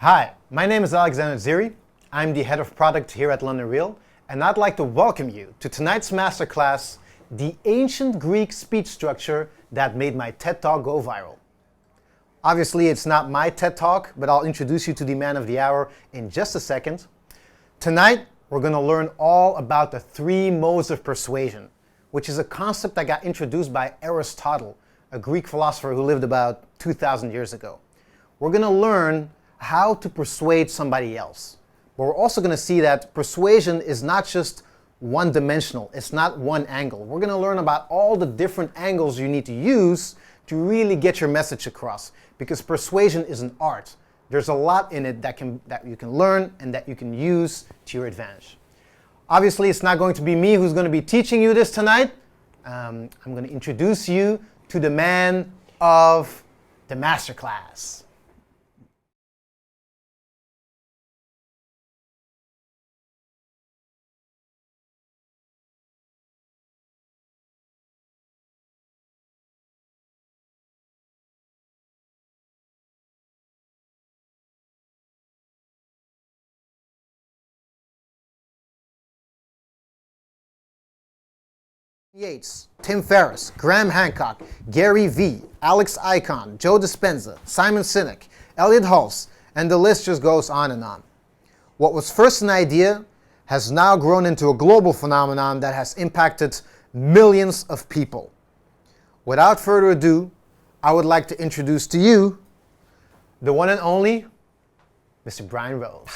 Hi, my name is Alexander Ziri. I'm the head of product here at London Real, and I'd like to welcome you to tonight's masterclass, The Ancient Greek Speech Structure That Made My TED Talk Go Viral. Obviously, it's not my TED Talk, but I'll introduce you to the man of the hour in just a second. Tonight, we're going to learn all about the three modes of persuasion, which is a concept that got introduced by Aristotle, a Greek philosopher who lived about 2,000 years ago. We're going to learn how to persuade somebody else. But we're also going to see that persuasion is not just one-dimensional. It's not one angle. We're going to learn about all the different angles you need to use to really get your message across. Because persuasion is an art. There's a lot in it that you can learn and that you can use to your advantage. Obviously, it's not going to be me who's going to be teaching you this tonight. I'm going to introduce you to the man of the Masterclass. Yates, Tim Ferriss, Graham Hancock, Gary Vee, Alex Icahn, Joe Dispenza, Simon Sinek, Elliot Hulse, and the list just goes on and on. What was first an idea has now grown into a global phenomenon that has impacted millions of people. Without further ado, I would like to introduce to you the one and only Mr. Brian Rose.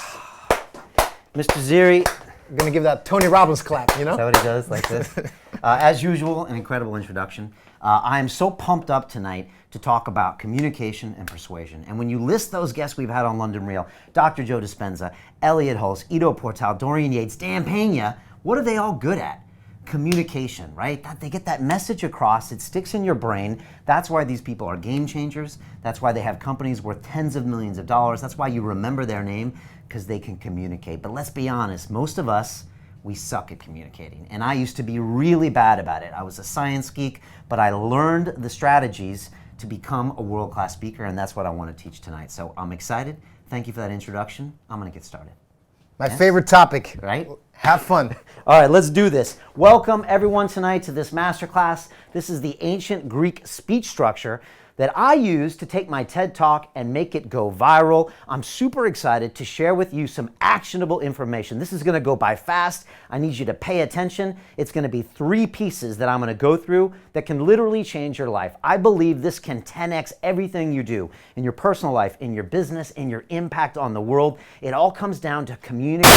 Mr. Ziri. I'm going to give that Tony Robbins clap, you know? Is that what he does, like this? As usual, an incredible introduction. I am so pumped up tonight to talk about communication and persuasion. And when you list those guests we've had on London Real, Dr. Joe Dispenza, Elliot Hulse, Ido Portal, Dorian Yates, Dan Pena, what are they all good at? Communication, right? They get that message across, it sticks in your brain. That's why these people are game changers. That's why they have companies worth tens of millions of dollars. That's why you remember their name, because they can communicate. But let's be honest, most of us, we suck at communicating. And I used to be really bad about it. I was a science geek, but I learned the strategies to become a world-class speaker, and that's what I want to teach tonight. So I'm excited. Thank you for that introduction. I'm going to get started. My favorite topic. Right? Have fun. All right, let's do this. Welcome everyone tonight to this masterclass. This is the ancient Greek speech structure that I use to take my TED Talk and make it go viral. I'm super excited to share with you some actionable information. This is gonna go by fast. I need you to pay attention. It's gonna be 3 pieces that I'm gonna go through that can literally change your life. I believe this can 10x everything you do in your personal life, in your business, in your impact on the world. It all comes down to communication.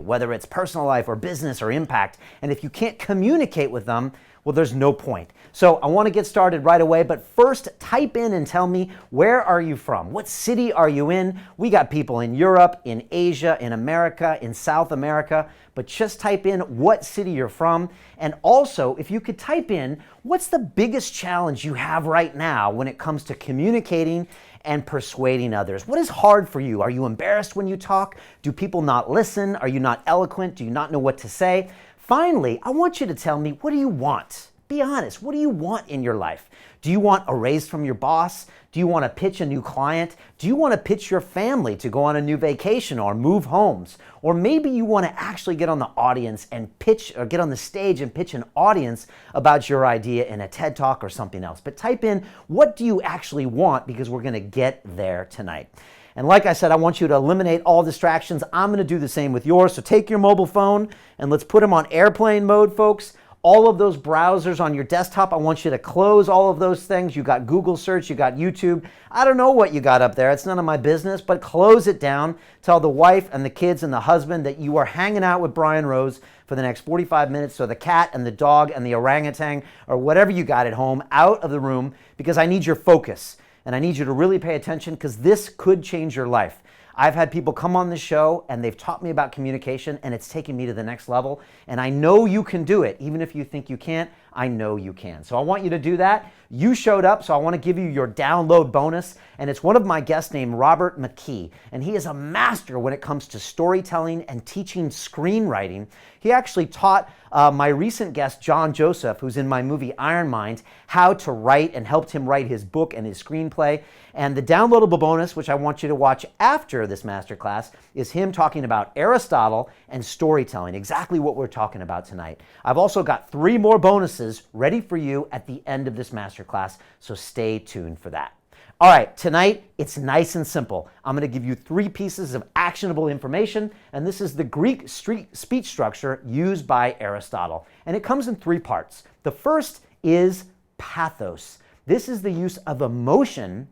Whether it's personal life or business or impact. And if you can't communicate with them, well, there's no point. So I want to get started right away, but first type in and tell me, where are you from? What city are you in? We got people in Europe, in Asia, in America, in South America, but just type in what city you're from. And also, if you could type in, what's the biggest challenge you have right now when it comes to communicating and persuading others? What is hard for you? Are you embarrassed when you talk? Do people not listen? Are you not eloquent? Do you not know what to say? Finally, I want you to tell me, what do you want? Be honest. What do you want in your life? Do you want a raise from your boss? Do you want to pitch a new client? Do you want to pitch your family to go on a new vacation or move homes? Or maybe you want to actually get on the audience and pitch, or get on the stage and pitch an audience about your idea in a TED Talk or something else. But type in, what do you actually want? Because we're going to get there tonight. And like I said, I want you to eliminate all distractions. I'm going to do the same with yours. So take your mobile phone and let's put them on airplane mode, folks. All of those browsers on your desktop, I want you to close all of those things. You got Google search, you got YouTube. I don't know what you got up there. It's none of my business, but close it down. Tell the wife and the kids and the husband that you are hanging out with Brian Rose for the next 45 minutes. So the cat and the dog and the orangutan or whatever you got at home out of the room, because I need your focus and I need you to really pay attention, because this could change your life. I've had people come on the show and they've taught me about communication and it's taken me to the next level. And I know you can do it. Even if you think you can't, I know you can. So I want you to do that. You showed up, so I want to give you your download bonus, and it's one of my guests named Robert McKee, and he is a master when it comes to storytelling and teaching screenwriting. He actually taught my recent guest, John Joseph, who's in my movie Iron Mind, how to write and helped him write his book and his screenplay. And the downloadable bonus, which I want you to watch after this masterclass, is him talking about Aristotle and storytelling, exactly what we're talking about tonight. I've also got 3 more bonuses ready for you at the end of this masterclass, so stay tuned for that. All right, tonight it's nice and simple. I'm going to give you 3 pieces of actionable information, and this is the Greek speech structure used by Aristotle. And it comes in 3 parts. The first is pathos. This is the use of emotion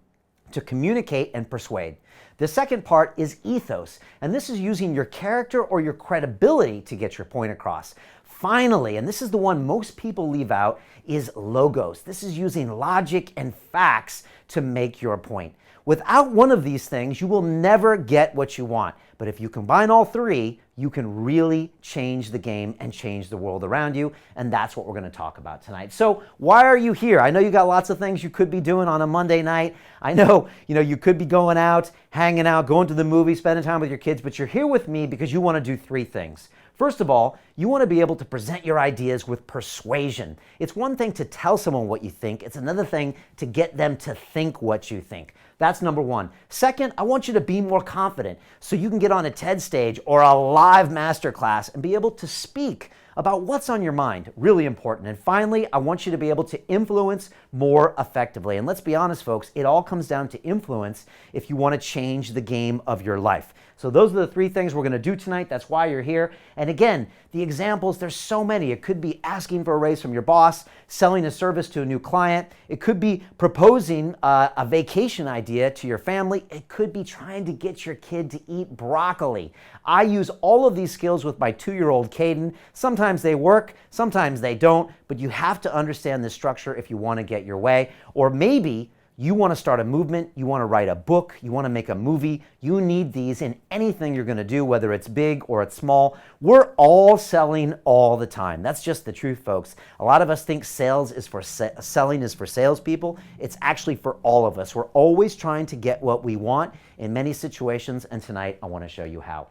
to communicate and persuade. The second part is ethos, and this is using your character or your credibility to get your point across. Finally, and this is the one most people leave out, is logos. This is using logic and facts to make your point. Without one of these things, you will never get what you want. But if you combine all 3, you can really change the game and change the world around you. And that's what we're going to talk about tonight. So why are you here? I know you got lots of things you could be doing on a Monday night. I know, you could be going out, hanging out, going to the movie, spending time with your kids, but you're here with me because you want to do 3 things. First of all, you want to be able to present your ideas with persuasion. It's one thing to tell someone what you think. It's another thing to get them to think what you think. That's number 1. Second, I want you to be more confident so you can get on a TED stage or a live masterclass and be able to speak about what's on your mind. Really important. And finally, I want you to be able to influence more effectively. And let's be honest, folks, it all comes down to influence if you want to change the game of your life. So those are the 3 things we're going to do tonight. That's why you're here. And again, the examples, there's so many. It could be asking for a raise from your boss, selling a service to a new client. It could be proposing a vacation idea to your family. It could be trying to get your kid to eat broccoli. I use all of these skills with my 2-year-old Caden. Sometimes they work, sometimes they don't, but you have to understand the structure if you want to get your way. Or maybe you want to start a movement, you want to write a book, you want to make a movie. You need these in anything you're going to do, whether it's big or it's small. We're all selling all the time. That's just the truth, folks. A lot of us think selling is for salespeople. It's actually for all of us. We're always trying to get what we want in many situations, and tonight I want to show you how.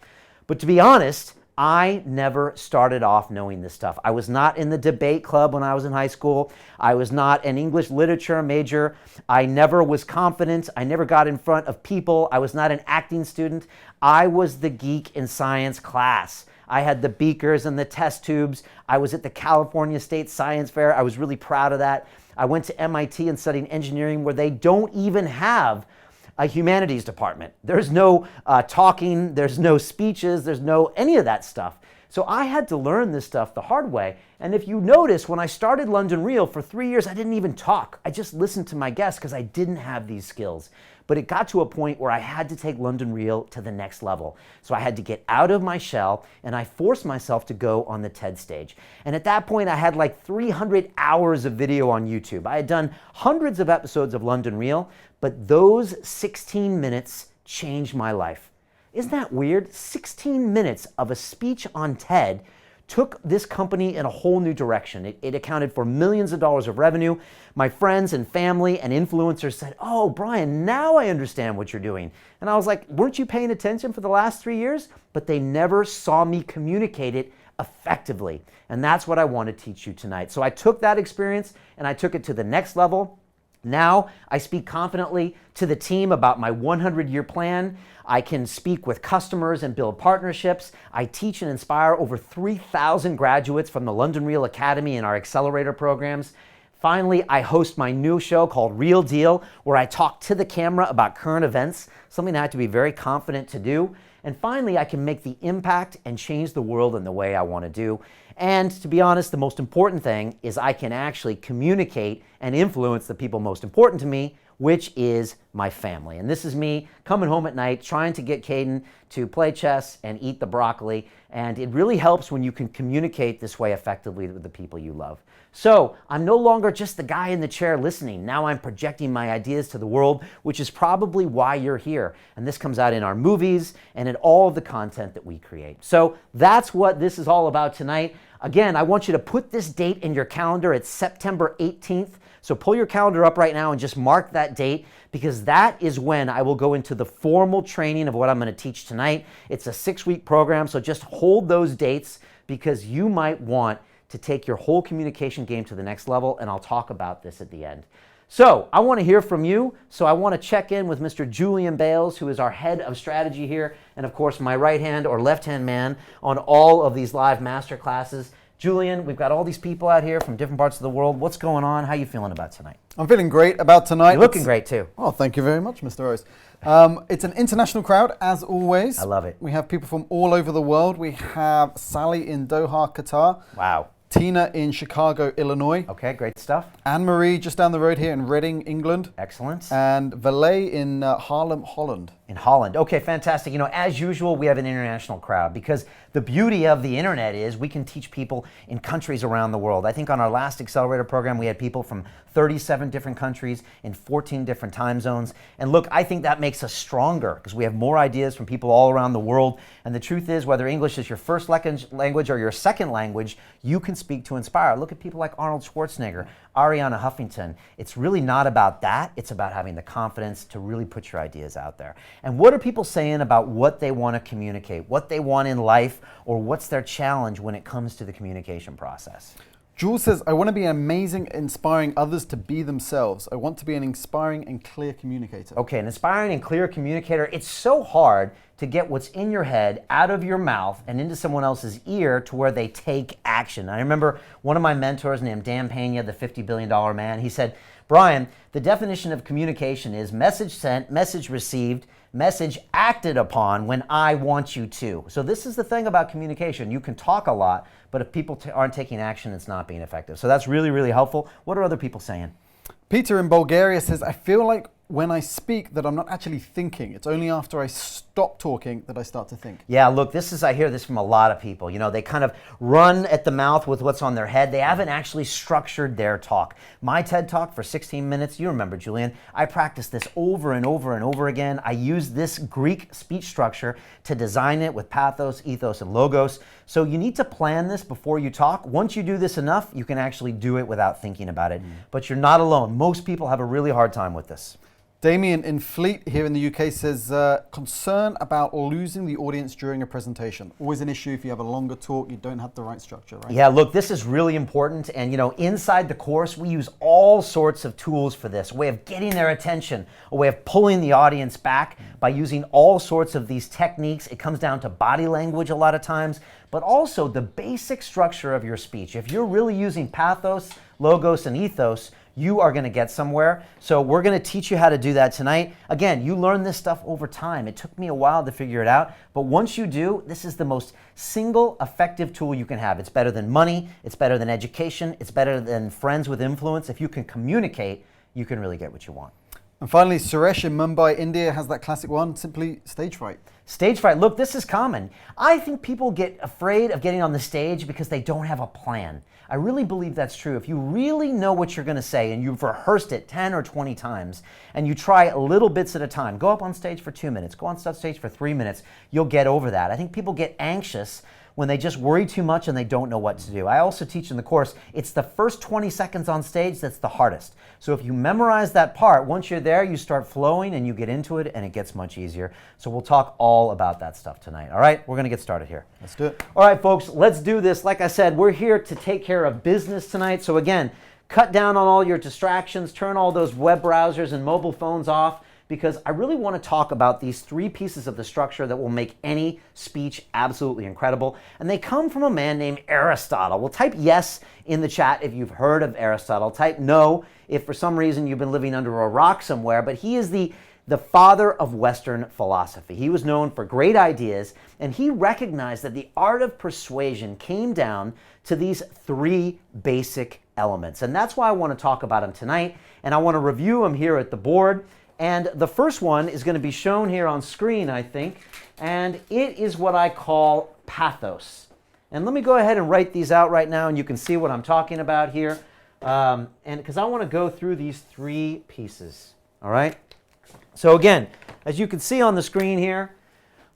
But to be honest, I never started off knowing this stuff. I was not in the debate club when I was in high school. I was not an English literature major. I never was confident. I never got in front of people. I was not an acting student. I was the geek in science class. I had the beakers and the test tubes. I was at the California State Science Fair. I was really proud of that. I went to MIT and studied engineering where they don't even have a humanities department. There's no talking, there's no speeches, there's no any of that stuff. So I had to learn this stuff the hard way. And if you notice, when I started London Real for 3 years, I didn't even talk. I just listened to my guests because I didn't have these skills. But it got to a point where I had to take London Real to the next level. So I had to get out of my shell, and I forced myself to go on the TED stage. And at that point, I had like 300 hours of video on YouTube. I had done hundreds of episodes of London Real, but those 16 minutes changed my life. Isn't that weird? 16 minutes of a speech on TED took this company in a whole new direction. It accounted for millions of dollars of revenue. My friends and family and influencers said, "Oh, Brian, now I understand what you're doing." And I was like, "Weren't you paying attention for the last 3 years?" But they never saw me communicate it effectively. And that's what I want to teach you tonight. So I took that experience and I took it to the next level. Now I speak confidently to the team about my 100-year plan. I can speak with customers and build partnerships. I teach and inspire over 3,000 graduates from the London Real Academy and our accelerator programs. Finally, I host my new show called Real Deal, where I talk to the camera about current events, something I have to be very confident to do. And finally, I can make the impact and change the world in the way I want to do. And to be honest, the most important thing is I can actually communicate and influence the people most important to me, which is my family. And this is me coming home at night trying to get Caden to play chess and eat the broccoli. And it really helps when you can communicate this way effectively with the people you love. So I'm no longer just the guy in the chair listening. Now I'm projecting my ideas to the world, which is probably why you're here. And this comes out in our movies and in all of the content that we create. So that's what this is all about tonight. Again, I want you to put this date in your calendar. It's September 18th. So pull your calendar up right now and just mark that date, because that is when I will go into the formal training of what I'm going to teach tonight. It's a 6-week program, so just hold those dates, because you might want to take your whole communication game to the next level, and I'll talk about this at the end. So I want to hear from you. So I want to check in with Mr. Julian Bales, who is our head of strategy here, and of course my right hand or left hand man on all of these live master classes. Julian, we've got all these people out here from different parts of the world. What's going on? How are you feeling about tonight? I'm feeling great about tonight. You're looking great too. Oh, thank you very much, Mr. Rose. It's an international crowd, as always. I love it. We have people from all over the world. We have Sally in Doha, Qatar. Wow. Tina in Chicago, Illinois. Okay, great stuff. Anne-Marie just down the road here in Reading, England. Excellent. And Valet in Haarlem, Holland. In Holland. Okay, fantastic. You know, as usual, we have an international crowd, because the beauty of the internet is we can teach people in countries around the world. I think on our last accelerator program, we had people from 37 different countries in 14 different time zones. And look, I think that makes us stronger, because we have more ideas from people all around the world. And the truth is, whether English is your first language or your second language, you can speak to inspire. Look at people like Arnold Schwarzenegger, Ariana Huffington. It's really not about that. It's about having the confidence to really put your ideas out there. And what are people saying about what they want to communicate, what they want in life, or what's their challenge when it comes to the communication process? Jules says, I want to be amazing, inspiring others to be themselves. I want to be an inspiring and clear communicator. Okay, an inspiring and clear communicator. It's so hard to get what's in your head out of your mouth and into someone else's ear to where they take action. I remember one of my mentors named Dan Pena, the $50 billion man, he said, Brian, the definition of communication is message sent, message received, message acted upon when I want you to. So this is the thing about communication. You can talk a lot, but if people aren't taking action, it's not being effective. So that's really, really helpful. What are other people saying? Peter in Bulgaria says, I feel like when I speak that I'm not actually thinking. It's only after I stop talking that I start to think. Yeah, look, I hear this from a lot of people. You know, they kind of run at the mouth with what's on their head. They haven't actually structured their talk. My TED Talk for 16 minutes, you remember, Julian, I practiced this over and over and over again. I used this Greek speech structure to design it with pathos, ethos, and logos. So you need to plan this before you talk. Once you do this enough, you can actually do it without thinking about it. But you're not alone. Most people have a really hard time with this. Damien in Fleet here in the UK says, concern about losing the audience during a presentation. Always an issue if you have a longer talk, you don't have the right structure, right? Yeah, look, this is really important. And you know, inside the course, we use all sorts of tools for this. A way of getting their attention, a way of pulling the audience back by using all sorts of these techniques. It comes down to body language a lot of times, but also the basic structure of your speech. If you're really using pathos, logos, and ethos, you are going to get somewhere. So we're going to teach you how to do that tonight. Again, you learn this stuff over time. It took me a while to figure it out, but once you do, this is the most single effective tool you can have. It's better than money, it's better than education, it's better than friends with influence. If you can communicate, you can really get what you want. And finally, Suresh in Mumbai, India has that classic one, simply stage fright. Stage fright, look, this is common. I think people get afraid of getting on the stage because they don't have a plan. I really believe that's true. If you really know what you're going to say and you've rehearsed it 10 or 20 times and you try little bits at a time, go up on stage for 2 minutes, go on stage for 3 minutes, you'll get over that. I think people get anxious when they just worry too much and they don't know what to do. I also teach in the course, it's the first 20 seconds on stage that's the hardest. So if you memorize that part, once you're there, you start flowing and you get into it and it gets much easier. So we'll talk all about that stuff tonight. All right, we're going to get started here. Let's do it. All right, folks, let's do this. Like I said, we're here to take care of business tonight. So again, cut down on all your distractions, turn all those web browsers and mobile phones off, because I really want to talk about these 3 pieces of the structure that will make any speech absolutely incredible. And they come from a man named Aristotle. Well, type yes in the chat if you've heard of Aristotle. Type no if for some reason you've been living under a rock somewhere. But he is the father of Western philosophy. He was known for great ideas, and he recognized that the art of persuasion came down to these 3 basic elements. And that's why I want to talk about them tonight, and I want to review them here at the board. And the first one is going to be shown here on screen, I think, and it is what I call pathos. And let me go ahead and write these out right now, and you can see what I'm talking about here. And because I want to go through these three pieces, all right? So again, as you can see on the screen here,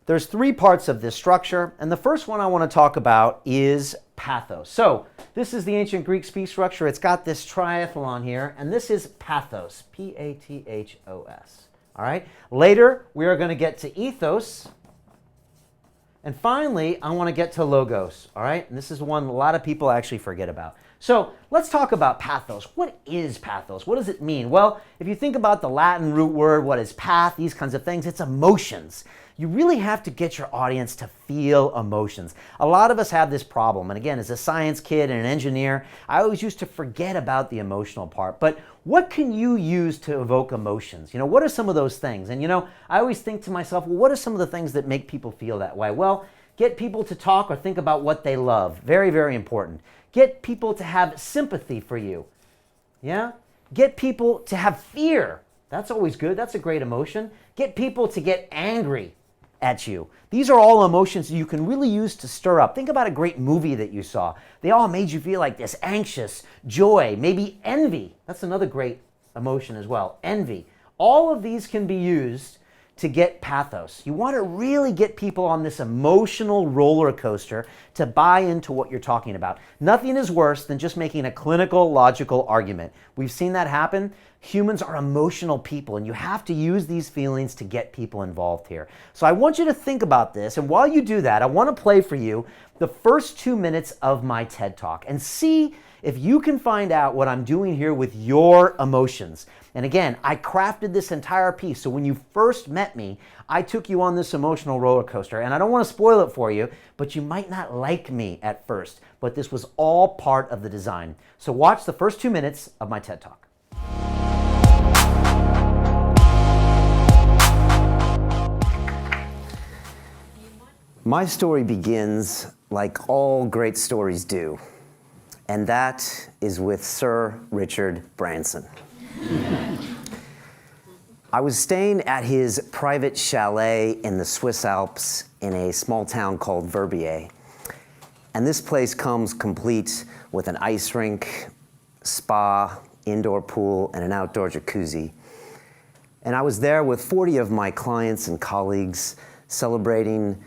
there's three parts of this structure, and the first one I want to talk about is pathos. So this is the ancient Greek speech structure. It's got this triathlon here, and this is pathos, P-A-T-H-O-S. All right? Later, we are going to get to ethos, and finally, I want to get to logos. All right? And this is one a lot of people actually forget about. So let's talk about pathos. What is pathos? What does it mean? Well, if you think about the Latin root word, what is path, these kinds of things, it's emotions. You really have to get your audience to feel emotions. A lot of us have this problem. And again, as a science kid and an engineer, I always used to forget about the emotional part. But what can you use to evoke emotions? You know, what are some of those things? And you know, I always think to myself, well, what are some of the things that make people feel that way? Well, get people to talk or think about what they love. Very, very important. Get people to have sympathy for you. Yeah? Get people to have fear. That's always good. That's a great emotion. Get people to get angry at you. These are all emotions you can really use to stir up. Think about a great movie that you saw. They all made you feel like this: anxious, joy, maybe envy. That's another great emotion as well, envy. All of these can be used to get pathos. You want to really get people on this emotional roller coaster to buy into what you're talking about. Nothing is worse than just making a clinical, logical argument. We've seen that happen. Humans are emotional people, and you have to use these feelings to get people involved here. So I want you to think about this, and while you do that, I want to play for you the first 2 minutes of my TED Talk and see if you can find out what I'm doing here with your emotions. And again, I crafted this entire piece, so when you first met me, I took you on this emotional roller coaster, and I don't want to spoil it for you, but you might not like me at first, but this was all part of the design. So watch the first 2 minutes of my TED Talk. My story begins like all great stories do, and that is with Sir Richard Branson. I was staying at his private chalet in the Swiss Alps in a small town called Verbier. And this place comes complete with an ice rink, spa, indoor pool, and an outdoor jacuzzi. And I was there with 40 of my clients and colleagues celebrating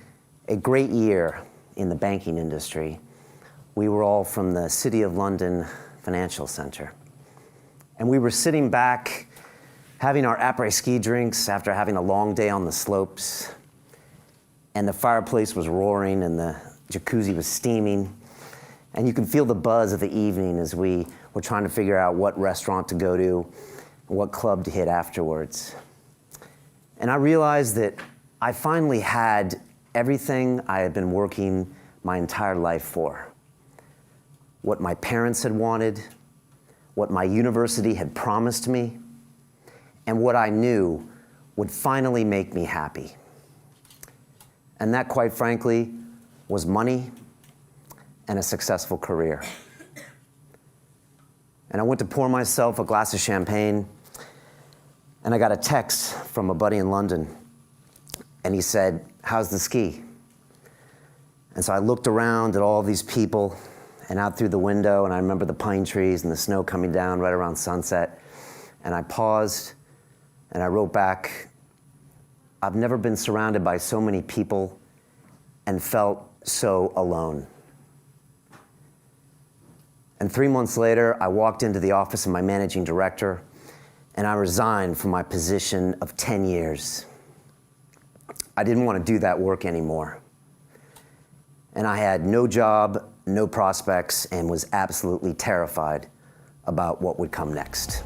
a great year in the banking industry. We were all from the City of London Financial Center. And we were sitting back having our après-ski drinks after having a long day on the slopes. And the fireplace was roaring and the jacuzzi was steaming. And you can feel the buzz of the evening as we were trying to figure out what restaurant to go to, what club to hit afterwards. And I realized that I finally had everything I had been working my entire life for. What my parents had wanted, what my university had promised me, and what I knew would finally make me happy. And that, quite frankly, was money and a successful career. And I went to pour myself a glass of champagne, and I got a text from a buddy in London, and he said, "How's the ski?" And so I looked around at all these people and out through the window, and I remember the pine trees and the snow coming down right around sunset. And I paused and I wrote back, "I've never been surrounded by so many people and felt so alone." And 3 months later, I walked into the office of my managing director and I resigned from my position of 10 years. I didn't want to do that work anymore. And I had no job, no prospects, and was absolutely terrified about what would come next.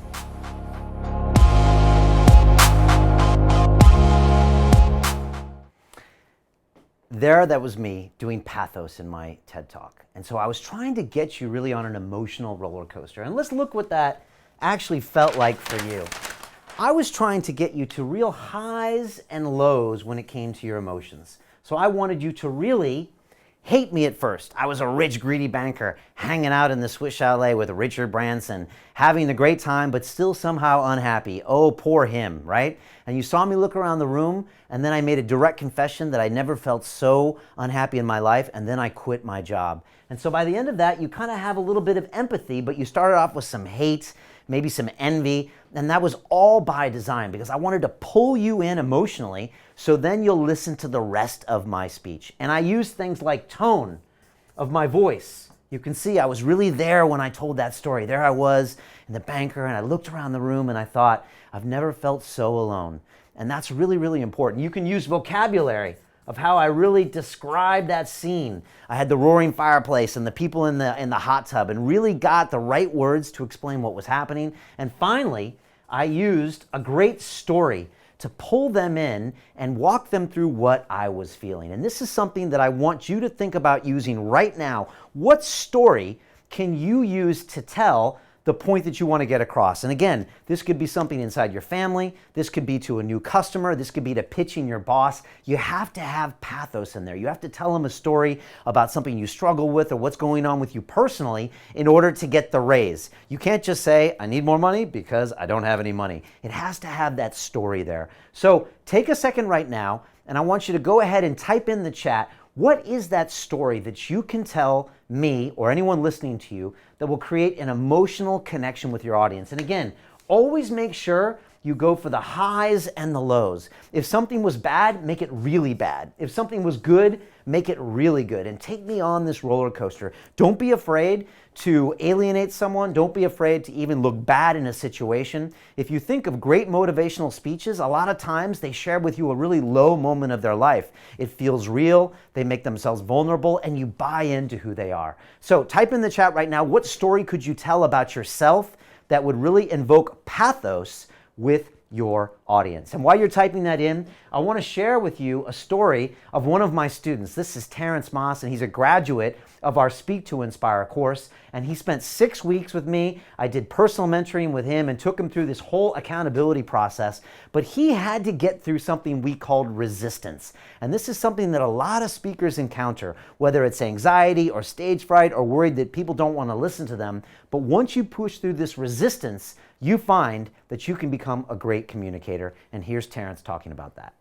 There, that was me doing pathos in my TED Talk. And so I was trying to get you really on an emotional roller coaster. And let's look what that actually felt like for you. I was trying to get you to real highs and lows when it came to your emotions. So I wanted you to really hate me at first. I was a rich, greedy banker, hanging out in the Swiss chalet with Richard Branson, having a great time, but still somehow unhappy. Oh, poor him, right? And you saw me look around the room, and then I made a direct confession that I never felt so unhappy in my life, and then I quit my job. And so by the end of that, you kind of have a little bit of empathy, but you started off with some hate, maybe some envy, and that was all by design because I wanted to pull you in emotionally so then you'll listen to the rest of my speech. And I used things like tone of my voice. You can see I was really there when I told that story. There I was in the banker, and I looked around the room and I thought, I've never felt so alone. And that's really, really important. You can use vocabulary of how I really described that scene. I had the roaring fireplace and the people in the hot tub and really got the right words to explain what was happening. And finally, I used a great story to pull them in and walk them through what I was feeling. And this is something that I want you to think about using right now. What story can you use to tell the point that you want to get across? And again, this could be something inside your family. This could be to a new customer. This could be to pitching your boss. You have to have pathos in there. You have to tell them a story about something you struggle with or what's going on with you personally in order to get the raise. You can't just say, I need more money because I don't have any money. It has to have that story there. So take a second right now, and I want you to go ahead and type in the chat, what is that story that you can tell me or anyone listening to you that will create an emotional connection with your audience? And again, always make sure you go for the highs and the lows. If something was bad, make it really bad. If something was good, make it really good. And take me on this roller coaster. Don't be afraid to alienate someone. Don't be afraid to even look bad in a situation. If you think of great motivational speeches, a lot of times they share with you a really low moment of their life. It feels real, they make themselves vulnerable, and you buy into who they are. So type in the chat right now, what story could you tell about yourself that would really invoke pathos with your audience? And while you're typing that in, I want to share with you a story of one of my students. This is Terrence Moss, and he's a graduate of our Speak to Inspire course, and he spent 6 weeks with me. I did personal mentoring with him and took him through this whole accountability process, but he had to get through something we called resistance. And this is something that a lot of speakers encounter, whether it's anxiety or stage fright or worried that people don't want to listen to them. But once you push through this resistance, you find that you can become a great communicator. And here's Terrence talking about that.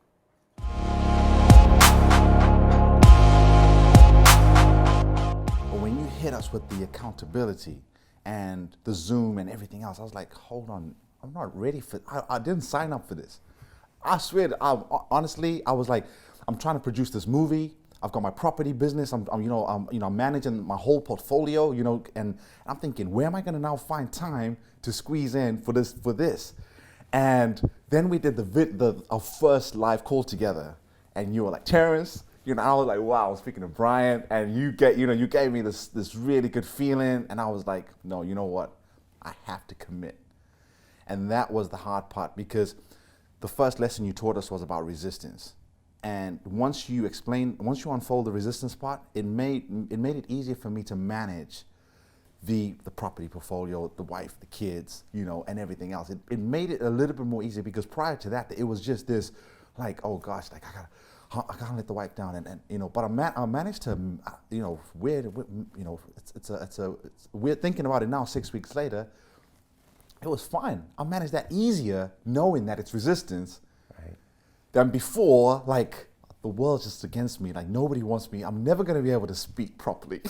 But when you hit us with the accountability and the Zoom and everything else, I was like, hold on, I'm not ready for, I didn't sign up for this. I swear, honestly, I was like, I'm trying to produce this movie. I've got my property business. I'm managing my whole portfolio, and I'm thinking, where am I going to now find time to squeeze in for this? And then we did our first live call together, and you were like, Terrence, I was like, wow, I was speaking to Brian, and you gave me this really good feeling, and I was like, no, you know what? I have to commit. And that was the hard part, because the first lesson you taught us was about resistance. And once you unfold the resistance part, it made it easier for me to manage the property portfolio, the wife, the kids, and everything else. It made it a little bit more easier, because prior to that, it was just this, like, oh gosh, like I gotta let the wife down, and but I managed to, we're thinking about it now 6 weeks later. It was fine. I managed that easier, knowing that it's resistance. Than before, like, the world's just against me, like nobody wants me, I'm never gonna be able to speak properly.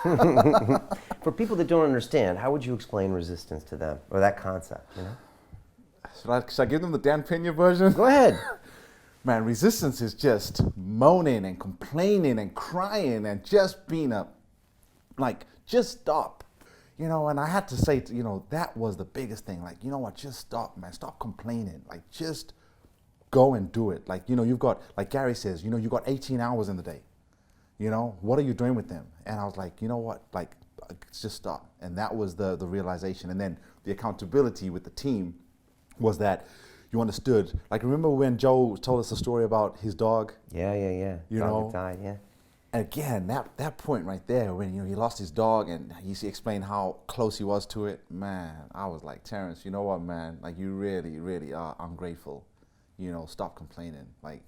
For people that don't understand, how would you explain resistance to them, or that concept, Should I give them the Dan Pena version? Go ahead. Man, resistance is just moaning and complaining and crying and just being just stop. And I had to say, that was the biggest thing, like, just stop, man, stop complaining, like, just go and do it. Like, you've got, like Gary says, you've got 18 hours in the day. What are you doing with them? And I was like, you know what, like, just stop. And that was the realization. And then the accountability with the team was that you understood. Like, remember when Joe told us a story about his dog? Yeah. Dog that died, yeah. Again, that point right there, when he lost his dog and he explained how close he was to it, man, I was like, Terrence, you know what, man, like, you really, really are ungrateful. Stop complaining. Like,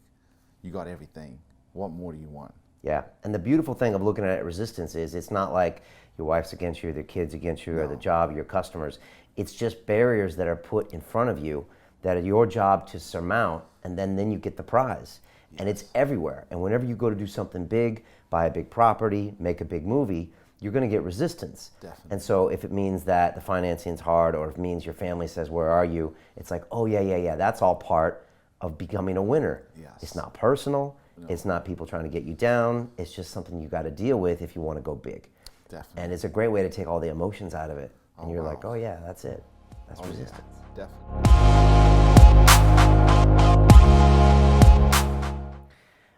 you got everything. What more do you want? Yeah, and the beautiful thing of looking at resistance is it's not like your wife's against you, or the kids against you, or the job, your customers. It's just barriers that are put in front of you that are your job to surmount, and then you get the prize. And it's everywhere. And whenever you go to do something big, buy a big property, make a big movie, you're going to get resistance. Definitely. And so if it means that the financing's hard, or if it means your family says, where are you? It's like, oh yeah, that's all part of becoming a winner. Yes. It's not personal. It's not people trying to get you down. It's just something you got to deal with if you want to go big. Definitely. And it's a great way to take all the emotions out of it. And Oh, you're wow. like, oh yeah, that's it. That's resistance. Yeah, definitely.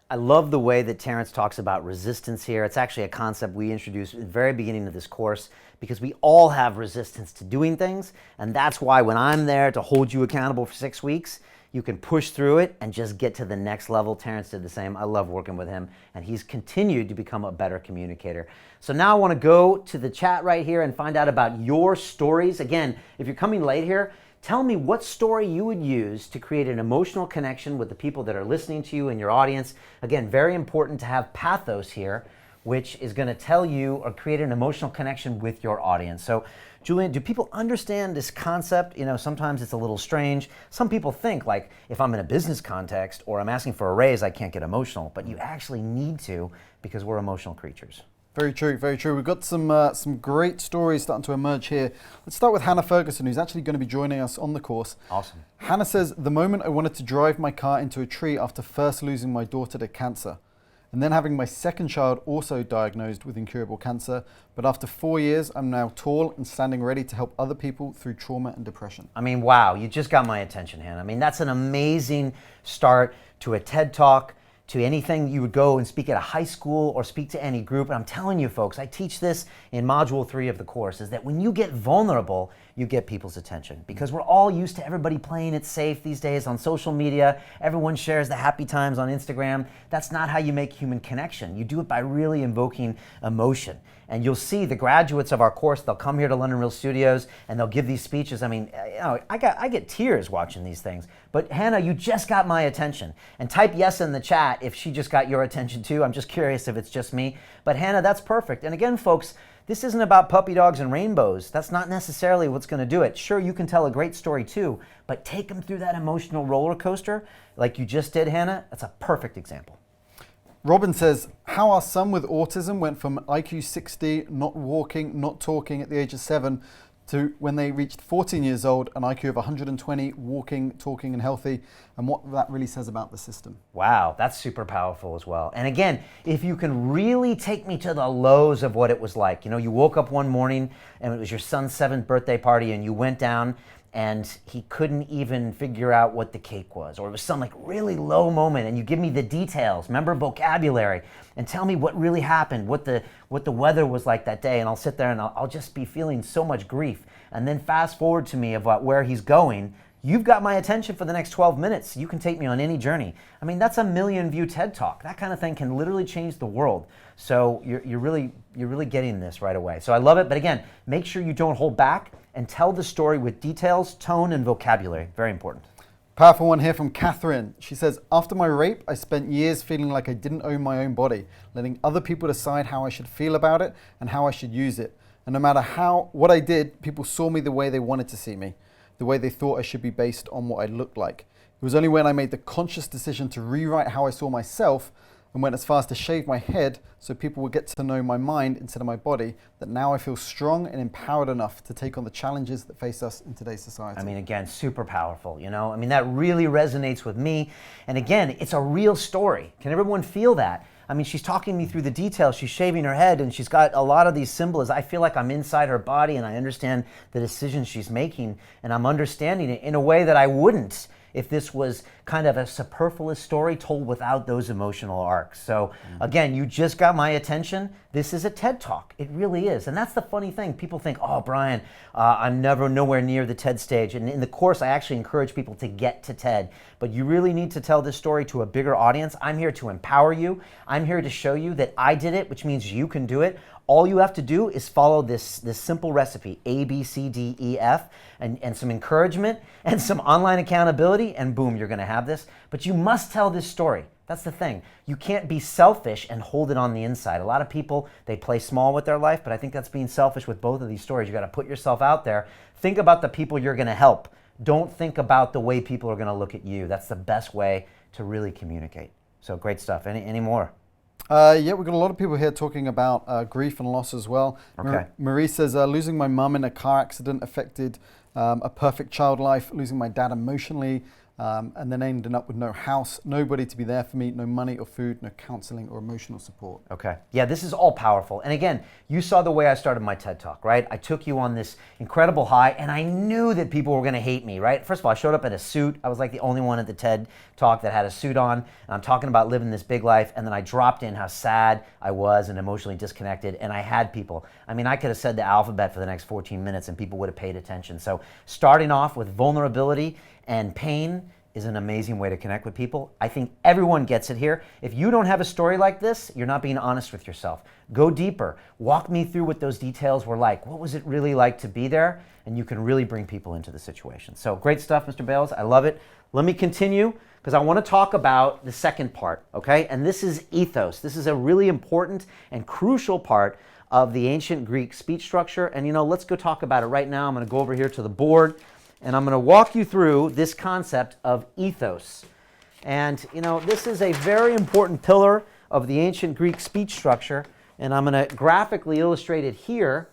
I love the way that Terrence talks about resistance here. It's actually a concept we introduced at the very beginning of this course because we all have resistance to doing things. And that's why when I'm there to hold you accountable for 6 weeks, you can push through it and just get to the next level. Terrence did the same. I love working with him, and he's continued to become a better communicator. So now I want to go to the chat right here and find out about your stories. Again, if you're coming late here, tell me what story you would use to create an emotional connection with the people that are listening to you and your audience. Again, very important to have pathos here, which is going to tell you or create an emotional connection with your audience. So, Julian, do people understand this concept? You know, sometimes it's a little strange. Some people think like if I'm in a business context or I'm asking for a raise, I can't get emotional, but you actually need to because we're emotional creatures. Very true, very true. We've got some great stories starting to emerge here. Let's start with Hannah Ferguson, who's actually going to be joining us on the course. Awesome. Hannah says, the moment I wanted to drive my car into a tree after first losing my daughter to cancer, and then having my second child also diagnosed with incurable cancer. But after 4 years, I'm now tall and standing ready to help other people through trauma and depression. I mean, wow, you just got my attention, Hannah. I mean, that's an amazing start to a TED Talk, to anything you would go and speak at a high school or speak to any group. And I'm telling you folks, I teach this in module 3 of the course, is that when you get vulnerable, you get people's attention. Because we're all used to everybody playing it safe these days on social media. Everyone shares the happy times on Instagram. That's not how you make human connection. You do it by really invoking emotion. And you'll see the graduates of our course, they'll come here to London Real Studios and they'll give these speeches. I mean, you know, I get tears watching these things. But Hannah, you just got my attention. And type yes in the chat if she just got your attention too. I'm just curious if it's just me. But Hannah, that's perfect. And again, folks, this isn't about puppy dogs and rainbows. That's not necessarily what's going to do it. Sure, you can tell a great story too, but take them through that emotional roller coaster like you just did, Hannah. That's a perfect example. Robin says, how our son with autism went from IQ 60, not walking, not talking at the age of 7, to when they reached 14 years old, an IQ of 120, walking, talking, and healthy, and what that really says about the system. Wow, that's super powerful as well. And again, if you can really take me to the lows of what it was like. You know, you woke up one morning and it was your son's 7th birthday party and you went down and he couldn't even figure out what the cake was, or it was some like really low moment, and you give me the details, remember vocabulary, and tell me what really happened, what the weather was like that day, and I'll sit there and I'll just be feeling so much grief. And then fast forward to me about where he's going. You've got my attention for the next 12 minutes. You can take me on any journey. I mean, that's a 1 million view TED Talk. That kind of thing can literally change the world. So you're really getting this right away. So I love it. But again, make sure you don't hold back and tell the story with details, tone, and vocabulary. Very important. Powerful one here from Catherine. She says, after my rape, I spent years feeling like I didn't own my own body, letting other people decide how I should feel about it and how I should use it. And no matter what I did, people saw me the way they wanted to see me, the way they thought I should be based on what I looked like. It was only when I made the conscious decision to rewrite how I saw myself and went as far as to shave my head so people would get to know my mind instead of my body, that now I feel strong and empowered enough to take on the challenges that face us in today's society. I mean, again, super powerful, you know? I mean, that really resonates with me. And again, it's a real story. Can everyone feel that? I mean, she's talking me through the details. She's shaving her head and she's got a lot of these symbols. I feel like I'm inside her body and I understand the decisions she's making, and I'm understanding it in a way that I wouldn't if this was kind of a superfluous story told without those emotional arcs. So again, you just got my attention. This is a TED Talk. It really is. And that's the funny thing. People think, oh, Brian, I'm nowhere near the TED stage. And in the course, I actually encourage people to get to TED. But you really need to tell this story to a bigger audience. I'm here to empower you. I'm here to show you that I did it, which means you can do it. All you have to do is follow this simple recipe, A, B, C, D, E, F, and some encouragement and some online accountability, and boom, you're gonna have this. But you must tell this story. That's the thing. You can't be selfish and hold it on the inside. A lot of people, they play small with their life, but I think that's being selfish with both of these stories. You got to put yourself out there. Think about the people you're going to help. Don't think about the way people are going to look at you. That's the best way to really communicate. So great stuff. Any more? Yeah, we've got a lot of people here talking about grief and loss as well. Okay. Marie says, losing my mum in a car accident affected a perfect child life, losing my dad emotionally, and then ending up with no house, nobody to be there for me, no money or food, no counseling or emotional support. Okay. Yeah, this is all powerful. And again, you saw the way I started my TED Talk, right? I took you on this incredible high, and I knew that people were going to hate me, right? First of all, I showed up in a suit. I was like the only one at the TED Talk that had a suit on, and I'm talking about living this big life, and then I dropped in how sad I was and emotionally disconnected, and I had people. I mean, I could have said the alphabet for the next 14 minutes, and people would have paid attention. So starting off with vulnerability and pain is an amazing way to connect with people. I think everyone gets it here. If you don't have a story like this, you're not being honest with yourself. Go deeper. Walk me through what those details were like. What was it really like to be there? And you can really bring people into the situation. So great stuff, Mr. Bales. I love it. Let me continue because I want to talk about the second part, okay? And this is ethos. This is a really important and crucial part of the ancient Greek speech structure. And let's go talk about it right now. I'm going to go over here to the board, and I'm going to walk you through this concept of ethos. And, this is a very important pillar of the ancient Greek speech structure, and I'm going to graphically illustrate it here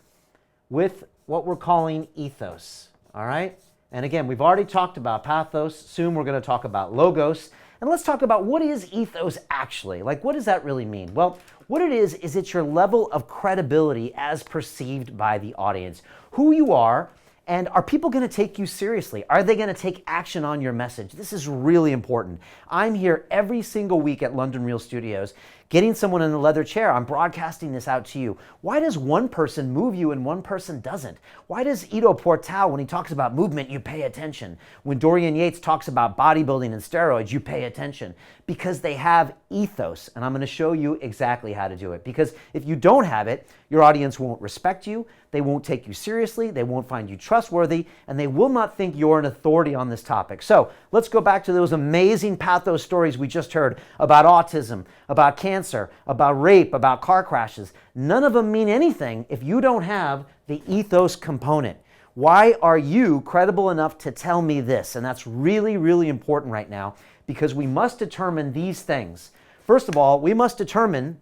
with what we're calling ethos, all right? And again, we've already talked about pathos. Soon we're going to talk about logos. And let's talk about what is ethos actually? Like, what does that really mean? Well, what it is it's your level of credibility as perceived by the audience. Who you are. And are people going to take you seriously? Are they going to take action on your message? This is really important. I'm here every single week at London Real Studios, getting someone in a leather chair. I'm broadcasting this out to you. Why does one person move you and one person doesn't? Why does Ido Portal, when he talks about movement, you pay attention? When Dorian Yates talks about bodybuilding and steroids, you pay attention. Because they have ethos, and I'm going to show you exactly how to do it. Because if you don't have it, your audience won't respect you, they won't take you seriously, they won't find you trustworthy, and they will not think you're an authority on this topic. So let's go back to those amazing pathos stories we just heard about autism, about cancer, about rape, about car crashes. None of them mean anything if you don't have the ethos component. Why are you credible enough to tell me this? And that's really, really important right now, because we must determine these things. First of all, we must determine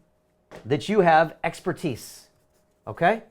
that you have expertise, okay?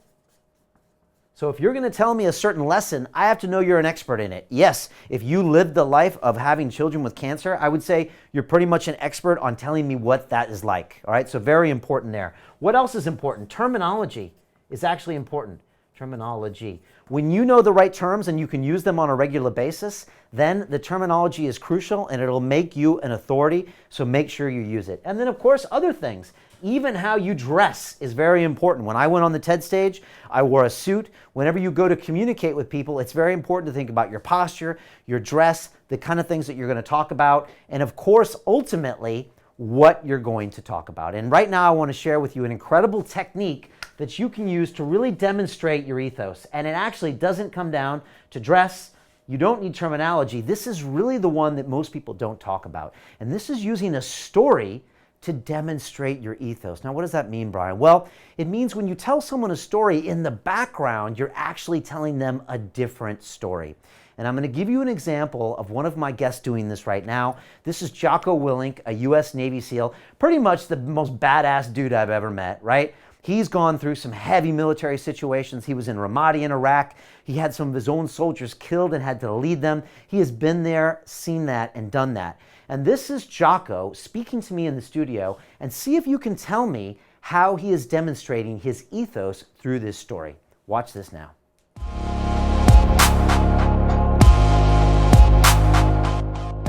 So if you're going to tell me a certain lesson, I have to know you're an expert in it. Yes, if you lived the life of having children with cancer, I would say you're pretty much an expert on telling me what that is like, all right? So very important there. What else is important? Terminology is actually important. Terminology. When you know the right terms and you can use them on a regular basis, then the terminology is crucial and it'll make you an authority, so make sure you use it. And then, of course, other things. Even how you dress is very important. When I went on the TED stage, I wore a suit. Whenever you go to communicate with people, it's very important to think about your posture, your dress, the kind of things that you're going to talk about, and of course, ultimately, what you're going to talk about. And right now, I want to share with you an incredible technique that you can use to really demonstrate your ethos. And it actually doesn't come down to dress. You don't need terminology. This is really the one that most people don't talk about. And this is using a story to demonstrate your ethos. Now, what does that mean, Brian? Well, it means when you tell someone a story, in the background, you're actually telling them a different story. And I'm going to give you an example of one of my guests doing this right now. This is Jocko Willink, a U.S. Navy SEAL, pretty much the most badass dude I've ever met, right? He's gone through some heavy military situations. He was in Ramadi in Iraq. He had some of his own soldiers killed and had to lead them. He has been there, seen that, and done that. And this is Jocko speaking to me in the studio, and see if you can tell me how he is demonstrating his ethos through this story. Watch this now.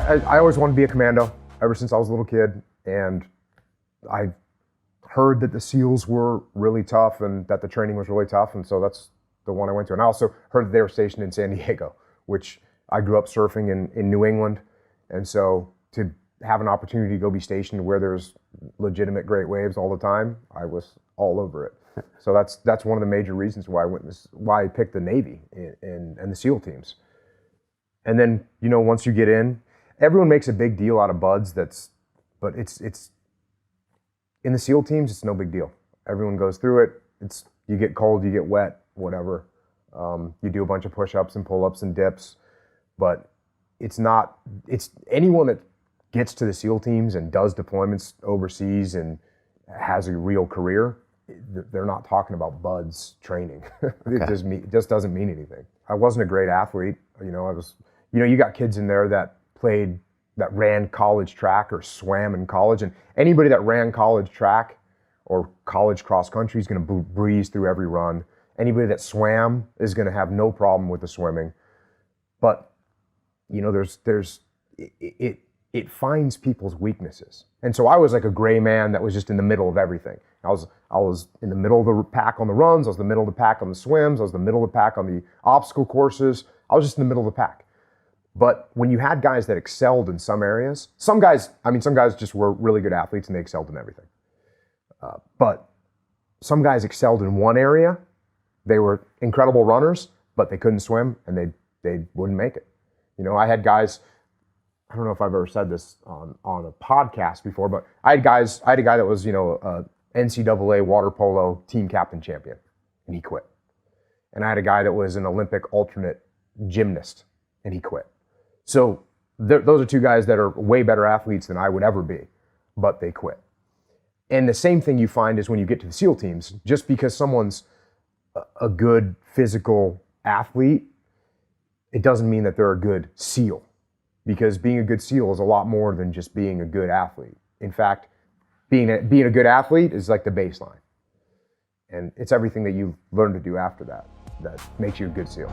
I always wanted to be a commando ever since I was a little kid, and I heard that the SEALs were really tough and that the training was really tough, and so that's the one I went to. And I also heard that they were stationed in San Diego, which I grew up surfing in New England, and so to have an opportunity to go be stationed where there's legitimate great waves all the time, I was all over it. So that's one of the major reasons why I picked the Navy and the SEAL teams. And then, once you get in, everyone makes a big deal out of BUD/S. but it's in the SEAL teams, it's no big deal. Everyone goes through it. You get cold, you get wet, whatever. You do a bunch of push-ups and pull-ups and dips, but it's anyone that gets to the SEAL teams and does deployments overseas and has a real career, they're not talking about buds training. It just doesn't mean anything. I wasn't a great athlete. You got kids in there that ran college track or swam in college, and anybody that ran college track or college cross country is going to breeze through every run. Anybody that swam is going to have no problem with the swimming. But it finds people's weaknesses. And so I was like a gray man that was just in the middle of everything. I was in the middle of the pack on the runs, I was in the middle of the pack on the swims, I was in the middle of the pack on the obstacle courses. I was just in the middle of the pack. But when you had guys that excelled in some areas, some guys just were really good athletes and they excelled in everything. But some guys excelled in one area. They were incredible runners, but they couldn't swim and they wouldn't make it. I had guys, I don't know if I've ever said this on a podcast before, but I had a guy that was, a NCAA water polo team captain champion, and he quit. And I had a guy that was an Olympic alternate gymnast, and he quit. So those are two guys that are way better athletes than I would ever be, but they quit. And the same thing you find is when you get to the SEAL teams, just because someone's a good physical athlete, it doesn't mean that they're a good SEAL, because being a good SEAL is a lot more than just being a good athlete. In fact, being a good athlete is like the baseline. And it's everything that you learn to do after that makes you a good SEAL.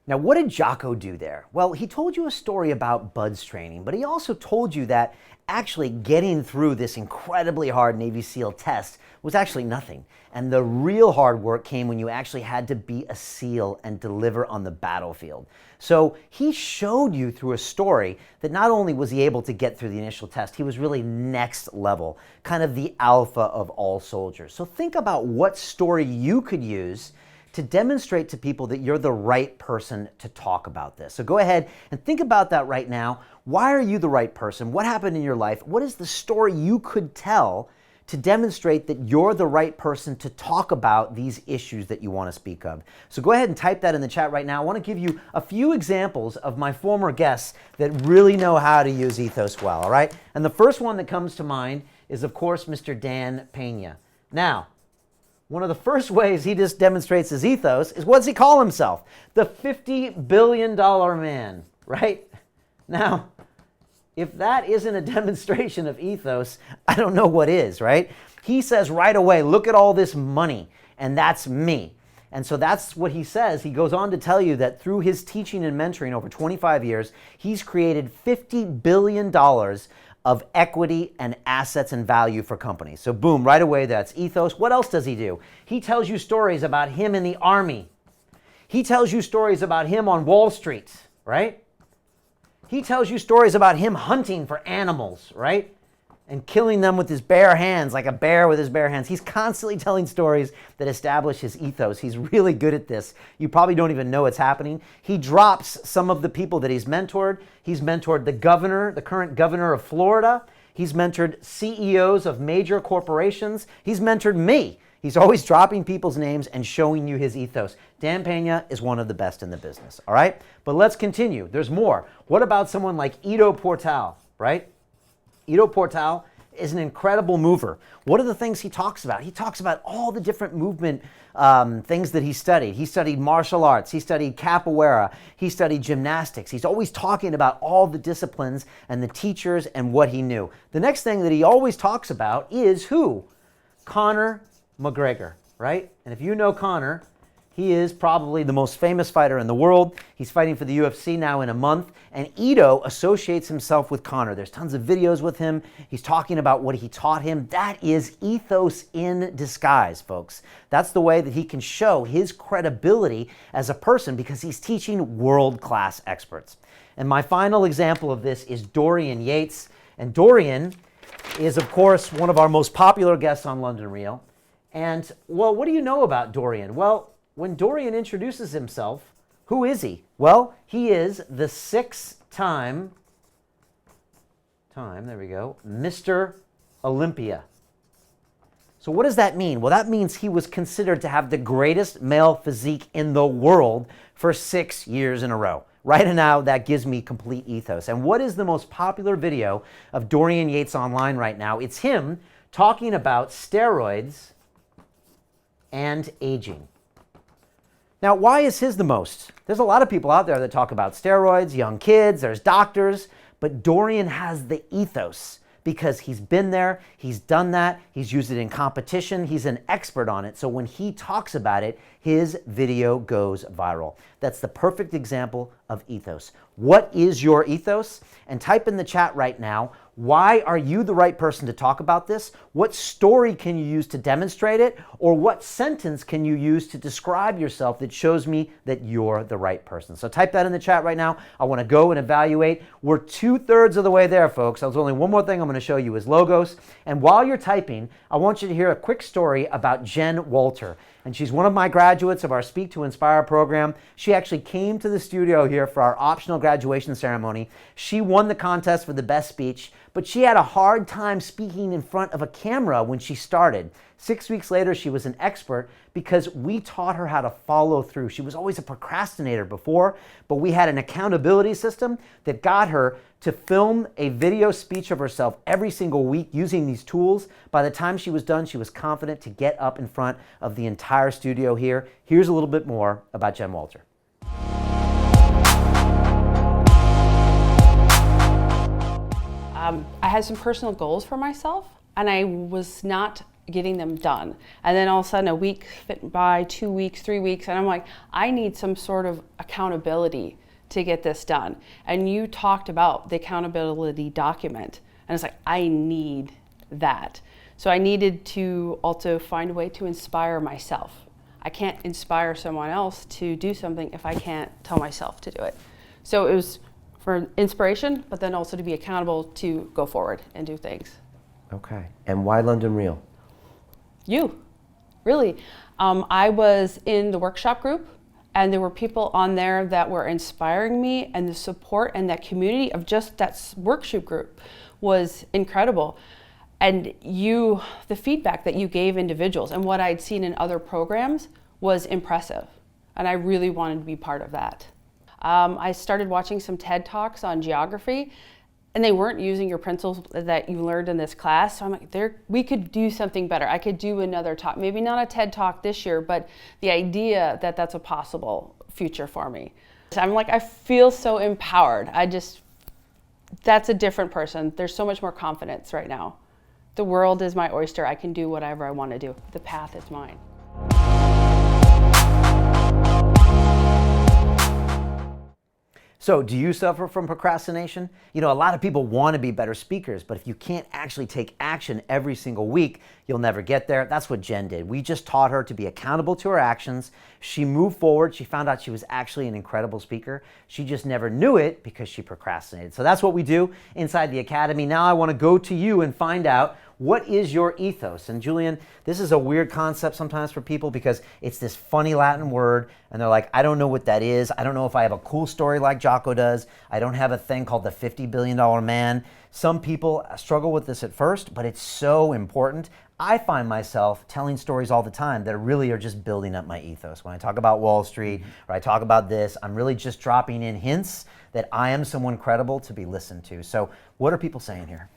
Now, what did Jocko do there? Well, he told you a story about buds training, but he also told you that actually getting through this incredibly hard Navy SEAL test was actually nothing. And the real hard work came when you actually had to be a SEAL and deliver on the battlefield. So he showed you through a story that not only was he able to get through the initial test, he was really next level, kind of the alpha of all soldiers. So think about what story you could use to demonstrate to people that you're the right person to talk about this. So go ahead and think about that right now. Why are you the right person? What happened in your life? What is the story you could tell to demonstrate that you're the right person to talk about these issues that you want to speak of? So go ahead and type that in the chat right now. I want to give you a few examples of my former guests that really know how to use ethos well, all right? And the first one that comes to mind is, of course, Mr. Dan Pena. Now, one of the first ways he just demonstrates his ethos is, what does he call himself? The $50 billion man, right? Now, if that isn't a demonstration of ethos, I don't know what is, right? He says right away, look at all this money, and that's me. And so that's what he says. He goes on to tell you that through his teaching and mentoring over 25 years, he's created $50 billion of equity and assets and value for companies. So boom, right away, that's ethos. What else does he do? He tells you stories about him in the Army. He tells you stories about him on Wall Street, right? He tells you stories about him hunting for animals, right? And killing them with his bare hands, like a bear with his bare hands. He's constantly telling stories that establish his ethos. He's really good at this. You probably don't even know it's happening. He drops some of the people that he's mentored. He's mentored the governor, the current governor of Florida. He's mentored CEOs of major corporations. He's mentored me. He's always dropping people's names and showing you his ethos. Dan Pena is one of the best in the business, all right? But let's continue. There's more. What about someone like Ido Portal, right? Ido Portal is an incredible mover. What are the things he talks about? He talks about all the different movement things that he studied. He studied martial arts. He studied capoeira. He studied gymnastics. He's always talking about all the disciplines and the teachers and what he knew. The next thing that he always talks about is who? Conor McGregor, right? And if you know Conor, he is probably the most famous fighter in the world. He's fighting for the UFC now in a month, and Ido associates himself with Conor. There's tons of videos with him. He's talking about what he taught him. That is ethos in disguise, folks. That's the way that he can show his credibility as a person, because he's teaching world-class experts. And my final example of this is Dorian Yates. And Dorian is, of course, one of our most popular guests on London Real. And, well, what do you know about Dorian? Well, when Dorian introduces himself, Who is he? Well, he is the 6-time, there we go, Mr. Olympia. So what does that mean? Well, that means he was considered to have the greatest male physique in the world for 6 years in a row. Right now, that gives me complete ethos. And what is the most popular video of Dorian Yates online right now? It's him talking about steroids and aging. Now, why is his the most? There's a lot of people out there that talk about steroids, young kids, there's doctors, but Dorian has the ethos because he's been there, he's done that, he's used it in competition, he's an expert on it. So when he talks about it, his video goes viral. That's the perfect example of ethos. What is your ethos? And type in the chat right now, why are you the right person to talk about this? What story can you use to demonstrate it? Or what sentence can you use to describe yourself that shows me that you're the right person? So type that in the chat right now. I want to go and evaluate. We're 2/3 of the way there, folks. There's only one more thing I'm going to show you is logos. And while you're typing, I want you to hear a quick story about Jen Walter. And she's one of my graduates of our Speak to Inspire program. She actually came to the studio here for our optional graduation ceremony. She won the contest for the best speech, but she had a hard time speaking in front of a camera when she started. 6 weeks later, she was an expert because we taught her how to follow through. She was always a procrastinator before, but we had an accountability system that got her to film a video speech of herself every single week using these tools. By the time she was done, she was confident to get up in front of the entire studio here. Here's a little bit more about Jen Walter. I had some personal goals for myself, and I was not getting them done. And then all of a sudden a week fit by, 2 weeks, 3 weeks, and I'm like, I need some sort of accountability to get this done. And you talked about the accountability document, and it's like, I need that. So I needed to also find a way to inspire myself. I can't inspire someone else to do something if I can't tell myself to do it. So it was for inspiration, but then also to be accountable to go forward and do things. Okay. And why London Real? You, really. I was in the workshop group, and there were people on there that were inspiring me, and the support and that community of just that workshop group was incredible. And the feedback that you gave individuals and what I'd seen in other programs was impressive. And I really wanted to be part of that. I started watching some TED Talks on geography, and they weren't using your principles that you learned in this class. So I'm like, we could do something better. I could do another talk, maybe not a TED Talk this year, but the idea that that's a possible future for me. So I'm like, I feel so empowered. That's a different person. There's so much more confidence right now. The world is my oyster. I can do whatever I want to do. The path is mine. So do you suffer from procrastination? You know, a lot of people want to be better speakers, but if you can't actually take action every single week, you'll never get there. That's what Jen did. We just taught her to be accountable to her actions. She moved forward. She found out she was actually an incredible speaker. She just never knew it because she procrastinated. So that's what we do inside the Academy. Now I want to go to you and find out, what is your ethos? And Julian, this is a weird concept sometimes for people because it's this funny Latin word and they're like, I don't know what that is. I don't know if I have a cool story like Jocko does. I don't have a thing called the $50 billion man. Some people struggle with this at first, but it's so important. I find myself telling stories all the time that really are just building up my ethos. When I talk about Wall Street or I talk about this, I'm really just dropping in hints that I am someone credible to be listened to. So what are people saying here?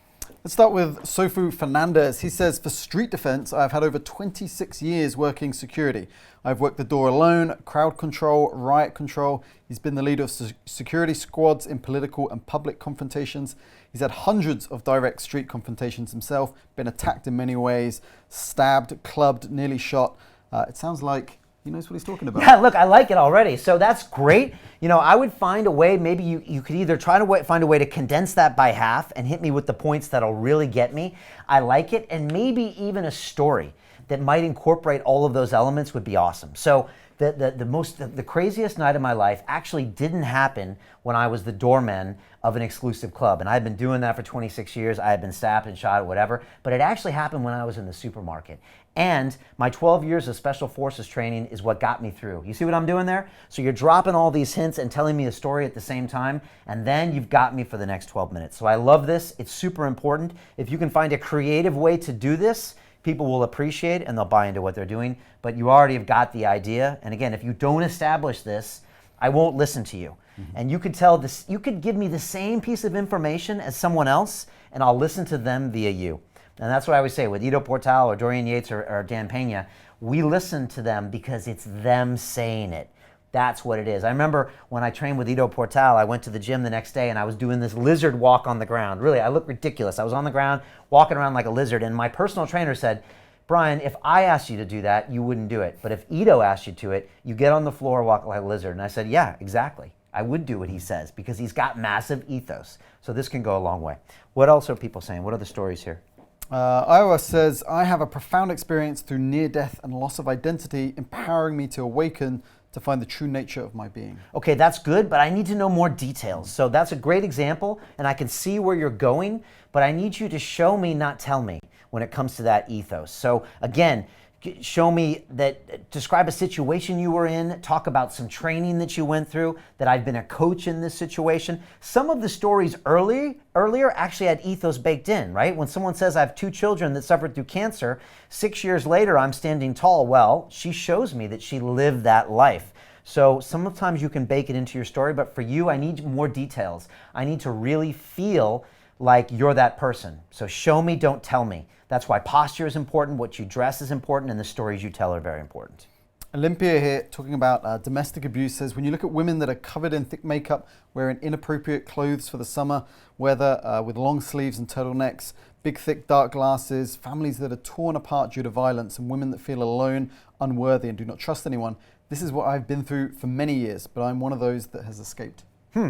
Let's start with Sofu Fernandez. He says, for street defense, I've had over 26 years working security. I've worked the door alone, crowd control, riot control. He's been the leader of security squads in political and public confrontations. He's had hundreds of direct street confrontations himself, been attacked in many ways, stabbed, clubbed, nearly shot. It sounds like he knows what he's talking about. Yeah, look, I like it already. So that's great. You know, I would find a way, maybe you could either try to find a way to condense that by half and hit me with the points that'll really get me. I like it. And maybe even a story that might incorporate all of those elements would be awesome. So The craziest night of my life actually didn't happen when I was the doorman of an exclusive club. And I've been doing that for 26 years. I had been stabbed and shot or whatever, but it actually happened when I was in the supermarket. And my 12 years of special forces training is what got me through. You see what I'm doing there? So you're dropping all these hints and telling me a story at the same time, and then you've got me for the next 12 minutes. So I love this. It's super important. If you can find a creative way to do this, people will appreciate and they'll buy into what they're doing, but you already have got the idea. And again, if you don't establish this, I won't listen to you. And you could tell this, you could give me the same piece of information as someone else, and I'll listen to them via you. And that's what I always say with Ido Portal or Dorian Yates or Dan Pena. We listen to them because it's them saying it. That's what it is. I remember when I trained with Ido Portal, I went to the gym the next day and I was doing this lizard walk on the ground. Really, I looked ridiculous. I was on the ground walking around like a lizard, and my personal trainer said, Brian, if I asked you to do that, you wouldn't do it. But if Ido asked you to it, you get on the floor, walk like a lizard. And I said, yeah, exactly. I would do what he says because he's got massive ethos. So this can go a long way. What else are people saying? What are the stories here? Iowa says, I have a profound experience through near death and loss of identity, empowering me to awaken to find the true nature of my being. Okay, that's good, but I need to know more details. So that's a great example, and I can see where you're going, but I need you to show me, not tell me, when it comes to that ethos. So again, show me that, describe a situation you were in, talk about some training that you went through, that I've been a coach in this situation. Some of the stories earlier actually had ethos baked in, right? When someone says I have 2 children that suffered through cancer, 6 years later I'm standing tall. Well, she shows me that she lived that life. So sometimes you can bake it into your story, but for you, I need more details. I need to really feel like you're that person. So show me, don't tell me. That's why posture is important, what you dress is important, and the stories you tell are very important. Olympia here, talking about domestic abuse, says, when you look at women that are covered in thick makeup, wearing inappropriate clothes for the summer weather, with long sleeves and turtlenecks, big thick dark glasses, families that are torn apart due to violence, and women that feel alone, unworthy, and do not trust anyone. This is what I've been through for many years, but I'm one of those that has escaped.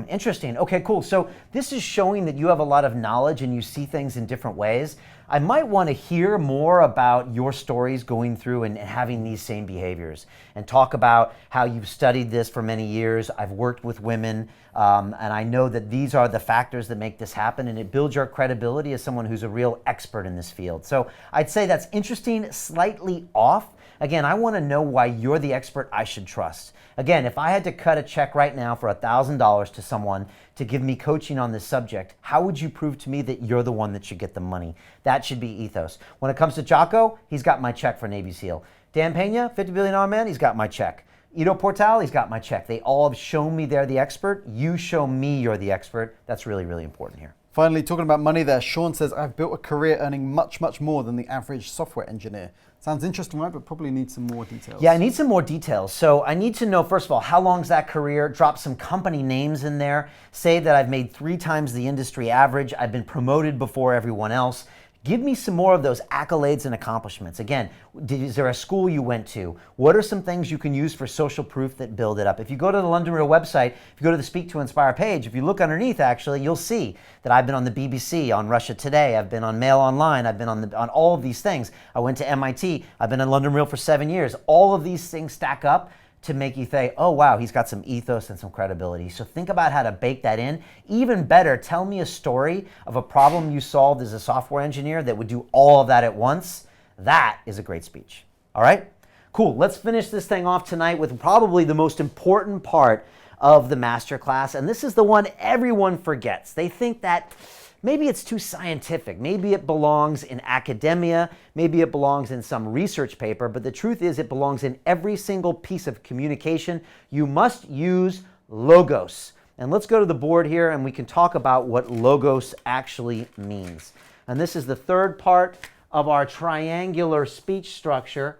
Interesting. Okay, cool. So this is showing that you have a lot of knowledge and you see things in different ways. I might want to hear more about your stories going through and having these same behaviors, and talk about how you've studied this for many years. I've worked with women, and I know that these are the factors that make this happen, and it builds your credibility as someone who's a real expert in this field. So I'd say that's interesting, slightly off. Again, I want to know why you're the expert I should trust. Again, if I had to cut a check right now for $1,000 to someone to give me coaching on this subject, how would you prove to me that you're the one that should get the money? That should be ethos. When it comes to Jocko, he's got my check for Navy SEAL. Dan Pena, $50 billion man, he's got my check. Ido Portal, he's got my check. They all have shown me they're the expert. You show me you're the expert. That's really, really important here. Finally, talking about money there, Sean says, I've built a career earning much, much more than the average software engineer. Sounds interesting, right? But probably need some more details. Yeah, I need some more details. So I need to know, first of all, how long's that career? Drop some company names in there. Say that I've made 3 times the industry average. I've been promoted before everyone else. Give me some more of those accolades and accomplishments. Again, is there a school you went to? What are some things you can use for social proof that build it up? If you go to the London Real website, if you go to the Speak to Inspire page, if you look underneath, actually, you'll see that I've been on the BBC, on Russia Today, I've been on Mail Online, I've been on all of these things. I went to MIT, I've been in London Real for 7 years. All of these things stack up to make you say, oh wow, he's got some ethos and some credibility. So think about how to bake that in. Even better, tell me a story of a problem you solved as a software engineer that would do all of that at once. That is a great speech. All right? Cool. Let's finish this thing off tonight with probably the most important part of the masterclass. And this is the one everyone forgets. They think that maybe it's too scientific. Maybe it belongs in academia. Maybe it belongs in some research paper. But the truth is it belongs in every single piece of communication. You must use logos. And let's go to the board here and we can talk about what logos actually means. And this is the third part of our triangular speech structure.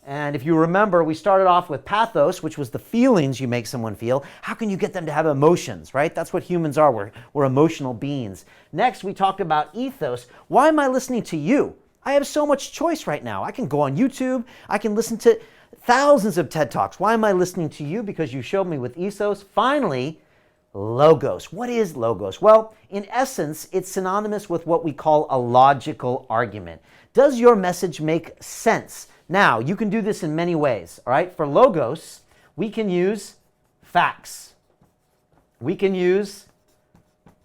And if you remember, we started off with pathos, which was the feelings you make someone feel. How can you get them to have emotions, right? That's what humans are. We're emotional beings. Next, we talked about ethos. Why am I listening to you? I have so much choice right now. I can go on YouTube. I can listen to thousands of TED Talks. Why am I listening to you? Because you showed me with ethos. Finally, logos. What is logos? Well, in essence, it's synonymous with what we call a logical argument. Does your message make sense? Now, you can do this in many ways, all right? For logos, We can use facts. We can use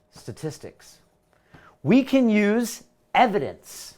statistics. We can use evidence.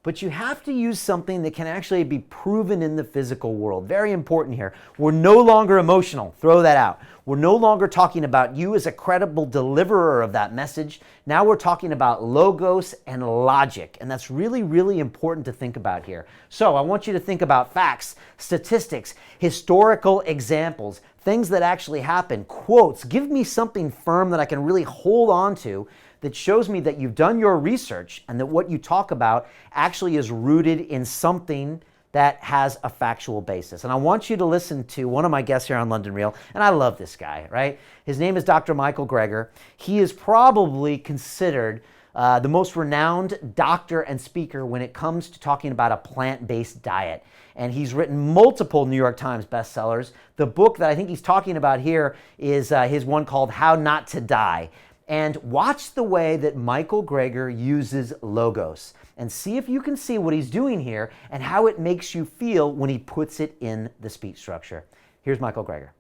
But you have to use something that can actually be proven in the physical world. Very important here. We're no longer emotional. Throw that out. We're no longer talking about you as a credible deliverer of that message. Now we're talking about logos and logic. And that's really, really important to think about here. So I want you to think about facts, statistics, historical examples, things that actually happen, quotes. Give me something firm that I can really hold on to that shows me that you've done your research and that what you talk about actually is rooted in something that has a factual basis. And I want you to listen to one of my guests here on London Real, and I love this guy, right? His name is Dr. Michael Greger. He is probably considered the most renowned doctor and speaker when it comes to talking about a plant-based diet. And he's written multiple New York Times bestsellers. The book that I think he's talking about here is his one called How Not to Die. And watch the way that Michael Greger uses logos and see if you can see what he's doing here and how it makes you feel when he puts it in the speech structure. Here's Michael Greger.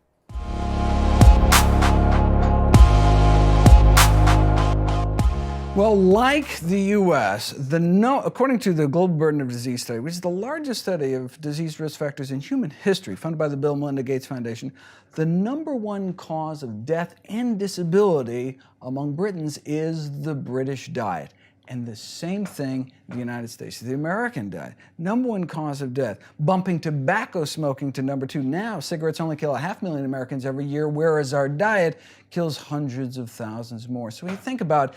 Well, like the U.S., according to the Global Burden of Disease Study, which is the largest study of disease risk factors in human history, funded by the Bill and Melinda Gates Foundation, the number one cause of death and disability among Britons is the British diet. And the same thing in the United States, the American diet. Number one cause of death, bumping tobacco smoking to number two. Now, cigarettes only kill 500,000 Americans every year, whereas our diet kills hundreds of thousands more. So when you think about,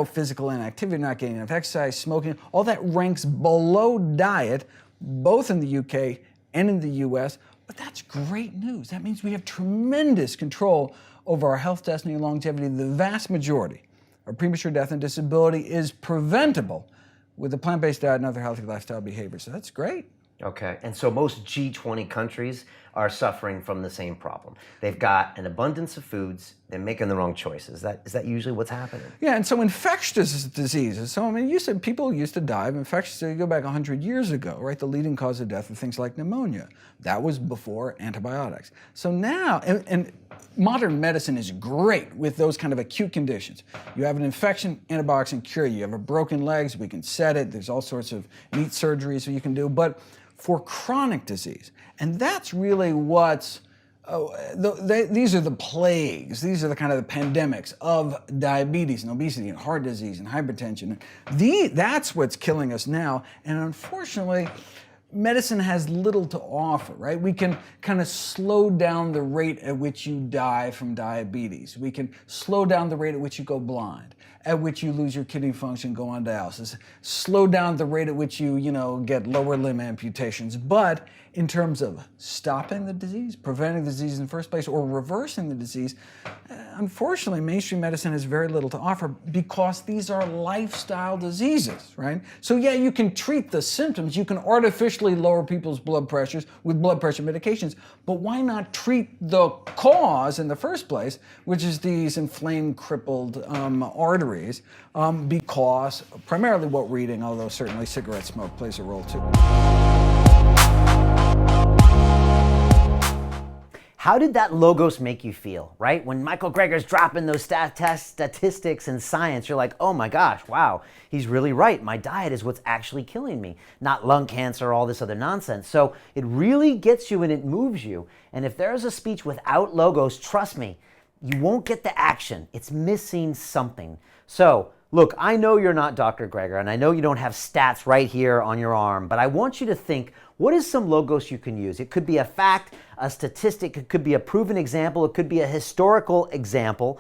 physical inactivity, not getting enough exercise, smoking, all that ranks below diet, both in the UK and in the US. But that's great news. That means we have tremendous control over our health, destiny, and longevity. The vast majority of premature death and disability is preventable with a plant-based diet and other healthy lifestyle behaviors. So that's great. Okay, and so most G20 countries are suffering from the same problem. They've got an abundance of foods, they're making the wrong choices. Is that usually what's happening? Yeah, and so infectious diseases. So, people used to die of infectious, you go back 100 years ago, right? The leading cause of death of things like pneumonia. That was before antibiotics. So now, and modern medicine is great with those kind of acute conditions. You have an infection, antibiotics can cure you. You have a broken legs, we can set it. There's all sorts of neat surgeries that you can do. But for chronic disease, and that's really what's, these are the plagues, these are the kind of the pandemics of diabetes and obesity and heart disease and hypertension. That's what's killing us now, and unfortunately, medicine has little to offer, right? We can kind of slow down the rate at which you die from diabetes. We can slow down the rate at which you go blind, at which you lose your kidney function, go on dialysis, slow down the rate at which you get lower limb amputations. But in terms of stopping the disease, preventing the disease in the first place, or reversing the disease, unfortunately, mainstream medicine has very little to offer because these are lifestyle diseases, right? So yeah, you can treat the symptoms, you can artificially lower people's blood pressures with blood pressure medications, but why not treat the cause in the first place, which is these inflamed, crippled arteries, because primarily what we're eating, although certainly cigarette smoke plays a role too. How did that logos make you feel, right? When Michael Greger's dropping those statistics and science, you're like, oh my gosh, wow, he's really right. My diet is what's actually killing me, not lung cancer or all this other nonsense. So it really gets you and it moves you. And if there's a speech without logos, trust me, you won't get the action. It's missing something. So look, I know you're not Dr. Greger, and I know you don't have stats right here on your arm, but I want you to think, what is some logos you can use? It could be a fact, a statistic, it could be a proven example, it could be a historical example.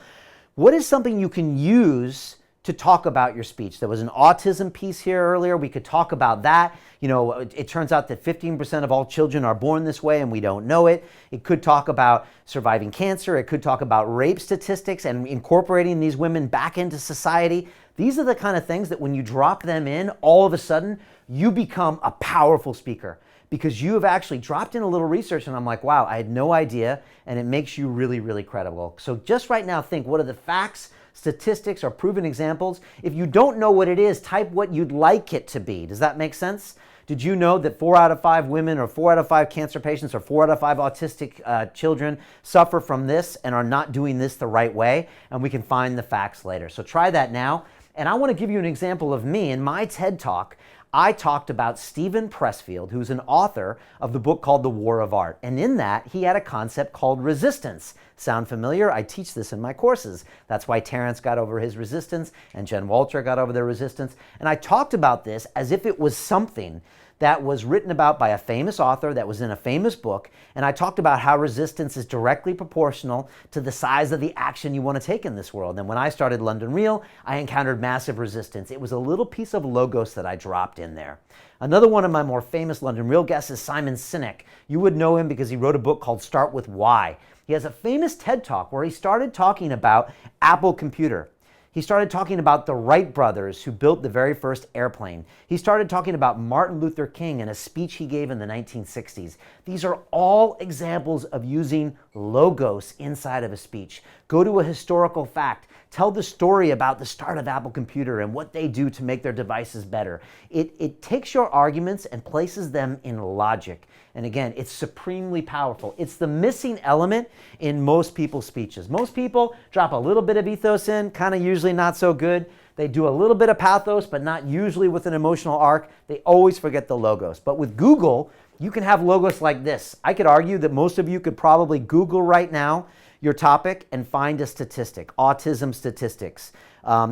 What is something you can use to talk about your speech? There was an autism piece here earlier. We could talk about that. It turns out that 15% of all children are born this way and we don't know it. It could talk about surviving cancer. It could talk about rape statistics and incorporating these women back into society. These are the kind of things that when you drop them in, all of a sudden, you become a powerful speaker because you have actually dropped in a little research and I'm like, wow, I had no idea, and it makes you really, really credible. So just right now think, what are the facts, statistics, or proven examples? If you don't know what it is, type what you'd like it to be. Does that make sense? Did you know that 4 out of 5 women or 4 out of 5 cancer patients or 4 out of 5 autistic children suffer from this and are not doing this the right way? And we can find the facts later. So try that now. And I want to give you an example of me. In my TED Talk, I talked about Stephen Pressfield, who's an author of the book called The War of Art. And in that, he had a concept called resistance. Sound familiar? I teach this in my courses. That's why Terrence got over his resistance and Jen Walter got over their resistance. And I talked about this as if it was something that was written about by a famous author that was in a famous book. And I talked about how resistance is directly proportional to the size of the action you want to take in this world. And when I started London Real, I encountered massive resistance. It was a little piece of logos that I dropped in there. Another one of my more famous London Real guests is Simon Sinek. You would know him because he wrote a book called Start With Why. He has a famous TED Talk where he started talking about Apple Computer. He started talking about the Wright brothers who built the very first airplane. He started talking about Martin Luther King and a speech he gave in the 1960s. These are all examples of using logos inside of a speech. Go to a historical fact. Tell the story about the start of Apple Computer and what they do to make their devices better. It takes your arguments and places them in logic. And again, it's supremely powerful. It's the missing element in most people's speeches. Most people drop a little bit of ethos in, kind of usually not so good. They do a little bit of pathos, but not usually with an emotional arc. They always forget the logos. But with Google, you can have logos like this. I could argue that most of you could probably Google right now your topic and find a statistic, autism statistics,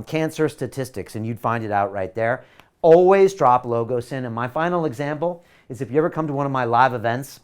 cancer statistics, and you'd find it out right there. Always drop logos in. And my final example is if you ever come to one of my live events,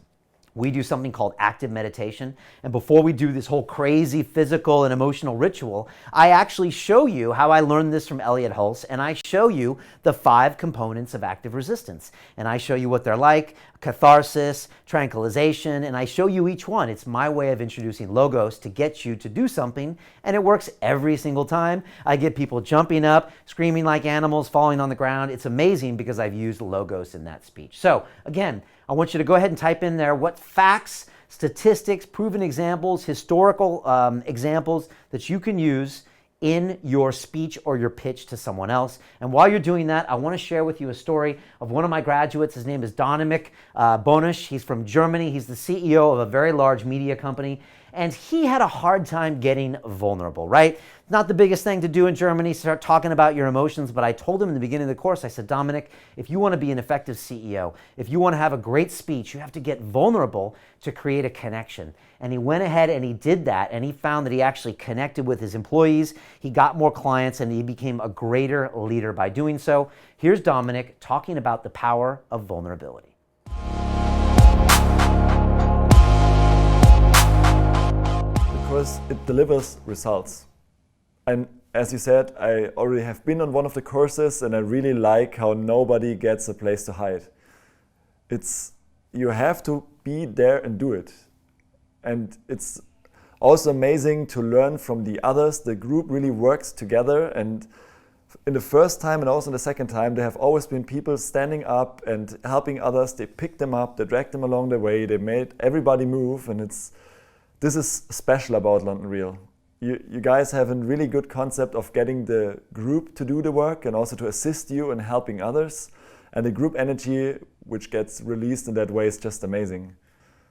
we do something called active meditation. And before we do this whole crazy physical and emotional ritual, I actually show you how I learned this from Elliot Hulse, and I show you the 5 components of active resistance. And I show you what they're like, catharsis, tranquilization, and I show you each one. It's my way of introducing logos to get you to do something, and it works every single time. I get people jumping up, screaming like animals, falling on the ground. It's amazing because I've used logos in that speech. So again, I want you to go ahead and type in there what facts, statistics, proven examples, historical examples that you can use in your speech or your pitch to someone else. And while you're doing that, I want to share with you a story of one of my graduates. His name is Dominik Bonisch. He's from Germany. He's the CEO of a very large media company. And he had a hard time getting vulnerable, right? Not the biggest thing to do in Germany, start talking about your emotions, but I told him in the beginning of the course, I said, Dominik, if you want to be an effective CEO, if you want to have a great speech, you have to get vulnerable to create a connection. And he went ahead and he did that, and he found that he actually connected with his employees, he got more clients, and he became a greater leader by doing so. Here's Dominik talking about the power of vulnerability. Because it delivers results. And as you said, I already have been on one of the courses and I really like how nobody gets a place to hide. You have to be there and do it. And it's also amazing to learn from the others. The group really works together, and in the first time and also in the second time, there have always been people standing up and helping others. They picked them up, they dragged them along the way, they made everybody move, and this is special about London Real. You guys have a really good concept of getting the group to do the work and also to assist you in helping others. And the group energy, which gets released in that way, is just amazing.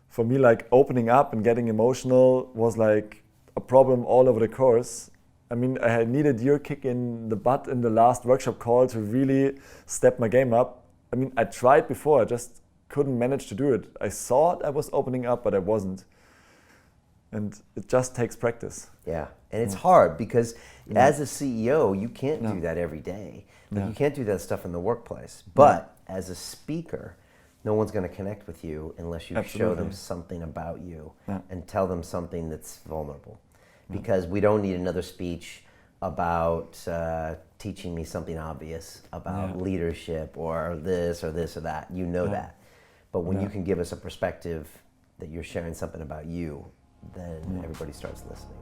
For me, like opening up and getting emotional was like a problem all over the course. I mean, I had needed your kick in the butt in the last workshop call to really step my game up. I mean, I tried before, I just couldn't manage to do it. I thought I was opening up, but I wasn't. And it just takes practice. Yeah, and it's hard because as a CEO, you can't do that every day. Like you can't do that stuff in the workplace. But as a speaker, no one's going to connect with you unless you show them something about you and tell them something that's vulnerable. Because we don't need another speech about teaching me something obvious about leadership or this or that. You know that. But when you can give us a perspective that you're sharing something about you, then everybody starts listening.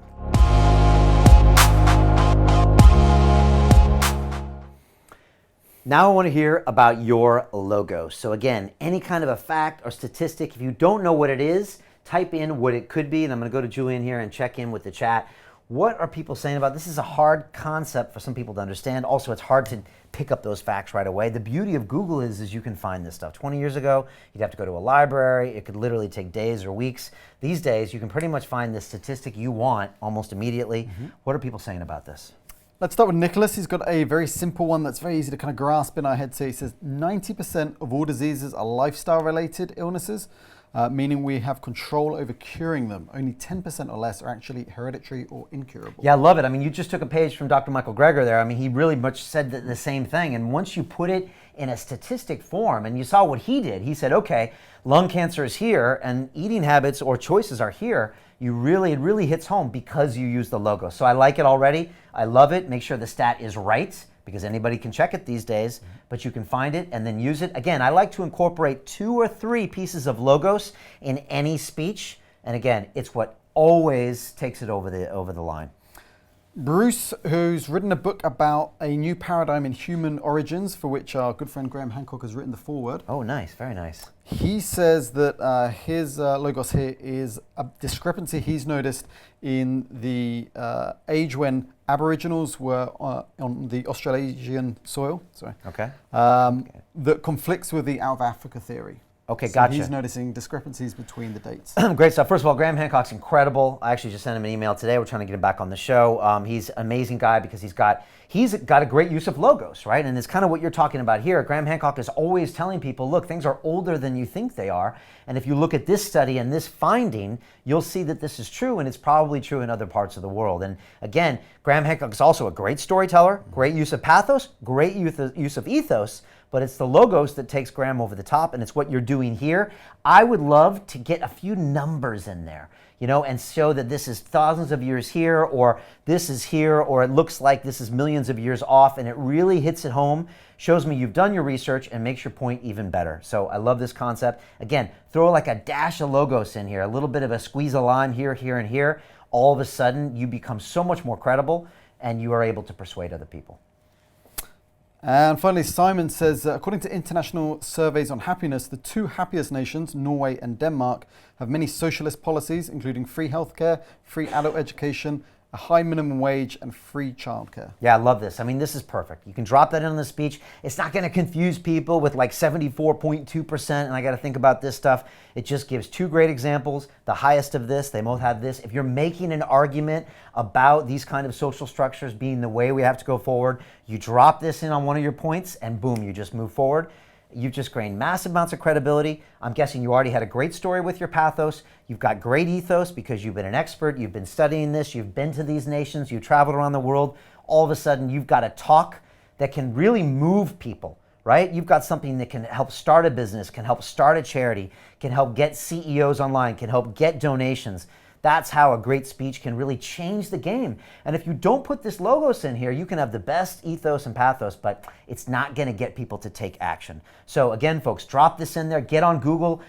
Now I want to hear about your logo. So again, any kind of a fact or statistic, if you don't know what it is, type in what it could be, and I'm going to go to Julian here and check in with the chat. What are people saying about this? Is a hard concept for some people to understand. Also, it's hard to pick up those facts right away. The beauty of Google is you can find this stuff. 20 years ago, you'd have to go to a library. It could literally take days or weeks. These days, you can pretty much find the statistic you want almost immediately. What are people saying about this? Let's start with Nicholas. He's got a very simple one that's very easy to kind of grasp in our heads. So he says 90% of all diseases are lifestyle-related illnesses, meaning we have control over curing them. Only 10% or less are actually hereditary or incurable. Yeah, I love it. I mean, you just took a page from Dr. Michael Greger there. I mean, he really much said the same thing. And once you put it in a statistic form, and you saw what he did, he said, okay, lung cancer is here, and eating habits or choices are here. It really hits home because you use the logo. So I like it already. I love it. Make sure the stat is right, because anybody can check it these days, but you can find it and then use it. Again, I like to incorporate 2 or 3 pieces of logos in any speech. And again, it's what always takes it over the line. Bruce, who's written a book about a new paradigm in human origins, for which our good friend Graham Hancock has written the foreword. Oh, nice. Very nice. He says that his logos here is a discrepancy he's noticed in the age when Aboriginals were on the Australasian soil, that conflicts with the out of Africa theory. Okay, so gotcha. He's noticing discrepancies between the dates. Great stuff. First of all, Graham Hancock's incredible. I actually just sent him an email today. We're trying to get him back on the show. He's an amazing guy because he's got a great use of logos, right? And it's kind of what you're talking about here. Graham Hancock is always telling people, look, things are older than you think they are. And if you look at this study and this finding, you'll see that this is true, and it's probably true in other parts of the world. And again, Graham Hancock is also a great storyteller, great use of pathos, great use of ethos, but it's the logos that takes Graham over the top, and it's what you're doing here. I would love to get a few numbers in there, and show that this is thousands of years here, or this is here, or it looks like this is millions of years off, and it really hits it home, shows me you've done your research, and makes your point even better. So I love this concept. Again, throw like a dash of logos in here, a little bit of a squeeze of lime here, here, and here. All of a sudden, you become so much more credible, and you are able to persuade other people. And finally, Simon says, according to international surveys on happiness, the 2 happiest nations, Norway and Denmark, have many socialist policies, including free healthcare, free adult education, a high minimum wage, and free childcare. Yeah, I love this. I mean, this is perfect. You can drop that in the speech. It's not going to confuse people with like 74.2%, and I got to think about this stuff. It just gives 2 great examples. The highest of this, they both have this. If you're making an argument about these kind of social structures being the way we have to go forward, you drop this in on one of your points, and boom, you just move forward. You've just gained massive amounts of credibility. I'm guessing you already had a great story with your pathos. You've got great ethos because you've been an expert, you've been studying this, you've been to these nations, you've traveled around the world. All of a sudden, you've got a talk that can really move people, right? You've got something that can help start a business, can help start a charity, can help get CEOs online, can help get donations. That's how a great speech can really change the game. And if you don't put this logos in here, you can have the best ethos and pathos, but it's not going to get people to take action. So again, folks, drop this in there. Get on Google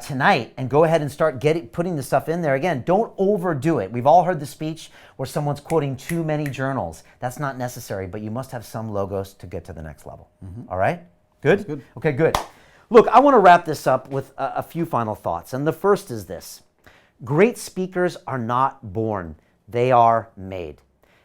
tonight and go ahead and start putting this stuff in there. Again, don't overdo it. We've all heard the speech where someone's quoting too many journals. That's not necessary, but you must have some logos to get to the next level. All right? Good? Good. Okay, good. Look, I want to wrap this up with a few final thoughts. And the first is this. Great speakers are not born, they are made.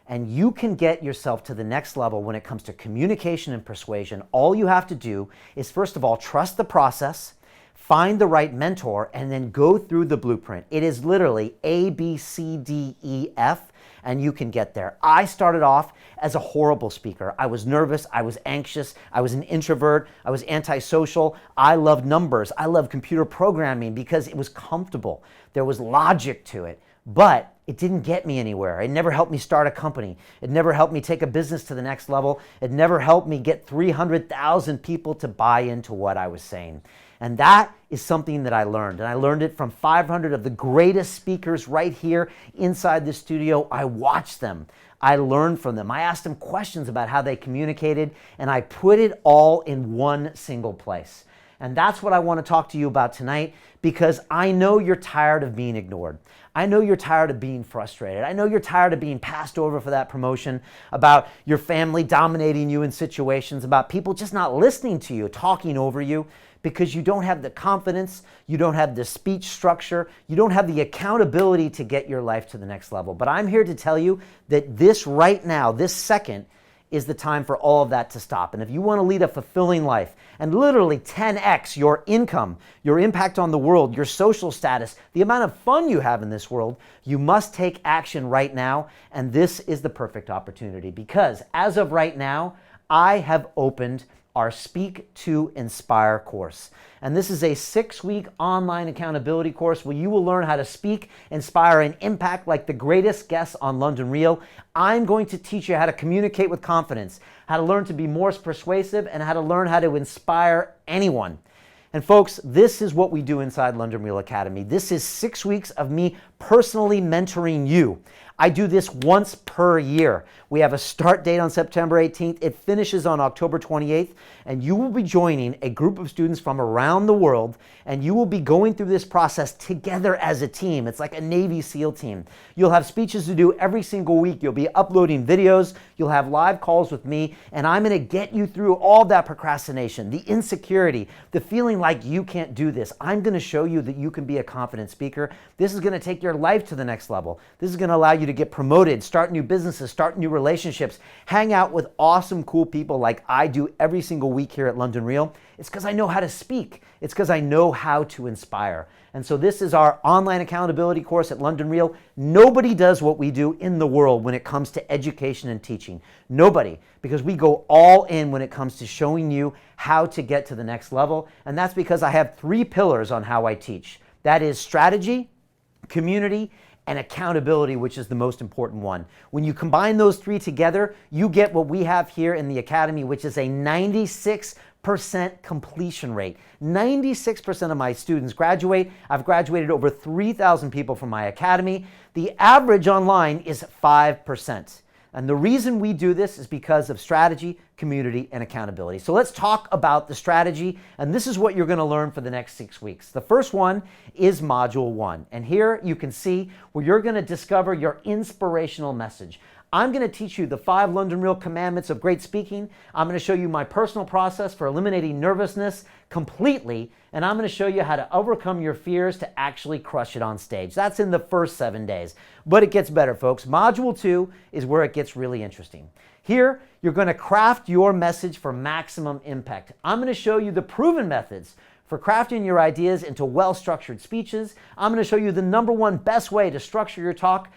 And you can get yourself to the next level when it comes to communication and persuasion. All you have to do is, first of all, trust the process, find the right mentor, and then go through the blueprint. It is literally A, B, C, D, E, F, and you can get there. I started off as a horrible speaker. I was nervous, I was anxious, I was an introvert, I was antisocial. I loved numbers, I loved computer programming because it was comfortable. There was logic to it, but it didn't get me anywhere. It never helped me start a company. It never helped me take a business to the next level. It never helped me get 300,000 people to buy into what I was saying. And that is something that I learned. And I learned it from 500 of the greatest speakers right here inside the studio. I watched them. I learned from them. I asked them questions about how they communicated, and I put it all in one single place. And that's what I want to talk to you about tonight, because I know you're tired of being ignored. I know you're tired of being frustrated. I know you're tired of being passed over for that promotion, about your family dominating you in situations, about people just not listening to you, talking over you, because you don't have the confidence, you don't have the speech structure, you don't have the accountability to get your life to the next level. But I'm here to tell you that this right now, this second, is the time for all of that to stop. And if you want to lead a fulfilling life and literally 10x your income, your impact on the world, your social status, the amount of fun you have in this world, you must take action right now. And this is the perfect opportunity, because as of right now, I have opened our Speak to Inspire course. And this is a 6-week online accountability course where you will learn how to speak, inspire, and impact like the greatest guests on London Real. I'm going to teach you how to communicate with confidence, how to learn to be more persuasive, and how to learn how to inspire anyone. And folks, this is what we do inside London Real Academy. This is 6 weeks of me personally mentoring you. I do this once per year. We have a start date on September 18th. It finishes on October 28th, and you will be joining a group of students from around the world, and you will be going through this process together as a team. It's like a Navy SEAL team. You'll have speeches to do every single week. You'll be uploading videos. You'll have live calls with me, and I'm going to get you through all that procrastination, the insecurity, the feeling like you can't do this. I'm going to show you that you can be a confident speaker. This is going to take your life to the next level. This is going to allow you to get promoted, start new businesses, start new relationships, hang out with awesome, cool people like I do every single week here at London Real. It's because I know how to speak. It's because I know how to inspire. And so this is our online accountability course at London Real. Nobody does what we do in the world when it comes to education and teaching. Nobody, because we go all in when it comes to showing you how to get to the next level. And that's because I have 3 pillars on how I teach. That is strategy, community, and accountability, which is the most important one. When you combine those 3 together, you get what we have here in the Academy, which is a 96% completion rate. 96% of my students graduate. I've graduated over 3,000 people from my Academy. The average online is 5%. And the reason we do this is because of strategy, community, and accountability. So let's talk about the strategy, and this is what you're going to learn for the next 6 weeks. The first one is Module 1, and here you can see where you're going to discover your inspirational message. I'm going to teach you the 5 London Real commandments of great speaking. I'm going to show you my personal process for eliminating nervousness completely, and I'm going to show you how to overcome your fears to actually crush it on stage. That's in the first 7 days. But it gets better, folks. Module 2 is where it gets really interesting. Here, you're going to craft your message for maximum impact. I'm going to show you the proven methods for crafting your ideas into well-structured speeches. I'm going to show you the #1 best way to structure your talk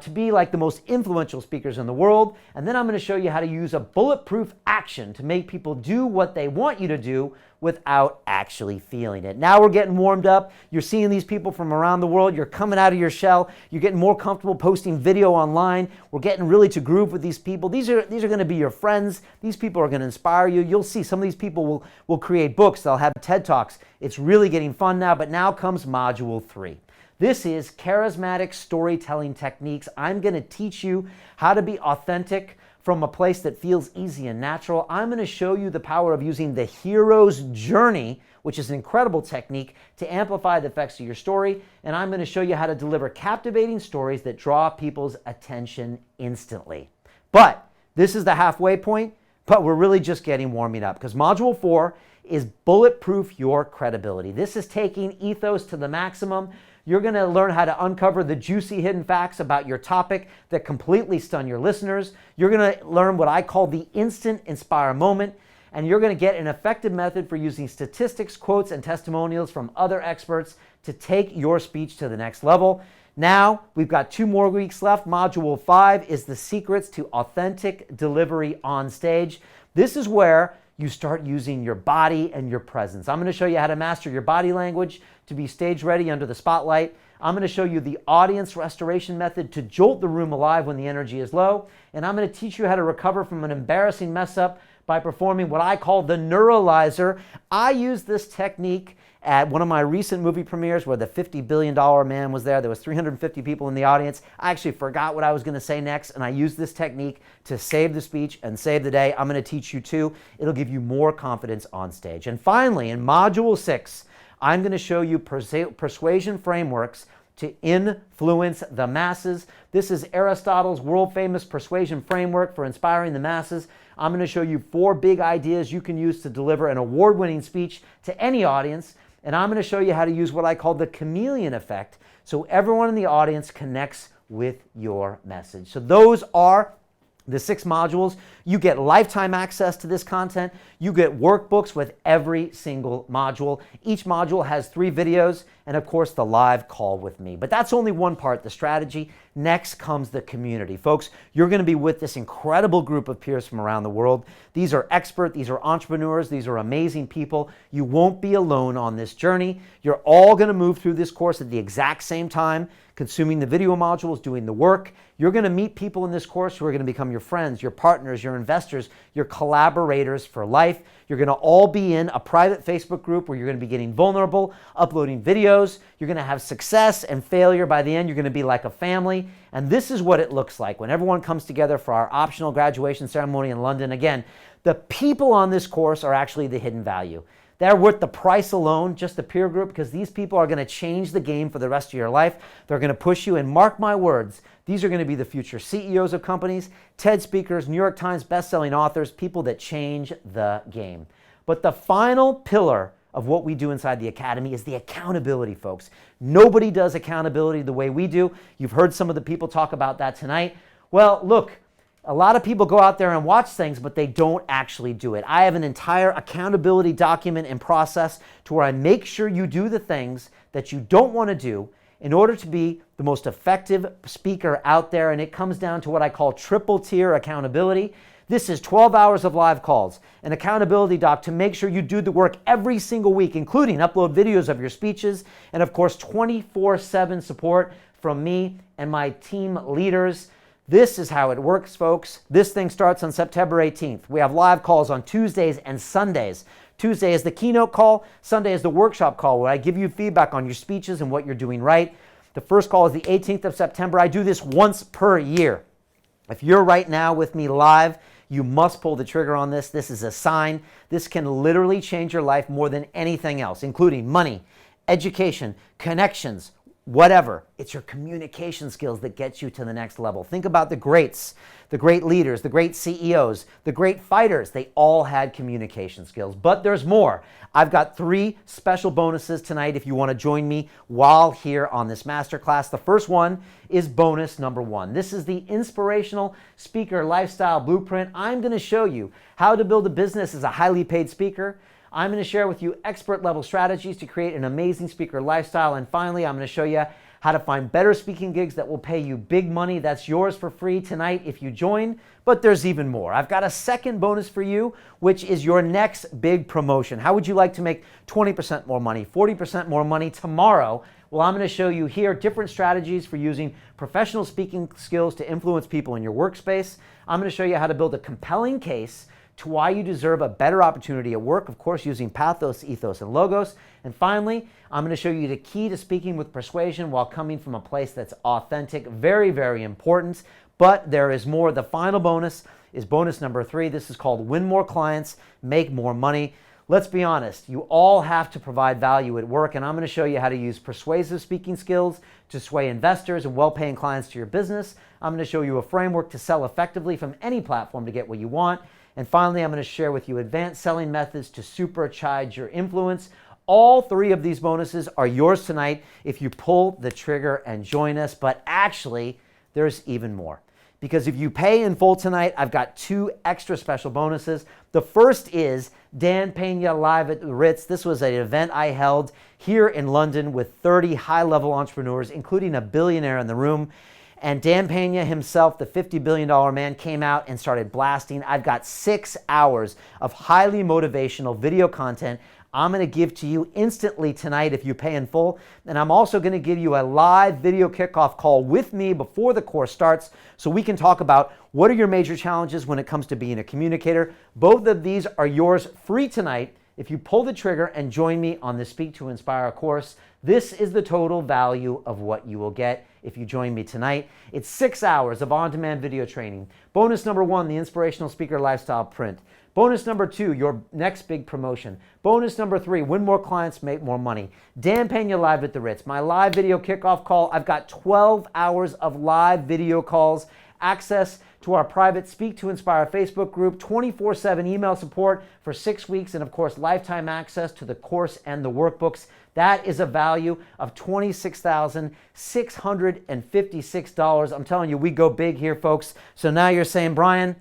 to be like the most influential speakers in the world. And then I'm going to show you how to use a bulletproof action to make people do what they want you to do without actually feeling it. Now we're getting warmed up. You're seeing these people from around the world. You're coming out of your shell. You're getting more comfortable posting video online. We're getting really to groove with these people. These are going to be your friends. These people are going to inspire you. You'll see some of these people will create books. They'll have TED Talks. It's really getting fun now, but now comes Module 3. This is charismatic storytelling techniques. I'm going to teach you how to be authentic from a place that feels easy and natural. I'm going to show you the power of using the hero's journey, which is an incredible technique, to amplify the effects of your story. And I'm going to show you how to deliver captivating stories that draw people's attention instantly. But this is the halfway point, but we're really just getting warming up, because Module 4 is bulletproof your credibility. This is taking ethos to the maximum. You're going to learn how to uncover the juicy hidden facts about your topic that completely stun your listeners. You're going to learn what I call the instant inspire moment, and you're going to get an effective method for using statistics, quotes, and testimonials from other experts to take your speech to the next level. Now, we've got 2 more weeks left. Module 5 is the secrets to authentic delivery on stage. This is where you start using your body and your presence. I'm going to show you how to master your body language to be stage ready under the spotlight. I'm going to show you the audience restoration method to jolt the room alive when the energy is low. And I'm going to teach you how to recover from an embarrassing mess up by performing what I call the neuralizer. I use this technique at one of my recent movie premieres where the $50 billion man was there. There was 350 people in the audience. I actually forgot what I was going to say next, and I used this technique to save the speech and save the day. I'm going to teach you too. It'll give you more confidence on stage. And finally, in Module 6, I'm going to show you persuasion frameworks to influence the masses. This is Aristotle's world-famous persuasion framework for inspiring the masses. I'm going to show you 4 big ideas you can use to deliver an award-winning speech to any audience. And I'm going to show you how to use what I call the chameleon effect so everyone in the audience connects with your message. So those are the 6 modules. You get lifetime access to this content. You get workbooks with every single module. Each module has 3 videos and of course the live call with me. But that's only one part, the strategy. Next comes the community. Folks, you're going to be with this incredible group of peers from around the world. These are experts, these are entrepreneurs, these are amazing people. You won't be alone on this journey. You're all going to move through this course at the exact same time, consuming the video modules, doing the work. You're going to meet people in this course who are going to become your friends, your partners, your investors, your collaborators for life. You're going to all be in a private Facebook group where you're going to be getting vulnerable, uploading videos. You're going to have success and failure. By the end, you're going to be like a family. And this is what it looks like when everyone comes together for our optional graduation ceremony in London. Again, the people on this course are actually the hidden value. They're worth the price alone, just the peer group, because these people are going to change the game for the rest of your life. They're going to push you, and mark my words, these are going to be the future CEOs of companies, TED speakers, New York Times bestselling authors, people that change the game. But the final pillar of what we do inside the Academy is the accountability, folks. Nobody does accountability the way we do. You've heard some of the people talk about that tonight. Well, look, a lot of people go out there and watch things, but they don't actually do it. I have an entire accountability document and process to where I make sure you do the things that you don't want to do in order to be the most effective speaker out there. And it comes down to what I call triple tier accountability. This is 12 hours of live calls, an accountability doc to make sure you do the work every single week, including upload videos of your speeches, and of course 24/7 support from me and my team leaders. This is how it works, folks. This thing starts on September 18th. We have live calls on Tuesdays and Sundays. Tuesday is the keynote call. Sunday is the workshop call where I give you feedback on your speeches and what you're doing right. The first call is the 18th of September. I do this once per year. If you're right now with me live, you must pull the trigger on this. This is a sign. This can literally change your life more than anything else, including money, education, connections, whatever. It's your communication skills that gets you to the next level. Think about the greats, the great leaders, the great CEOs, the great fighters. They all had communication skills, but there's more. I've got 3 special bonuses tonight if you want to join me while here on this masterclass. The first one is bonus number 1. This is the inspirational speaker lifestyle blueprint. I'm going to show you how to build a business as a highly paid speaker. I'm going to share with you expert level strategies to create an amazing speaker lifestyle. And finally, I'm going to show you how to find better speaking gigs that will pay you big money. That's yours for free tonight if you join. But there's even more. I've got a second bonus for you, which is your next big promotion. How would you like to make 20% more money, 40% more money tomorrow? Well, I'm going to show you here different strategies for using professional speaking skills to influence people in your workspace. I'm going to show you how to build a compelling case to why you deserve a better opportunity at work, of course, using pathos, ethos, and logos. And finally, I'm going to show you the key to speaking with persuasion while coming from a place that's authentic. Very, very important. But there is more. The final bonus is bonus number 3. This is called Win More Clients, Make More Money. Let's be honest, you all have to provide value at work, and I'm going to show you how to use persuasive speaking skills to sway investors and well-paying clients to your business. I'm going to show you a framework to sell effectively from any platform to get what you want. And finally, I'm going to share with you advanced selling methods to supercharge your influence. All 3 of these bonuses are yours tonight if you pull the trigger and join us. But actually, there's even more. Because if you pay in full tonight, I've got 2 extra special bonuses. The first is Dan Pena Live at the Ritz. This was an event I held here in London with 30 high-level entrepreneurs, including a billionaire in the room. And Dan Pena himself, the $50 billion man, came out and started blasting. I've got 6 hours of highly motivational video content I'm going to give to you instantly tonight if you pay in full. And I'm also going to give you a live video kickoff call with me before the course starts so we can talk about what are your major challenges when it comes to being a communicator. Both of these are yours free tonight if you pull the trigger and join me on the Speak to Inspire course. This is the total value of what you will get if you join me tonight. It's 6 hours of on-demand video training. Bonus number 1, the Inspirational Speaker Lifestyle Print. Bonus number 2, your next big promotion. Bonus number 3, win more clients, make more money. Dan Pena live at the Ritz. My live video kickoff call. I've got 12 hours of live video calls, access to our private Speak to Inspire Facebook group, 24/7 email support for 6 weeks, and of course, lifetime access to the course and the workbooks. That is a value of $26,656. I'm telling you, we go big here, folks. So now you're saying, Brian,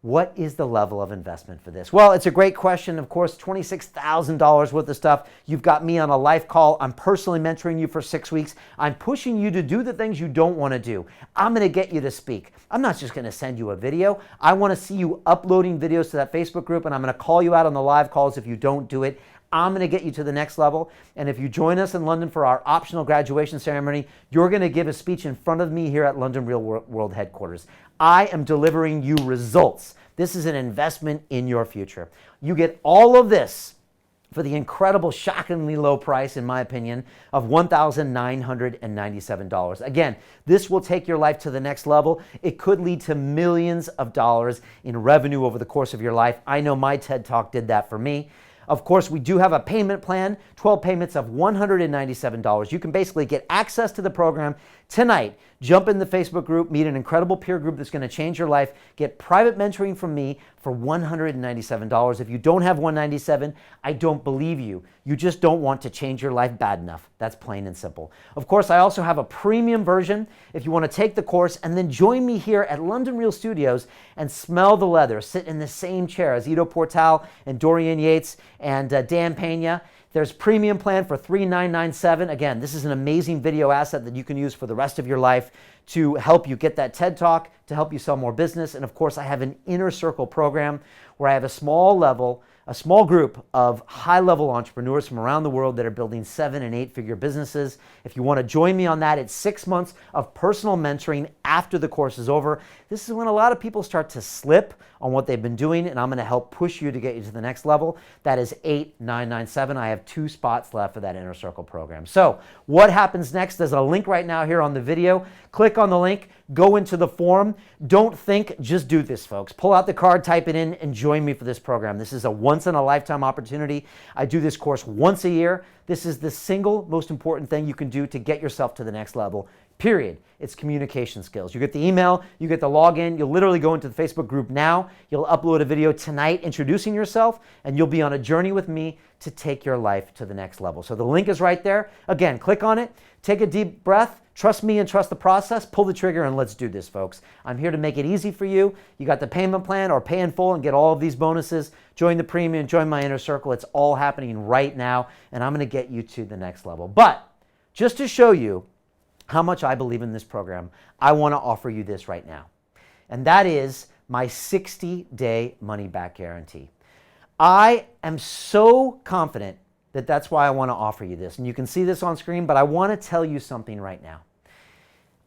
what is the level of investment for this? Well, it's a great question. Of course, $26,000 worth of stuff. You've got me on a live call. I'm personally mentoring you for 6 weeks. I'm pushing you to do the things you don't want to do. I'm going to get you to speak. I'm not just going to send you a video. I want to see you uploading videos to that Facebook group, and I'm going to call you out on the live calls if you don't do it. I'm going to get you to the next level. And if you join us in London for our optional graduation ceremony, you're going to give a speech in front of me here at London Real World headquarters. I am delivering you results. This is an investment in your future. You get all of this for the incredible, shockingly low price, in my opinion, of $1,997. Again, this will take your life to the next level. It could lead to millions of dollars in revenue over the course of your life. I know my TED Talk did that for me. Of course, we do have a payment plan, 12 payments of $197. You can basically get access to the program tonight. Jump in the Facebook group, meet an incredible peer group that's going to change your life, get private mentoring from me for $197. If you don't have $197, I don't believe you. You just don't want to change your life bad enough. That's plain and simple. Of course, I also have a premium version if you want to take the course and then join me here at London Real Studios and smell the leather, sit in the same chair as Ido Portal and Dorian Yates and Dan Pena. There's premium plan for $3,997. Again, this is an amazing video asset that you can use for the rest of your life to help you get that TED Talk, to help you sell more business. And of course, I have an inner circle program where I have a small group of high-level entrepreneurs from around the world that are building 7- and 8-figure businesses. If you want to join me on that, it's 6 months of personal mentoring after the course is over. This is when a lot of people start to slip on what they've been doing, and I'm going to help push you to get you to the next level. That is $8,997. I have 2 spots left for that inner circle program. So what happens next? There's a link right now here on the video. Click on the link, go into the forum. Don't think, just do this, folks. Pull out the card, type it in, and join me for this program. This is a once-in-a-lifetime opportunity. I do this course once a year. This is the single most important thing you can do to get yourself to the next level, period. It's communication skills. You get the email, you get the login, you'll literally go into the Facebook group now, you'll upload a video tonight introducing yourself, and you'll be on a journey with me to take your life to the next level. So the link is right there. Again, click on it, take a deep breath, trust me and trust the process, pull the trigger, and let's do this, folks. I'm here to make it easy for you. You got the payment plan or pay in full and get all of these bonuses. Join the premium, join my inner circle. It's all happening right now, and I'm going to get you to the next level. But just to show you how much I believe in this program, I want to offer you this right now. And that is my 60-day money-back guarantee. I am so confident that that's why I want to offer you this. And you can see this on screen, but I want to tell you something right now.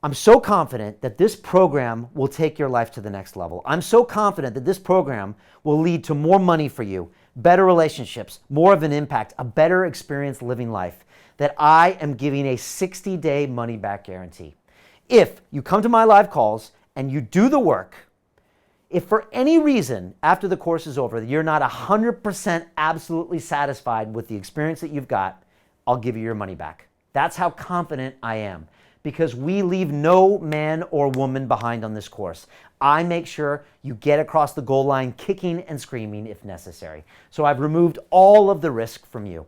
I'm so confident that this program will take your life to the next level. I'm so confident that this program will lead to more money for you, better relationships, more of an impact, a better experience living life, that I am giving a 60-day money-back guarantee. If you come to my live calls and you do the work, if for any reason after the course is over you're not 100% absolutely satisfied with the experience that you've got, I'll give you your money back. That's how confident I am, because we leave no man or woman behind on this course. I make sure you get across the goal line kicking and screaming if necessary. So I've removed all of the risk from you.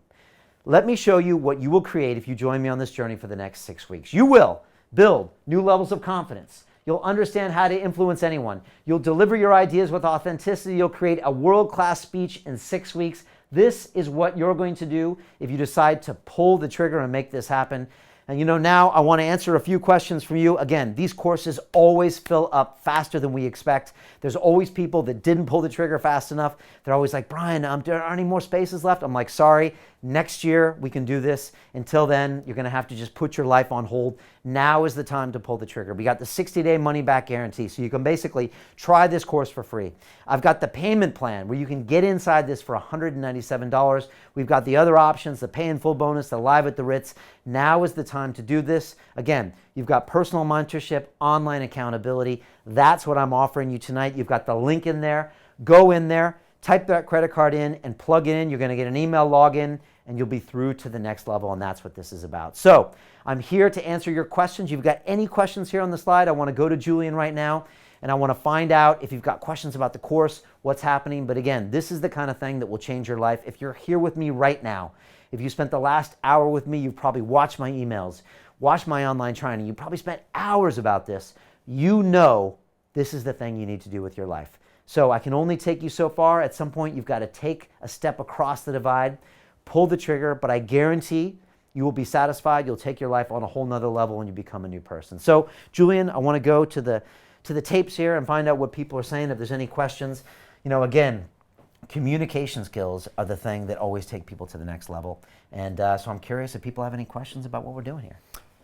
Let me show you what you will create if you join me on this journey for the next 6 weeks. You will build new levels of confidence. You'll understand how to influence anyone. You'll deliver your ideas with authenticity. You'll create a world-class speech in 6 weeks. This is what you're going to do if you decide to pull the trigger and make this happen. And now I want to answer a few questions from you. Again, these courses always fill up faster than we expect. There's always people that didn't pull the trigger fast enough. They're always like, Brian, there aren't any more spaces left. I'm like, sorry, next year we can do this. Until then, you're going to have to just put your life on hold. Now is the time to pull the trigger. We got the 60-day money-back guarantee, so you can basically try this course for free. I've got the payment plan where you can get inside this for $197. We've got the other options, the pay in full bonus, the live at the Ritz. Now is the time to do this. Again, you've got personal mentorship, online accountability. That's what I'm offering you tonight. You've got the link in there. Go in there, type that credit card in and plug it in. You're going to get an email login and you'll be through to the next level, and that's what this is about. So I'm here to answer your questions. You've got any questions here on the slide, I want to go to Julian right now and I want to find out if you've got questions about the course, what's happening. But again, this is the kind of thing that will change your life. If you're here with me right now, if you spent the last hour with me, you've probably watched my emails, watched my online training, you probably spent hours about this. You know this is the thing you need to do with your life. So I can only take you so far. At some point, you've got to take a step across the divide, pull the trigger, but I guarantee you will be satisfied. You'll take your life on a whole nother level when you become a new person. So Julian, I want to go to the tapes here and find out what people are saying, if there's any questions. Again, communication skills are the thing that always take people to the next level. And so I'm curious if people have any questions about what we're doing here.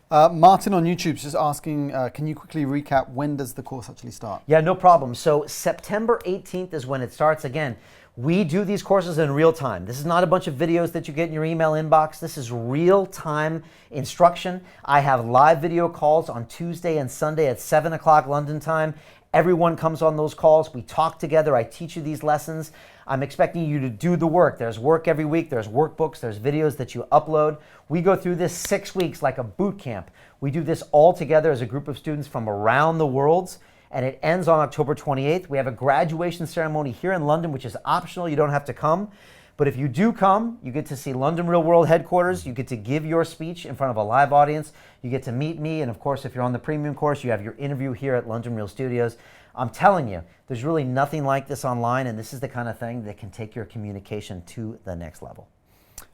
Martin on YouTube is just asking, can you quickly recap, when does the course actually start? Yeah, no problem. So September 18th is when it starts. Again, we do these courses in real time. This is not a bunch of videos that you get in your email inbox. This is real-time instruction. I have live video calls on Tuesday and Sunday at 7 o'clock London time. Everyone comes on those calls. We talk together. I teach you these lessons. I'm expecting you to do the work. There's work every week. There's workbooks. There's videos that you upload. We go through this 6 weeks like a boot camp. We do this all together as a group of students from around the world, and it ends on October 28th. We have a graduation ceremony here in London, which is optional. You don't have to come. But if you do come, you get to see London Real World headquarters. You get to give your speech in front of a live audience. You get to meet me. And of course, if you're on the premium course, you have your interview here at London Real Studios. I'm telling you, there's really nothing like this online, and this is the kind of thing that can take your communication to the next level.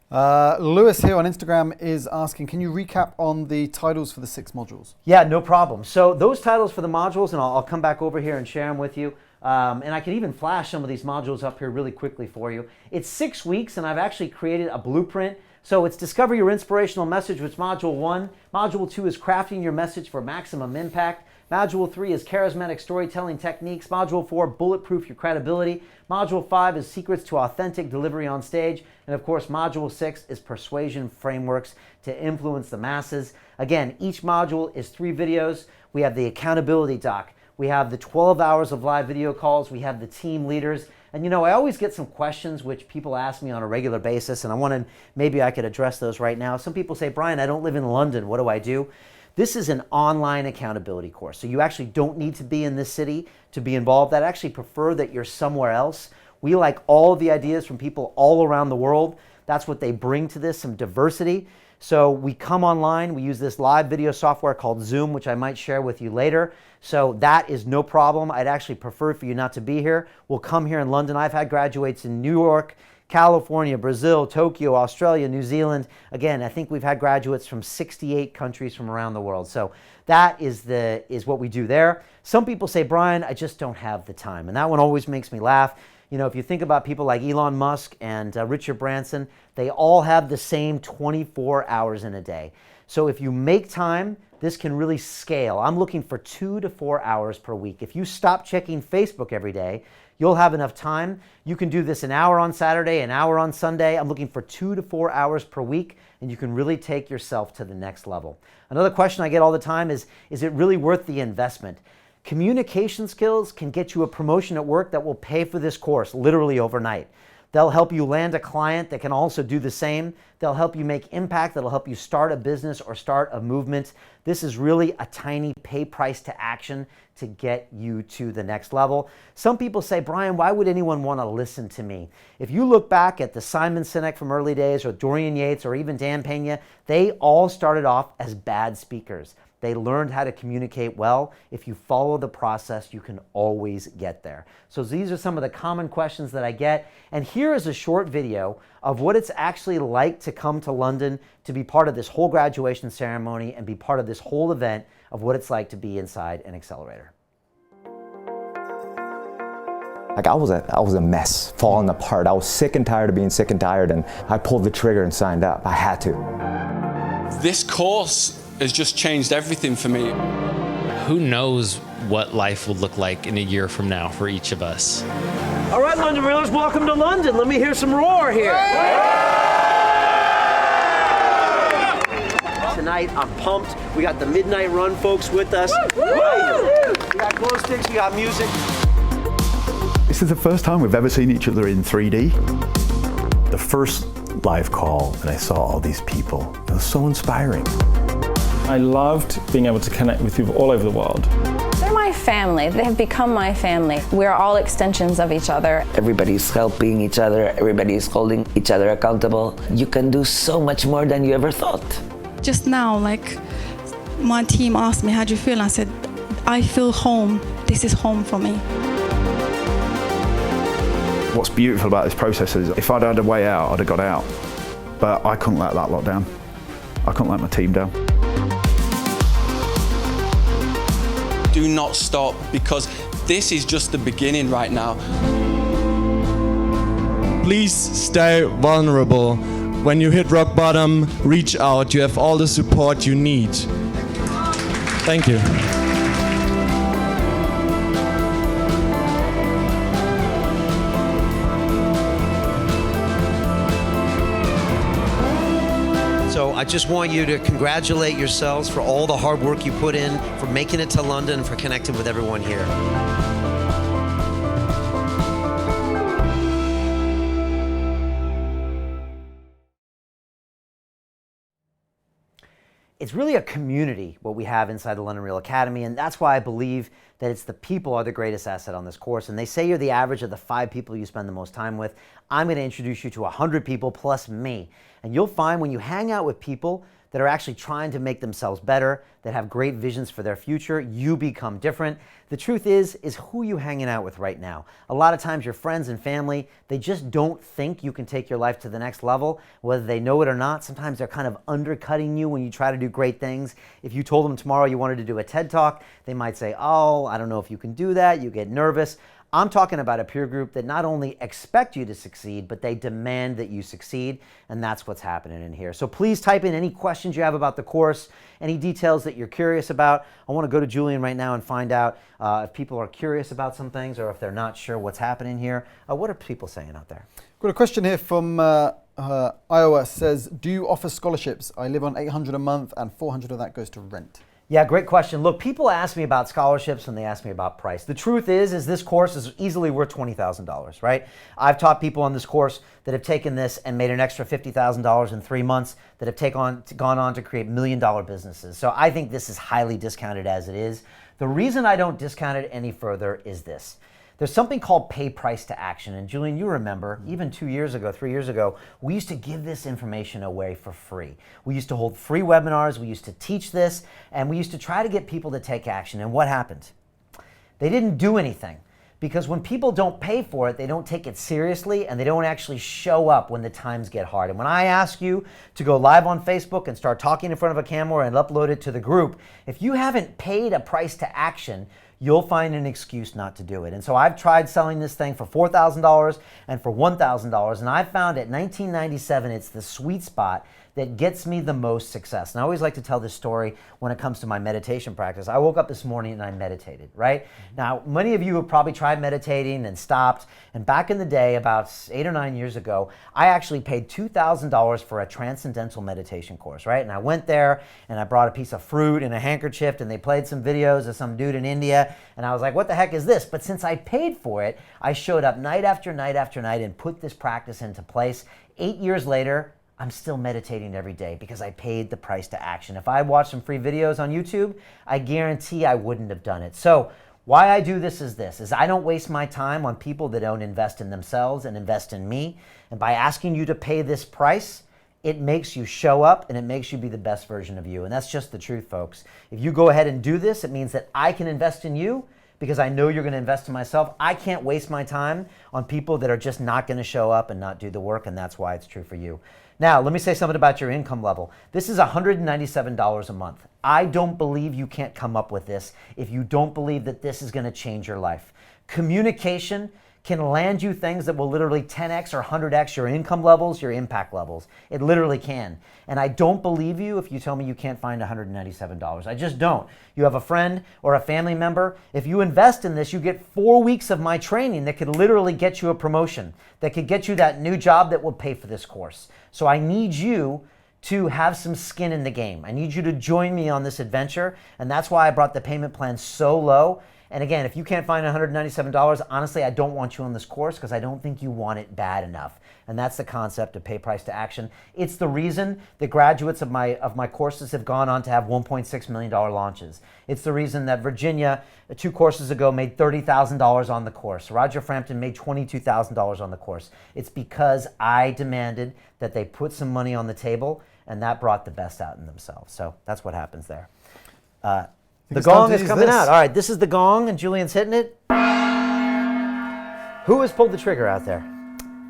Lewis here on Instagram is asking, can you recap on the titles for the 6 modules? Yeah, no problem. So those titles for the modules, and I'll come back over here and share them with you. And I can even flash some of these modules up here really quickly for you. It's 6 weeks, and I've actually created a blueprint. So it's Discover Your Inspirational Message, which is Module 1. Module 2 is Crafting Your Message for Maximum Impact. Module 3 is Charismatic Storytelling Techniques. Module 4, Bulletproof Your Credibility. Module 5 is Secrets to Authentic Delivery on Stage. And of course, Module 6 is Persuasion Frameworks to Influence the Masses. Again, each module is 3 videos. We have the accountability doc. We have the 12 hours of live video calls. We have the team leaders. And I always get some questions which people ask me on a regular basis, and I wanted, maybe I could address those right now. Some people say, Brian, I don't live in London. What do I do? This is an online accountability course. So you actually don't need to be in this city to be involved. I'd actually prefer that you're somewhere else. We like all of the ideas from people all around the world. That's what they bring to this, some diversity. So we come online, we use this live video software called Zoom, which I might share with you later. So that is no problem. I'd actually prefer for you not to be here. We'll come here in London. I've had graduates in New York, California, Brazil, Tokyo, Australia, New Zealand. Again, I think we've had graduates from 68 countries from around the world. So that is what we do there. Some people say, Brian, I just don't have the time. And that one always makes me laugh. If you think about people like Elon Musk and Richard Branson, they all have the same 24 hours in a day. So if you make time, this can really scale. I'm looking for 2 to 4 hours per week. If you stop checking Facebook every day, you'll have enough time. You can do this an hour on Saturday, an hour on Sunday. I'm looking for 2 to 4 hours per week, and you can really take yourself to the next level. Another question I get all the time is it really worth the investment? Communication skills can get you a promotion at work that will pay for this course literally overnight. They'll help you land a client that can also do the same. They'll help you make impact. That'll help you start a business or start a movement. This is really a tiny pay price to action to get you to the next level. Some people say, Brian, why would anyone want to listen to me? If you look back at the Simon Sinek from early days, or Dorian Yates, or even Dan Pena, they all started off as bad speakers. They learned how to communicate well. If you follow the process, you can always get there. So these are some of the common questions that I get. And here is a short video of what it's actually like to come to London, to be part of this whole graduation ceremony and be part of this whole event of what it's like to be inside an accelerator. Like I was a mess, falling apart. I was sick and tired of being sick and tired, and I pulled the trigger and signed up. I had to. This course has just changed everything for me. Who knows what life will look like in a year from now for each of us. All right, London Reelers, welcome to London. Let me hear some roar here. Tonight, I'm pumped. We got the Midnight Run folks with us. We got glow sticks, we got music. This is the first time we've ever seen each other in 3D. The first live call, and I saw all these people. It was so inspiring. I loved being able to connect with people all over the world. They're my family. They have become my family. We're all extensions of each other. Everybody's helping each other. Everybody's holding each other accountable. You can do so much more than you ever thought. Just now, like, my team asked me, how do you feel? I said, I feel home. This is home for me. What's beautiful about this process is if I'd had a way out, I'd have got out. But I couldn't let that lot down. I couldn't let my team down. Do not stop, because this is just the beginning right now. Please stay vulnerable. When you hit rock bottom, reach out. You have all the support you need. Thank you. So I just want you to congratulate yourselves for all the hard work you put in, for making it to London, for connecting with everyone here. It's really a community, what we have inside the London Real Academy, and that's why I believe that it's the people are the greatest asset on this course. And they say you're the average of the 5 people you spend the most time with. I'm going to introduce you to 100 people plus me. And you'll find when you hang out with people that are actually trying to make themselves better, that have great visions for their future, you become different. The truth is who you hanging out with right now. A lot of times your friends and family, they just don't think you can take your life to the next level, whether they know it or not. Sometimes they're kind of undercutting you when you try to do great things. If you told them tomorrow you wanted to do a TED Talk, they might say, oh, I don't know if you can do that, you get nervous. I'm talking about a peer group that not only expect you to succeed, but they demand that you succeed, and that's what's happening in here. So please type in any questions you have about the course, any details that you're curious about. I want to go to Julian right now and find out if people are curious about some things or if they're not sure what's happening here. What are people saying out there? Got a question here from Iowa. Says, do you offer scholarships? I live on $800 a month and $400 of that goes to rent. Yeah, great question. Look, people ask me about scholarships and they ask me about price. The truth is this course is easily worth $20,000, right? I've taught people on this course that have taken this and made an extra $50,000 in 3 months, that have gone on to create million-dollar businesses. So I think this is highly discounted as it is. The reason I don't discount it any further is this. There's something called pay price to action. And Julian, you remember, even 2 years ago, 3 years ago, we used to give this information away for free. We used to hold free webinars, we used to teach this, and we used to try to get people to take action. And what happened? They didn't do anything. Because when people don't pay for it, they don't take it seriously and they don't actually show up when the times get hard. And when I ask you to go live on Facebook and start talking in front of a camera and upload it to the group, if you haven't paid a price to action, you'll find an excuse not to do it. And so I've tried selling this thing for $4,000 and for $1,000, and I've found at $19.97 it's the sweet spot that gets me the most success. And I always like to tell this story when it comes to my meditation practice. I woke up this morning and I meditated, right? Now, many of you have probably tried meditating and stopped. And back in the day, about 8 or 9 years ago, I actually paid $2,000 for a transcendental meditation course, right? And I went there and I brought a piece of fruit and a handkerchief and they played some videos of some dude in India. And I was like, what the heck is this? But since I paid for it, I showed up night after night after night and put this practice into place. 8 years later, I'm still meditating every day because I paid the price to action. If I watched some free videos on YouTube, I guarantee I wouldn't have done it. So why I do this is I don't waste my time on people that don't invest in themselves and invest in me. And by asking you to pay this price, It makes you show up and it makes you be the best version of you. And that's just the truth, folks. If you go ahead and do this, it means that I can invest in you because I know you're going to invest in myself. I can't waste my time on people that are just not going to show up and not do the work, and that's why it's true for you. Now, let me say something about your income level. This is $197 a month. I don't believe you can't come up with this if you don't believe that this is going to change your life. Communication can land you things that will literally 10x or 100x your income levels, your impact levels. It literally can. And I don't believe you if you tell me you can't find $197. I just don't. You have a friend or a family member. If you invest in this, you get 4 weeks of my training that could literally get you a promotion, that could get you that new job that will pay for this course. So I need you to have some skin in the game. I need you to join me on this adventure. And that's why I brought the payment plan so low. And again, if you can't find $197, honestly, I don't want you on this course because I don't think you want it bad enough. And that's the concept of pay price to action. It's the reason the graduates of my courses have gone on to have $1.6 million launches. It's the reason that Virginia, 2 courses ago, made $30,000 on the course. Roger Frampton made $22,000 on the course. It's because I demanded that they put some money on the table, and that brought the best out in themselves. So that's what happens there. The gong is coming out. All right, this is the gong, and Julian's hitting it. Who has pulled the trigger out there?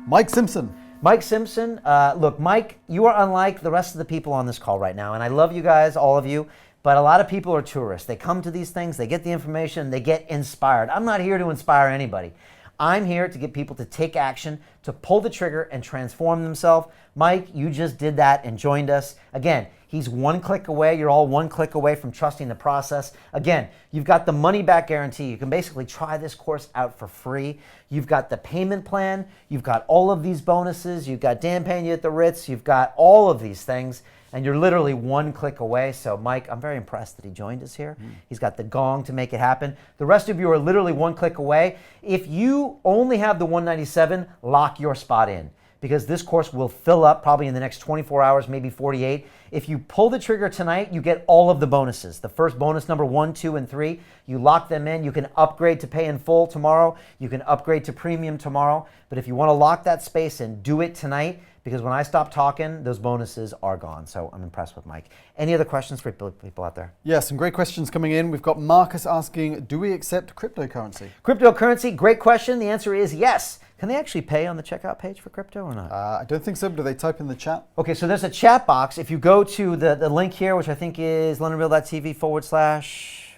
Mike Simpson. Mike Simpson. Look, Mike, you are unlike the rest of the people on this call right now, and I love you guys, all of you, but a lot of people are tourists. They come to these things, they get the information, they get inspired. I'm not here to inspire anybody. I'm here to get people to take action, to pull the trigger and transform themselves. Mike, you just did that and joined us. Again, he's 1 click away. You're all 1 click away from trusting the process. Again, you've got the money back guarantee. You can basically try this course out for free. You've got the payment plan. You've got all of these bonuses. You've got Dan paying you at the Ritz. You've got all of these things. And you're literally 1 click away. So Mike, I'm very impressed that he joined us here. He's got the gong to make it happen. The rest of you are literally 1 click away. If you only have the 197, lock your spot in, because this course will fill up probably in the next 24 hours, maybe 48. If you pull the trigger tonight, you get all of the bonuses. The first bonus number 1, 2, and 3, you lock them in. You can upgrade to pay in full tomorrow. You can upgrade to premium tomorrow. But if you want to lock that space in, do it tonight, because when I stop talking, those bonuses are gone. So I'm impressed with Mike. Any other questions for people out there? Yeah, some great questions coming in. We've got Marcus asking, do we accept cryptocurrency? Cryptocurrency, great question. The answer is yes. Can they actually pay on the checkout page for crypto or not? I don't think so. Do they type in the chat? Okay, so there's a chat box. If you go to the link here, which I think is londonreal.tv/,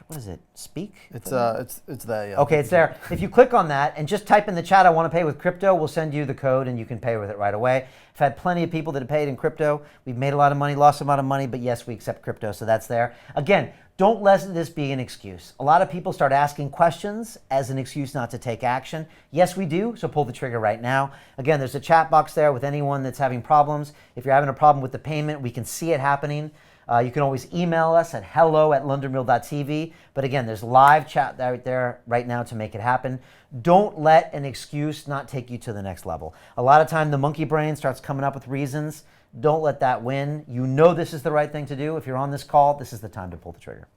what is it, speak? It's there, yeah. Okay, it's there. If you click on that and just type in the chat, I want to pay with crypto, we'll send you the code and you can pay with it right away. I've had plenty of people that have paid in crypto. We've made a lot of money, lost a lot of money, but yes, we accept crypto, so that's there. Again, don't let this be an excuse. A lot of people start asking questions as an excuse not to take action. Yes, we do, so pull the trigger right now. Again, there's a chat box there with anyone that's having problems. If you're having a problem with the payment, we can see it happening. You can always email us at hello@londonreal.tv. But again, there's live chat right there right now to make it happen. Don't let an excuse not take you to the next level. A lot of time the monkey brain starts coming up with reasons. Don't let that win. You know this is the right thing to do. If you're on this call, this is the time to pull the trigger.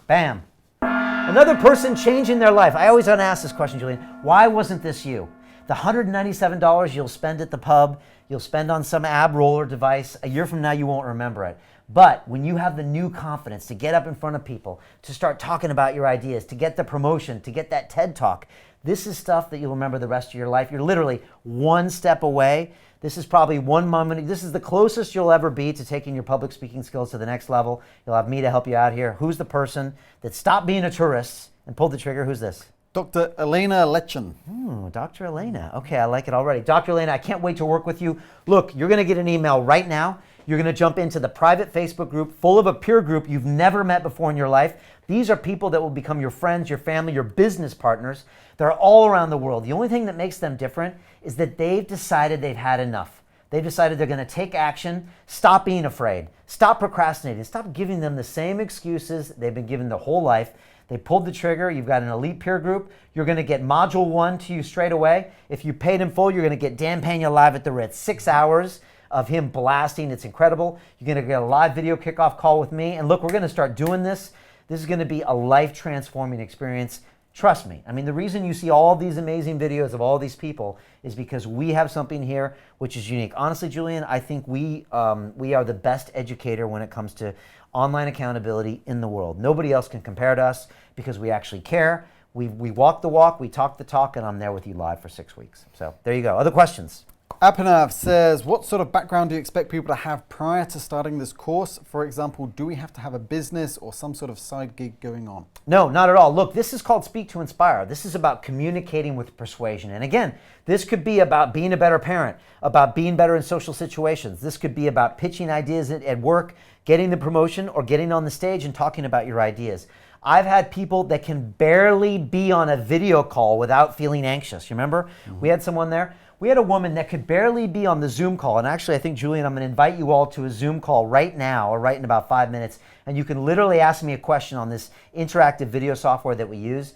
Bam. Another person changing their life. I always want to ask this question, Julian. Why wasn't this you? The $197 you'll spend at the pub, you'll spend on some ab roller device. A year from now, you won't remember it. But when you have the new confidence to get up in front of people, to start talking about your ideas, to get the promotion, to get that TED Talk, this is stuff that you'll remember the rest of your life. You're literally 1 step away. This is probably 1 moment. This is the closest you'll ever be to taking your public speaking skills to the next level. You'll have me to help you out here. Who's the person that stopped being a tourist and pulled the trigger? Who's this? Dr. Elena Lechen. Dr. Elena. Okay, I like it already. Dr. Elena, I can't wait to work with you. Look, you're going to get an email right now. You're going to jump into the private Facebook group full of a peer group you've never met before in your life. These are people that will become your friends, your family, your business partners. They're all around the world. The only thing that makes them different is that they've decided they've had enough. They've decided they're going to take action, stop being afraid, stop procrastinating, stop giving them the same excuses they've been given their whole life. They pulled the trigger. You've got an elite peer group. You're going to get module 1 to you straight away. If you paid in full, you're going to get Dan Pena live at the Ritz. 6 hours of him blasting. It's incredible. You're going to get a live video kickoff call with me. And look, we're going to start doing this. This is going to be a life-transforming experience. Trust me. I mean, the reason you see all these amazing videos of all these people is because we have something here which is unique. Honestly, Julian, I think we are the best educator when it comes to online accountability in the world. Nobody else can compare to us because we actually care. We walk the walk, we talk the talk, and I'm there with you live for 6 weeks. So there you go. Other questions? Apanav says, what sort of background do you expect people to have prior to starting this course? For example, do we have to have a business or some sort of side gig going on? No, not at all. Look, this is called Speak to Inspire. This is about communicating with persuasion. And again, this could be about being a better parent, about being better in social situations. This could be about pitching ideas at work, getting the promotion, or getting on the stage and talking about your ideas. I've had people that can barely be on a video call without feeling anxious. You remember? We had someone there. We had a woman that could barely be on the Zoom call. And actually, I think, Julian, I'm going to invite you all to a Zoom call right now or right in about 5 minutes. And you can literally ask me a question on this interactive video software that we use.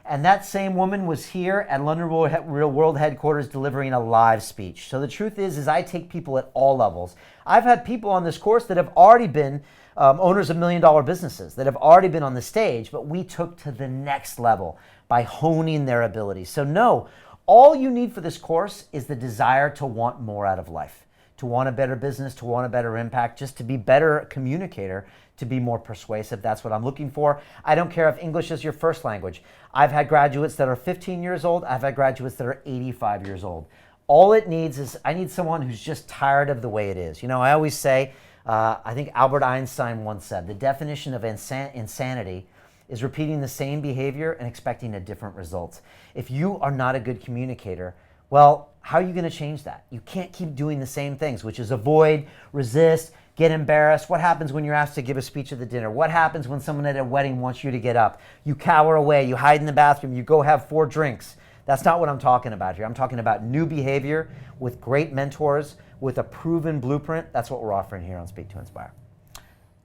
And that same woman was here at London Real World Headquarters delivering a live speech. So the truth is I take people at all levels. I've had people on this course that have already been owners of million-dollar businesses, that have already been on the stage, but we took to the next level by honing their abilities. So no, all you need for this course is the desire to want more out of life, to want a better business, to want a better impact, just to be better communicator, to be more persuasive. That's what I'm looking for. I don't care if English is your first language. I've had graduates that are 15 years old. I've had graduates that are 85 years old. All it needs is, I need someone who's just tired of the way it is. You know, I always say, I think Albert Einstein once said, the definition of insanity is repeating the same behavior and expecting a different result. If you are not a good communicator, well, how are you going to change that? You can't keep doing the same things, which is avoid, resist, get embarrassed. What happens when you're asked to give a speech at the dinner? What happens when someone at a wedding wants you to get up? You cower away, you hide in the bathroom, you go have 4 drinks. That's not what I'm talking about here. I'm talking about new behavior with great mentors, with a proven blueprint. That's what we're offering here on Speak to Inspire.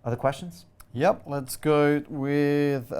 Other questions? Yep, let's go with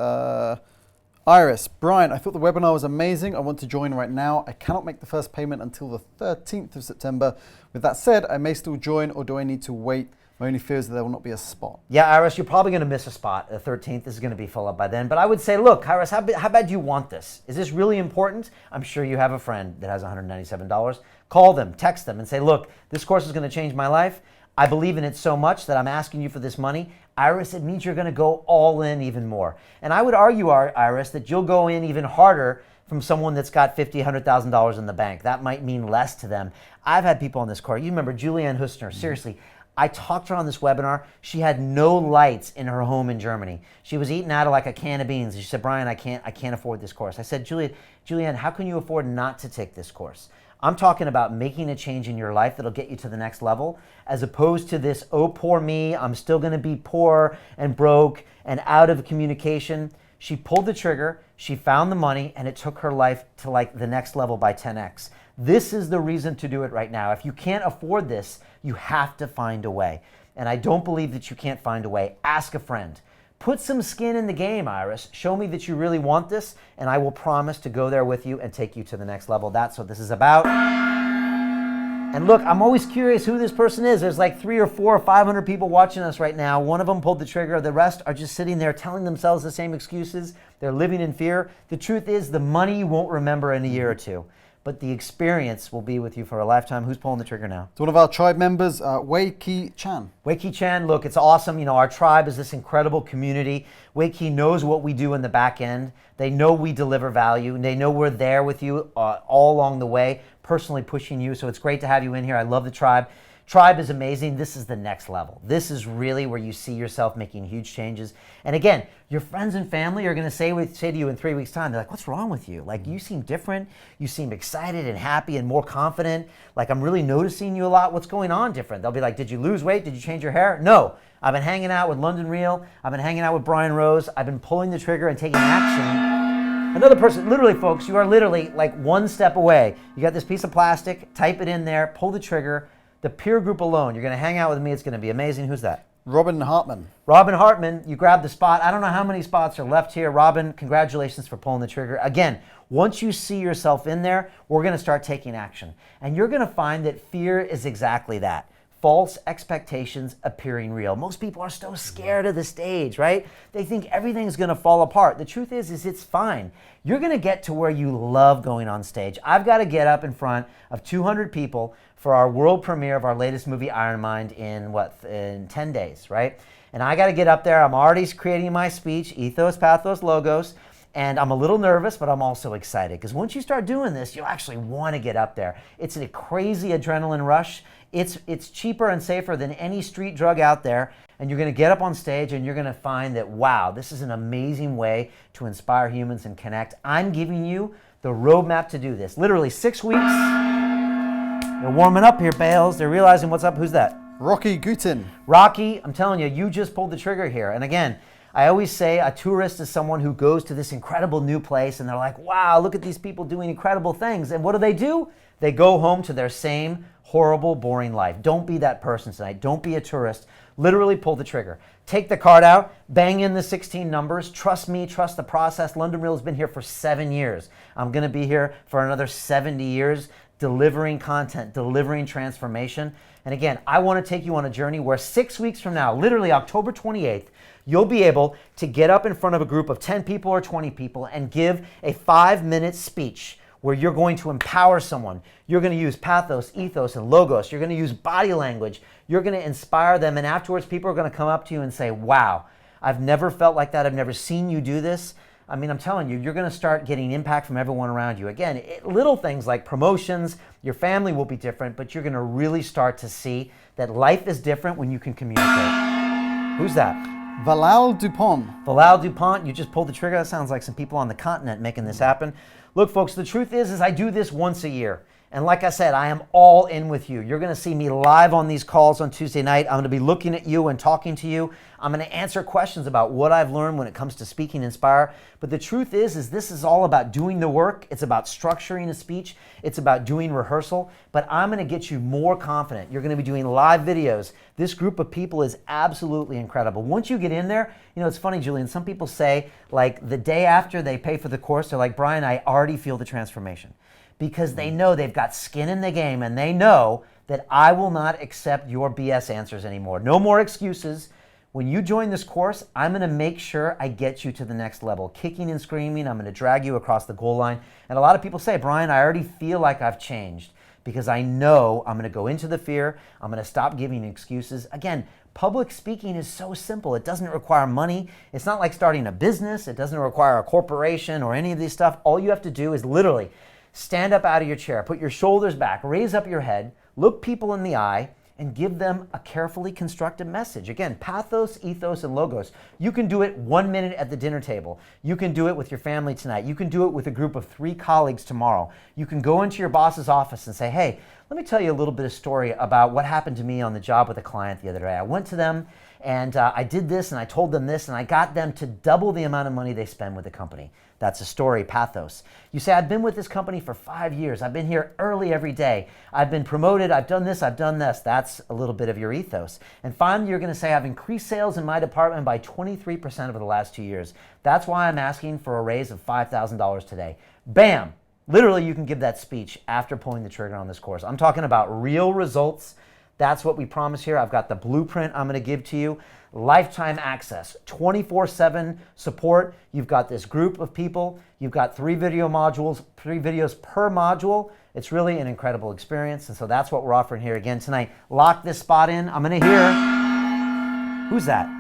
Iris. Brian, I thought the webinar was amazing. I want to join right now. I cannot make the first payment until the 13th of September. With that said, I may still join, or do I need to wait? My only fear is that there will not be a spot. Yeah, Iris, you're probably going to miss a spot. The 13th is going to be full up by then. But I would say, look, Iris, how bad do you want this? Is this really important? I'm sure you have a friend that has $197. Call them, text them, and say, look, this course is going to change my life. I believe in it so much that I'm asking you for this money. Iris, it means you're going to go all in even more. And I would argue, Iris, that you'll go in even harder from someone that's got $50,000, $100,000 in the bank. That might mean less to them. I've had people on this course. You remember Julianne Husner. Seriously, I talked to her on this webinar. She had no lights in her home in Germany. She was eating out of like a can of beans. She said, Brian, I can't afford this course. I said, Julianne, how can you afford not to take this course? I'm talking about making a change in your life that'll get you to the next level, as opposed to this, oh, poor me, I'm still going to be poor and broke and out of communication. She pulled the trigger, she found the money, and it took her life to like the next level by 10x. This is the reason to do it right now. If you can't afford this, you have to find a way. And I don't believe that you can't find a way. Ask a friend. Put some skin in the game, Iris. Show me that you really want this, and I will promise to go there with you and take you to the next level. That's what this is about. And look, I'm always curious who this person is. There's like 300 or 400 or 500 people watching us right now. One of them pulled the trigger. The rest are just sitting there telling themselves the same excuses. They're living in fear. The truth is, the money you won't remember in a year or two, but the experience will be with you for a lifetime. Who's pulling the trigger now? It's one of our tribe members, Wei Ki Chan. Wei Ki Chan, look, it's awesome. You know, our tribe is this incredible community. Wei Ki knows what we do in the back end. They know we deliver value, and they know we're there with you all along the way, personally pushing you. So it's great to have you in here. I love the tribe. Tribe is amazing. This is the next level. This is really where you see yourself making huge changes. And again, your friends and family are going to say to you in 3 weeks' time, they're like, what's wrong with you? Like, you seem different. You seem excited and happy and more confident. Like, I'm really noticing you a lot. What's going on different? They'll be like, did you lose weight? Did you change your hair? No. I've been hanging out with London Real. I've been hanging out with Brian Rose. I've been pulling the trigger and taking action. Another person, literally, folks, you are literally like one step away. You got this piece of plastic, type it in there, pull the trigger. The peer group alone, you're going to hang out with me. It's going to be amazing. Who's that? Robin Hartman. Robin Hartman, you grabbed the spot. I don't know how many spots are left here. Robin, congratulations for pulling the trigger. Again, once you see yourself in there, we're going to start taking action. And you're going to find that fear is exactly that. false expectations appearing real. Most people are so scared of the stage, right? They think everything's gonna fall apart. The truth is it's fine. You're gonna get to where you love going on stage. I've got to get up in front of 200 people for our world premiere of our latest movie, Iron Mind, in 10 days, right? And I got to get up there. I'm already creating my speech, ethos, pathos, logos, and I'm a little nervous, but I'm also excited because once you start doing this, you'll actually want to get up there. It's a crazy adrenaline rush. It's cheaper and safer than any street drug out there, and you're going to get up on stage and you're going to find that, wow, this is an amazing way to inspire humans and connect. I'm giving you the roadmap to do this. Literally 6 weeks. They're warming up here, Bales. They're realizing what's up. Who's that? Rocky Gutin. Rocky, I'm telling you, you just pulled the trigger here. And again, I always say a tourist is someone who goes to this incredible new place and they're like, wow, look at these people doing incredible things. And what do? They go home to their same horrible, boring life. Don't be that person tonight. Don't be a tourist. Literally pull the trigger. Take the card out, bang in the 16 numbers. Trust me, trust the process. London Real has been here for 7 years. I'm going to be here for another 70 years, delivering content, delivering transformation. And again, I want to take you on a journey where 6 weeks from now, literally October 28th, you'll be able to get up in front of a group of 10 people or 20 people and give a 5-minute speech where you're going to empower someone. You're going to use pathos, ethos, and logos. You're going to use body language. You're going to inspire them. And afterwards, people are going to come up to you and say, wow, I've never felt like that. I've never seen you do this. I mean, I'm telling you, you're going to start getting impact from everyone around you. Again, little things like promotions, your family will be different, but you're going to really start to see that life is different when you can communicate. Who's that? Valal Dupont. Valal Dupont, you just pulled the trigger. That sounds like some people on the continent making this happen. Look, folks, the truth is I do this once a year. And like I said, I am all in with you. You're going to see me live on these calls on Tuesday night. I'm going to be looking at you and talking to you. I'm going to answer questions about what I've learned when it comes to speaking Inspire. But the truth is this is all about doing the work. It's about structuring a speech. It's about doing rehearsal. But I'm going to get you more confident. You're going to be doing live videos. This group of people is absolutely incredible. Once you get in there, you know, it's funny, Julian, some people say, like, the day after they pay for the course, they're like, Brian, I already feel the transformation. Because they know they've got skin in the game and they know that I will not accept your BS answers anymore. No more excuses. When you join this course, I'm going to make sure I get you to the next level. Kicking and screaming, I'm going to drag you across the goal line. And a lot of people say, Brian, I already feel like I've changed because I know I'm going to go into the fear. I'm going to stop giving excuses. Again, public speaking is so simple. It doesn't require money. It's not like starting a business. It doesn't require a corporation or any of this stuff. All you have to do is literally stand up out of your chair, put your shoulders back, raise up your head, look people in the eye, and give them a carefully constructed message. Again, pathos, ethos, and logos. You can do it 1 minute at the dinner table. You can do it with your family tonight. You can do it with a group of 3 colleagues tomorrow. You can go into your boss's office and say, hey, let me tell you a little bit of story about what happened to me on the job with a client the other day. I went to them and I did this and I told them this and I got them to double the amount of money they spend with the company. That's a story, pathos. You say, I've been with this company for 5 years. I've been here early every day. I've been promoted. I've done this. I've done this. That's a little bit of your ethos. And finally, you're going to say, I've increased sales in my department by 23% over the last 2 years. That's why I'm asking for a raise of $5,000 today. Bam! Literally, you can give that speech after pulling the trigger on this course. I'm talking about real results. That's what we promise here. I've got the blueprint I'm going to give to you. Lifetime access, 24/7 support. You've got this group of people. You've got 3 video modules, 3 videos per module. It's really an incredible experience. And so that's what we're offering here again tonight. Lock this spot in. I'm going to hear, who's that?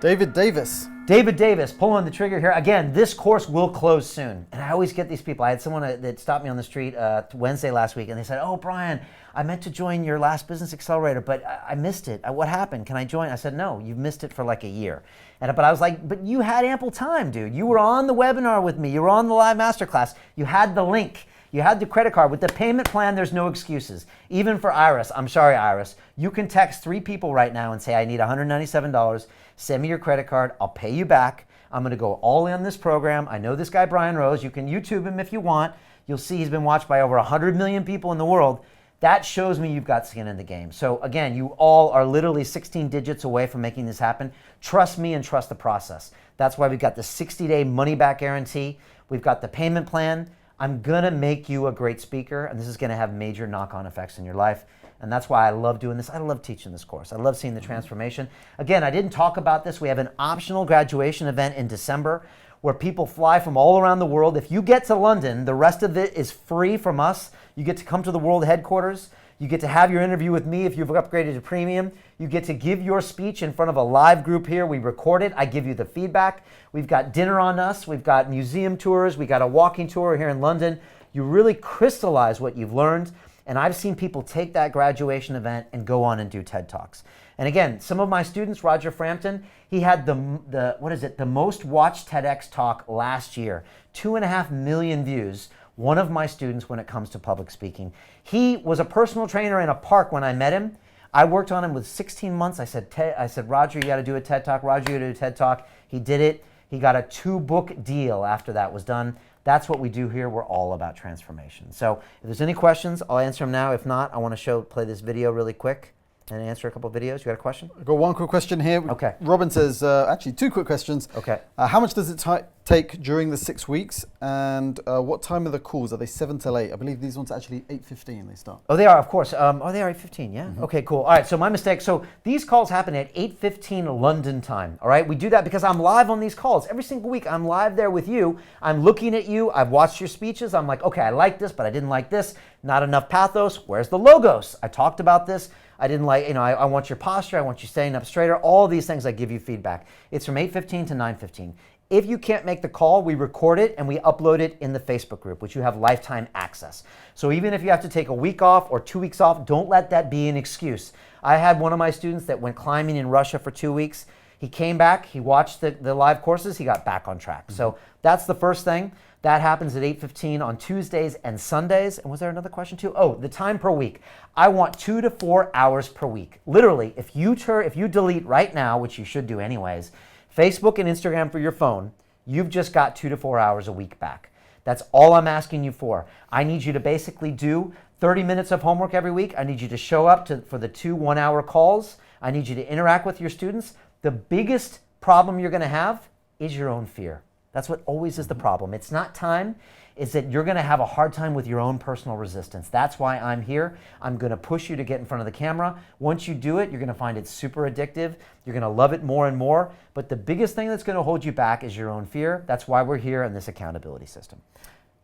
David Davis. David Davis, pulling the trigger here. Again, this course will close soon. And I always get these people. I had someone that stopped me on the street Wednesday last week, and they said, oh, Brian, I meant to join your last business accelerator, but I missed it. What happened? Can I join? I said, no, you've missed it for like a year. But I was like, but you had ample time, dude. You were on the webinar with me. You were on the live masterclass. You had the link. You had the credit card. With the payment plan, there's no excuses. Even for Iris, I'm sorry, Iris, you can text 3 people right now and say, I need $197. Send me your credit card. I'll pay you back. I'm going to go all in on this program. I know this guy, Brian Rose. You can YouTube him if you want. You'll see he's been watched by over 100 million people in the world. That shows me you've got skin in the game. So again, you all are literally 16 digits away from making this happen. Trust me and trust the process. That's why we've got the 60-day money-back guarantee. We've got the payment plan. I'm going to make you a great speaker, and this is going to have major knock-on effects in your life. And that's why I love doing this. I love teaching this course. I love seeing the transformation. Again, I didn't talk about this. We have an optional graduation event in December where people fly from all around the world. If you get to London, the rest of it is free from us. You get to come to the world headquarters. You get to have your interview with me if you've upgraded to premium. You get to give your speech in front of a live group here. We record it. I give you the feedback. We've got dinner on us. We've got museum tours. We got a walking tour here in London. You really crystallize what you've learned. And I've seen people take that graduation event and go on and do TED Talks. And again, some of my students, Roger Frampton, he had the most watched TEDx talk last year. 2.5 million views. One of my students when it comes to public speaking. He was a personal trainer in a park when I met him. I worked on him with 16 months. I said, Roger, you got to do a TED Talk. Roger, you got to do a TED Talk. He did it. He got a 2-book deal after that was done. That's what we do here. We're all about transformation. So if there's any questions, I'll answer them now. If not, I want to play this video really quick and answer a couple of videos. You got a question? I've got one quick question here. Okay. Robin says, actually 2 quick questions. Okay. How much does it take during the 6 weeks? And what time are the calls? Are they 7 till 8? I believe these ones are actually 8:15 they start. Oh, they are, of course. They are 8:15, yeah? Okay, cool. All right, so my mistake. So these calls happen at 8:15 London time, all right? We do that because I'm live on these calls. Every single week, I'm live there with you. I'm looking at you. I've watched your speeches. I'm like, okay, I like this, but I didn't like this. Not enough pathos. Where's the logos? I talked about this. I didn't like, I want your posture. I want you standing up straighter. All these things, I give you feedback. It's from 8:15 to 9:15. If you can't make the call, we record it and we upload it in the Facebook group, which you have lifetime access. So even if you have to take a week off or 2 weeks off, don't let that be an excuse. I had one of my students that went climbing in Russia for 2 weeks. He came back, he watched the live courses, he got back on track. So that's the first thing. That happens at 8:15 on Tuesdays and Sundays. And was there another question too? Oh, the time per week. I want 2 to 4 hours per week. Literally, if you delete right now, which you should do anyways, Facebook and Instagram for your phone, you've just got 2 to 4 hours a week back. That's all I'm asking you for. I need you to basically do 30 minutes of homework every week. I need you to show up for the 2 one-hour calls. I need you to interact with your students. The biggest problem you're going to have is your own fear. That's what always is the problem. It's not time. It's that you're going to have a hard time with your own personal resistance. That's why I'm here. I'm going to push you to get in front of the camera. Once you do it, you're going to find it super addictive. You're going to love it more and more. But the biggest thing that's going to hold you back is your own fear. That's why we're here in this accountability system.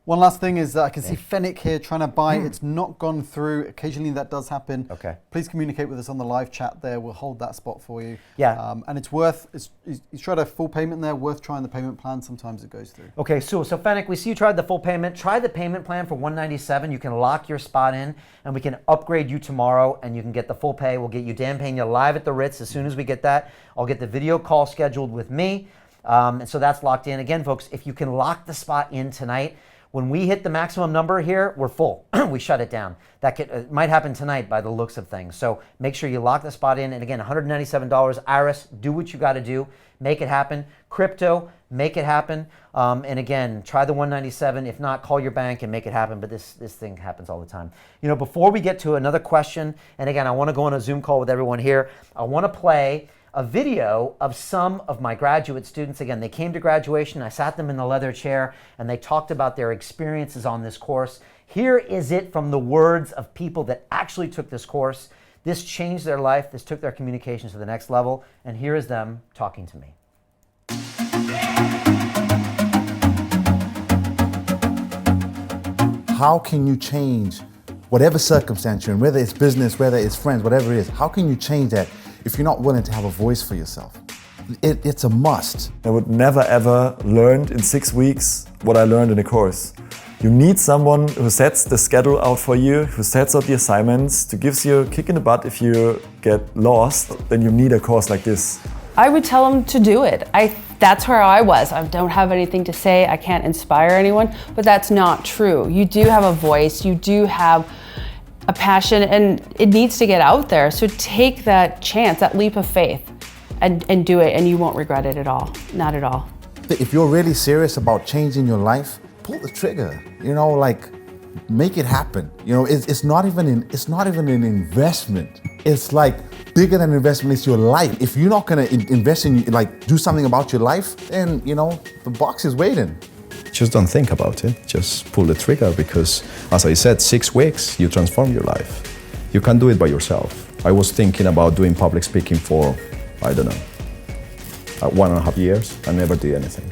One last thing is that I can see Fennec here trying to buy. It's not gone through. Occasionally that does happen. Okay. Please communicate with us on the live chat there. We'll hold that spot for you. Yeah. And it's worth, he's tried a full payment there, worth trying the payment plan. Sometimes it goes through. Okay, so Fennec, we see you tried the full payment. Try the payment plan for $197. You can lock your spot in and we can upgrade you tomorrow and you can get the full pay. We'll get you Dan Pena live at the Ritz as soon as we get that. I'll get the video call scheduled with me. And so that's locked in. Again, folks, if you can lock the spot in tonight, when we hit the maximum number here, we're full. We shut it down. That might happen tonight by the looks of things. So make sure you lock the spot in. And again, $197. Iris, do what you got to do. Make it happen. Crypto, make it happen. And again, try the $197. If not, call your bank and make it happen. But this thing happens all the time. Before we get to another question, and again, I want to go on a Zoom call with everyone here. I want to play a video of some of my graduate students. Again, they came to graduation, I sat them in the leather chair, and they talked about their experiences on this course. Here is it from the words of people that actually took this course. This changed their life, this took their communications to the next level, and here is them talking to me. How can you change whatever circumstance you're in, whether it's business, whether it's friends, whatever it is, how can you change that if you're not willing to have a voice for yourself? It's a must. I would never ever learn in 6 weeks what I learned in a course. You need someone who sets the schedule out for you, who sets out the assignments, to gives you a kick in the butt if you get lost. Then you need a course like this. I would tell them to do it. That's where I was. I don't have anything to say. I can't inspire anyone, but that's not true. You do have a voice. You do have a passion, and it needs to get out there. So take that chance, that leap of faith, and do it, and you won't regret it at all. Not at all. If you're really serious about changing your life, pull the trigger. Make it happen. It's not even an investment. It's like bigger than an investment. It's your life. If you're not gonna invest in, do something about your life, then the box is waiting. Just don't think about it. Just pull the trigger because, as I said, 6 weeks, you transform your life. You can do it by yourself. I was thinking about doing public speaking for, I don't know, 1.5 years. I never did anything.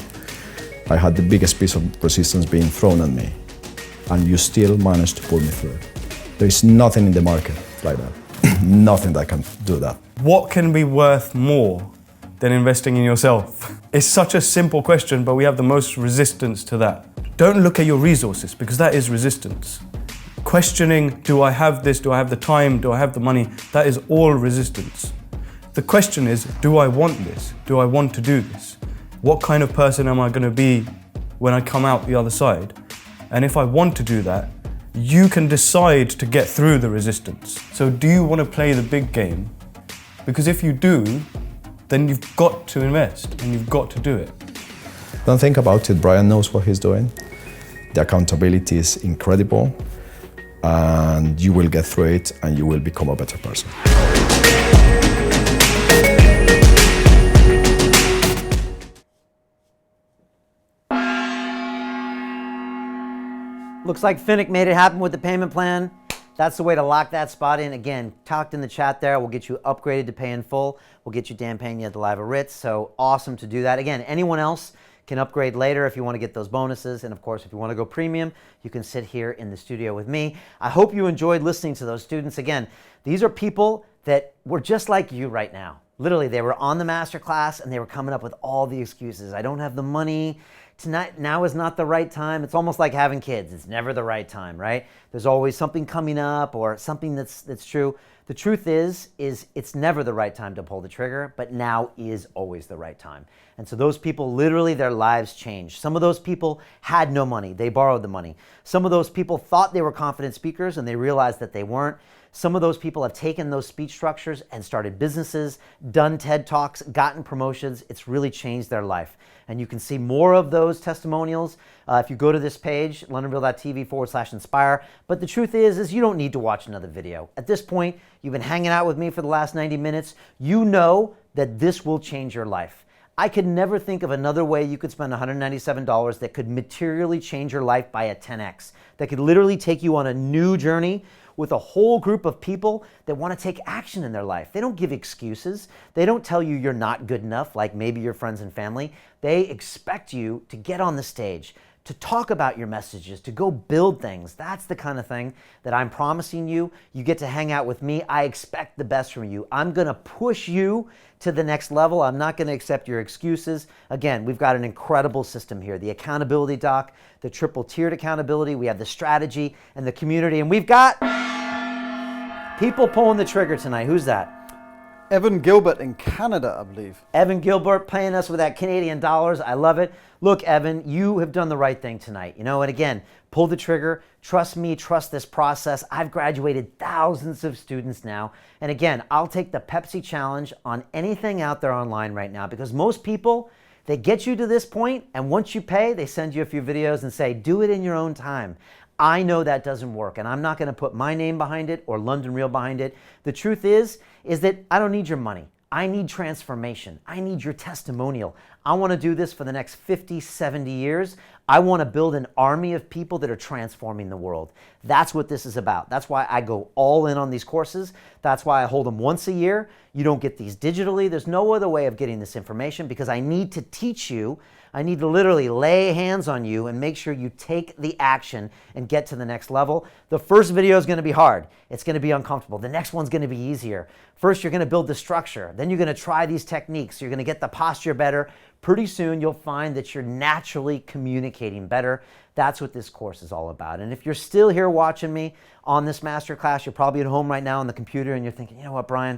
I had the biggest piece of resistance being thrown at me, and you still managed to pull me through. There is nothing in the market like that. Nothing that can do that. What can be worth more than investing in yourself? It's such a simple question, but we have the most resistance to that. Don't look at your resources, because that is resistance. Questioning, do I have this, do I have the time, do I have the money, that is all resistance. The question is, do I want this? Do I want to do this? What kind of person am I going to be when I come out the other side? And if I want to do that, you can decide to get through the resistance. So do you want to play the big game? Because if you do, then you've got to invest and you've got to do it. Don't think about it. Brian knows what he's doing. The accountability is incredible, and you will get through it and you will become a better person. Looks like Finnick made it happen with the payment plan. That's the way to lock that spot in. Again, talked in the chat there. We'll get you upgraded to pay in full. We'll get you Dan Pena at the Live at Ritz. So awesome to do that. Again, anyone else can upgrade later if you want to get those bonuses. And of course, if you want to go premium, you can sit here in the studio with me. I hope you enjoyed listening to those students. Again, these are people that were just like you right now. Literally, they were on the Masterclass and they were coming up with all the excuses. I don't have the money. Tonight, now is not the right time. It's almost like having kids. It's never the right time, right? There's always something coming up or something that's true. The truth is it's never the right time to pull the trigger, but now is always the right time. And so those people, literally their lives changed. Some of those people had no money. They borrowed the money. Some of those people thought they were confident speakers and they realized that they weren't. Some of those people have taken those speech structures and started businesses, done TED Talks, gotten promotions. It's really changed their life. And you can see more of those testimonials if you go to this page, londonreal.tv/inspire. But the truth is you don't need to watch another video. At this point, you've been hanging out with me for the last 90 minutes. You know that this will change your life. I could never think of another way you could spend $197 that could materially change your life by a 10x, that could literally take you on a new journey with a whole group of people that want to take action in their life. They don't give excuses. They don't tell you you're not good enough, like maybe your friends and family. They expect you to get on the stage, to talk about your messages, to go build things. That's the kind of thing that I'm promising you. You get to hang out with me. I expect the best from you. I'm going to push you to the next level. I'm not going to accept your excuses. Again, we've got an incredible system here. The accountability doc, the triple tiered accountability. We have the strategy and the community. And we've got people pulling the trigger tonight. Who's that? Evan Gilbert in Canada, I believe. Evan Gilbert paying us with that Canadian dollars. I love it. Look, Evan, you have done the right thing tonight. You know, and again, pull the trigger. Trust me, trust this process. I've graduated thousands of students now. And again, I'll take the Pepsi challenge on anything out there online right now, because most people, they get you to this point, and once you pay, they send you a few videos and say, do it in your own time. I know that doesn't work, and I'm not going to put my name behind it or London Real behind it. The truth is that I don't need your money. I need transformation. I need your testimonial. I want to do this for the next 50, 70 years. I want to build an army of people that are transforming the world. That's what this is about. That's why I go all in on these courses. That's why I hold them once a year. You don't get these digitally. There's no other way of getting this information, because I need to teach you. I need to literally lay hands on you and make sure you take the action and get to the next level. The first video is going to be hard. It's going to be uncomfortable. The next one's going to be easier. First, you're going to build the structure. Then you're going to try these techniques. You're going to get the posture better. Pretty soon, you'll find that you're naturally communicating better. That's what this course is all about. And if you're still here watching me on this masterclass, you're probably at home right now on the computer and you're thinking, you know what, Brian?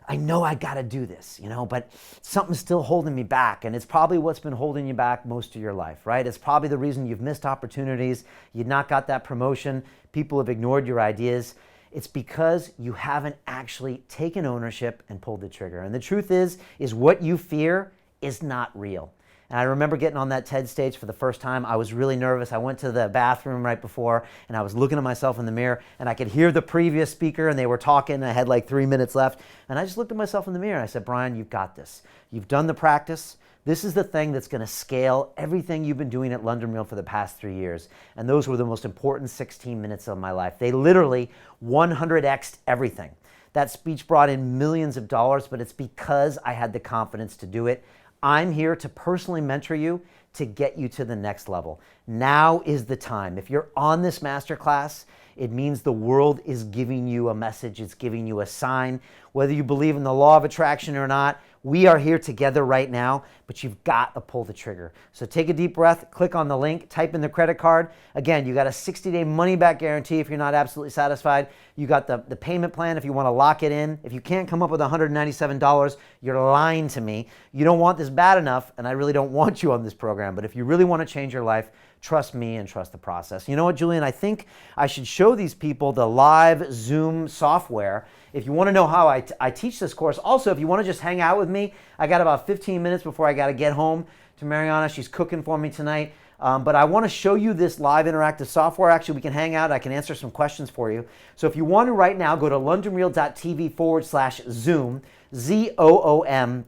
I know I got to do this, but something's still holding me back. And it's probably what's been holding you back most of your life, right? It's probably the reason you've missed opportunities. You've not got that promotion. People have ignored your ideas. It's because you haven't actually taken ownership and pulled the trigger. And the truth is what you fear is not real. And I remember getting on that TED stage for the first time. I was really nervous. I went to the bathroom right before, and I was looking at myself in the mirror, and I could hear the previous speaker, and they were talking, and I had like 3 minutes left. And I just looked at myself in the mirror, and I said, Brian, you've got this. You've done the practice. This is the thing that's going to scale everything you've been doing at London Real for the past 3 years. And those were the most important 16 minutes of my life. They literally 100x'd everything. That speech brought in millions of dollars, but it's because I had the confidence to do it. I'm here to personally mentor you to get you to the next level. Now is the time. If you're on this masterclass, it means the world is giving you a message. It's giving you a sign. Whether you believe in the law of attraction or not, we are here together right now, but you've got to pull the trigger. So take a deep breath, click on the link, type in the credit card. Again, you got a 60-day money-back guarantee if you're not absolutely satisfied. You got the payment plan if you want to lock it in. If you can't come up with $197, you're lying to me. You don't want this bad enough, and I really don't want you on this program. But if you really want to change your life, trust me and trust the process. You know what, Julian? I think I should show these people the live Zoom software. If you want to know how I teach this course, also, if you want to just hang out with me, I got about 15 minutes before I got to get home to Mariana. She's cooking for me tonight. But I want to show you this live interactive software. Actually, we can hang out. I can answer some questions for you. So if you want to right now, go to londonreal.tv/Zoom, ZOOM.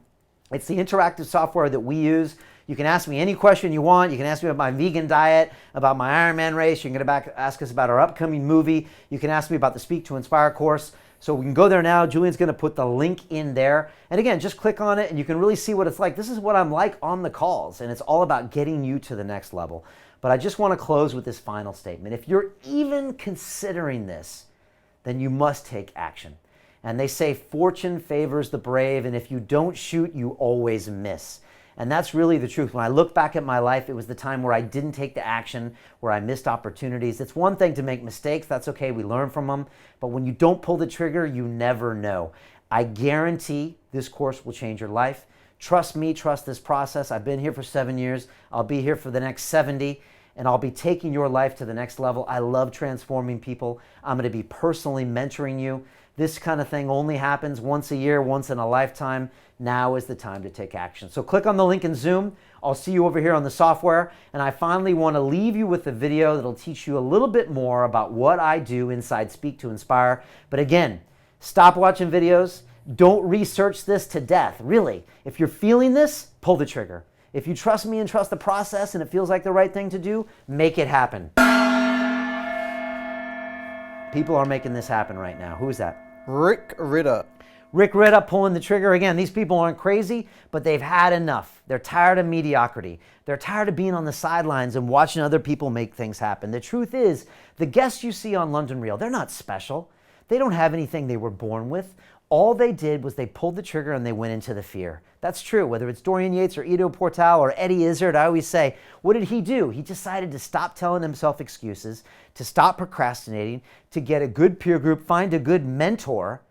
It's the interactive software that we use. You can ask me any question you want. You can ask me about my vegan diet, about my Ironman race. You can ask us about our upcoming movie. You can ask me about the Speak to Inspire course. So we can go there now. Julian's going to put the link in there. And again, just click on it and you can really see what it's like. This is what I'm like on the calls, and it's all about getting you to the next level. But I just want to close with this final statement. If you're even considering this, then you must take action. And they say fortune favors the brave, and if you don't shoot, you always miss. And that's really the truth. When I look back at my life, it was the time where I didn't take the action, where I missed opportunities. It's one thing to make mistakes. That's okay. We learn from them. But when you don't pull the trigger, you never know. I guarantee this course will change your life. Trust me, trust this process. I've been here for 7 years. I'll be here for the next 70, and I'll be taking your life to the next level. I love transforming people. I'm going to be personally mentoring you. This kind of thing only happens once a year, once in a lifetime. Now is the time to take action. So click on the link in Zoom. I'll see you over here on the software. And I finally want to leave you with a video that'll teach you a little bit more about what I do inside Speak to Inspire. But again, stop watching videos. Don't research this to death. Really, if you're feeling this, pull the trigger. If you trust me and trust the process and it feels like the right thing to do, make it happen. People are making this happen right now. Who is that? Rick Ritter. Rick Ritter pulling the trigger. Again, these people aren't crazy, but they've had enough. They're tired of mediocrity. They're tired of being on the sidelines and watching other people make things happen. The truth is, the guests you see on London Real, they're not special. They don't have anything they were born with. All they did was they pulled the trigger and they went into the fear. That's true. Whether it's Dorian Yates or Ido Portal or Eddie Izzard, I always say, what did he do? He decided to stop telling himself excuses, to stop procrastinating, to get a good peer group, find a good mentor,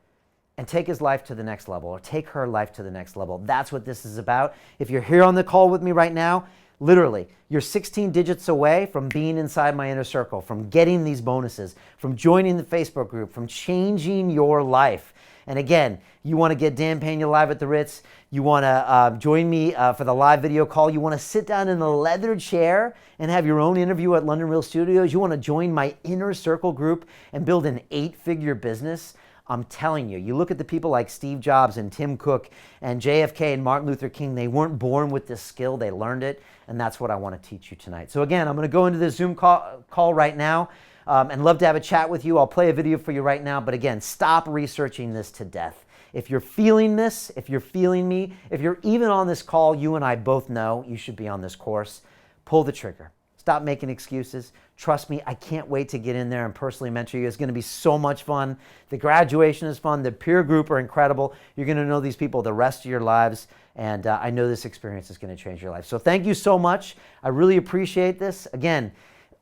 and take his life to the next level, or take her life to the next level. That's what this is about. If you're here on the call with me right now, literally, you're 16 digits away from being inside my inner circle, from getting these bonuses, from joining the Facebook group, from changing your life. And again, you want to get Dan Pena live at the Ritz. You want to join me for the live video call. You want to sit down in a leather chair and have your own interview at London Real Studios. You want to join my inner circle group and build an 8-figure business. I'm telling you, you look at the people like Steve Jobs and Tim Cook and JFK and Martin Luther King, they weren't born with this skill, they learned it, and that's what I want to teach you tonight. So again, I'm going to go into this Zoom call right now and love to have a chat with you. I'll play a video for you right now, but again, stop researching this to death. If you're feeling this, if you're feeling me, if you're even on this call, you and I both know you should be on this course. Pull the trigger. Stop making excuses. Trust me, I can't wait to get in there and personally mentor you. It's going to be so much fun. The graduation is fun. The peer group are incredible. You're going to know these people the rest of your lives, and I know this experience is going to change your life. So thank you so much. I really appreciate this. Again,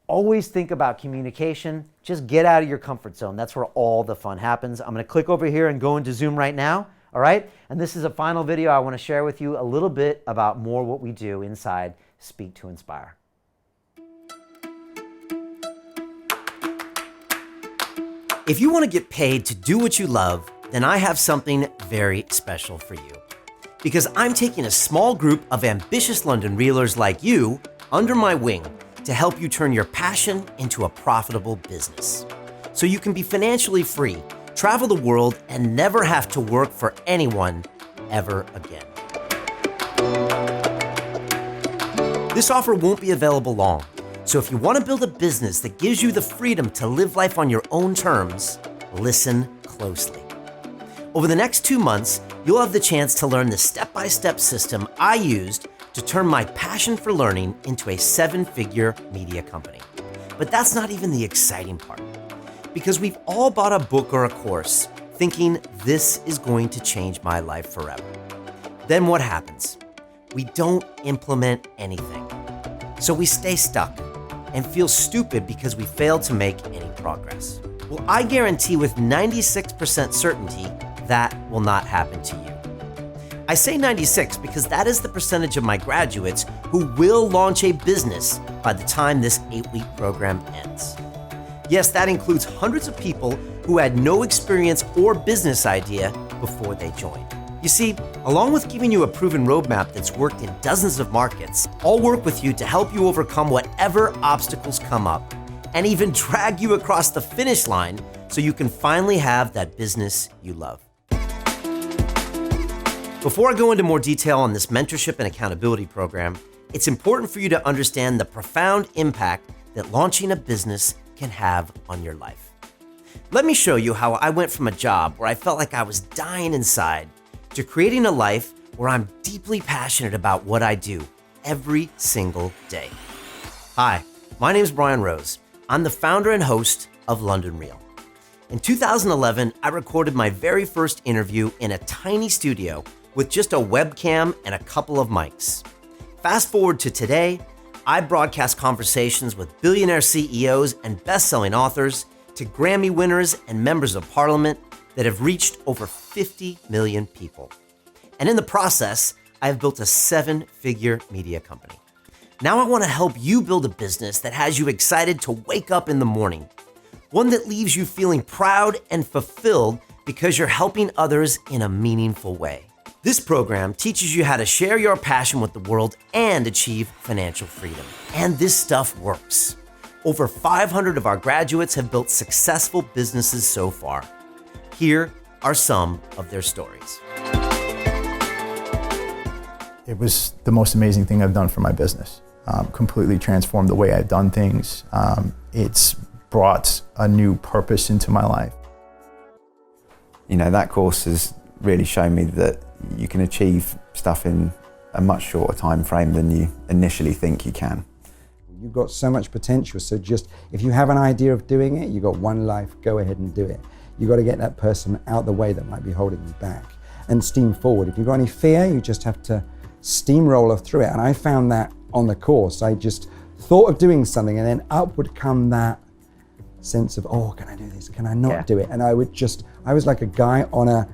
always think about communication. Just get out of your comfort zone. That's where all the fun happens. I'm going to click over here and go into Zoom right now. All right? And this is a final video I want to share with you a little bit about more what we do inside Speak to Inspire. If you want to get paid to do what you love, then I have something very special for you. Because I'm taking a small group of ambitious London Reelers like you under my wing to help you turn your passion into a profitable business. So you can be financially free, travel the world, and never have to work for anyone ever again. This offer won't be available long, so if you want to build a business that gives you the freedom to live life on your own terms, listen closely. Over the next 2 months, you'll have the chance to learn the step-by-step system I used to turn my passion for learning into a 7-figure media company. But that's not even the exciting part, because we've all bought a book or a course thinking this is going to change my life forever. Then what happens? We don't implement anything. So we stay stuck and feel stupid because we failed to make any progress. Well, I guarantee with 96% certainty that will not happen to you. I say 96 because that is the percentage of my graduates who will launch a business by the time this 8-week program ends. Yes, that includes hundreds of people who had no experience or business idea before they joined. You see, along with giving you a proven roadmap that's worked in dozens of markets, I'll work with you to help you overcome whatever obstacles come up and even drag you across the finish line so you can finally have that business you love. Before I go into more detail on this mentorship and accountability program, it's important for you to understand the profound impact that launching a business can have on your life. Let me show you how I went from a job where I felt like I was dying inside to creating a life where I'm deeply passionate about what I do every single day. Hi, my name is Brian Rose. I'm the founder and host of London Real. In 2011, I recorded my very first interview in a tiny studio with just a webcam and a couple of mics. Fast forward to today, I broadcast conversations with billionaire CEOs and best-selling authors to Grammy winners and members of parliament that have reached over 50 million people. And in the process, I have built a 7-figure media company. Now I want to help you build a business that has you excited to wake up in the morning. One that leaves you feeling proud and fulfilled because you're helping others in a meaningful way. This program teaches you how to share your passion with the world and achieve financial freedom. And this stuff works. Over 500 of our graduates have built successful businesses so far. Here are some of their stories. It was the most amazing thing I've done for my business. Completely transformed the way I've done things. It's brought a new purpose into my life. You know, that course has really shown me that you can achieve stuff in a much shorter time frame than you initially think you can. You've got so much potential, so just, if you have an idea of doing it, you've got one life, go ahead and do it. You've got to get that person out the way that might be holding you back and steam forward. If you've got any fear, you just have to steamroller through it. And I found that on the course. I just thought of doing something and then up would come that sense of, oh, can I do this? Can I not do it? And I was like a guy on a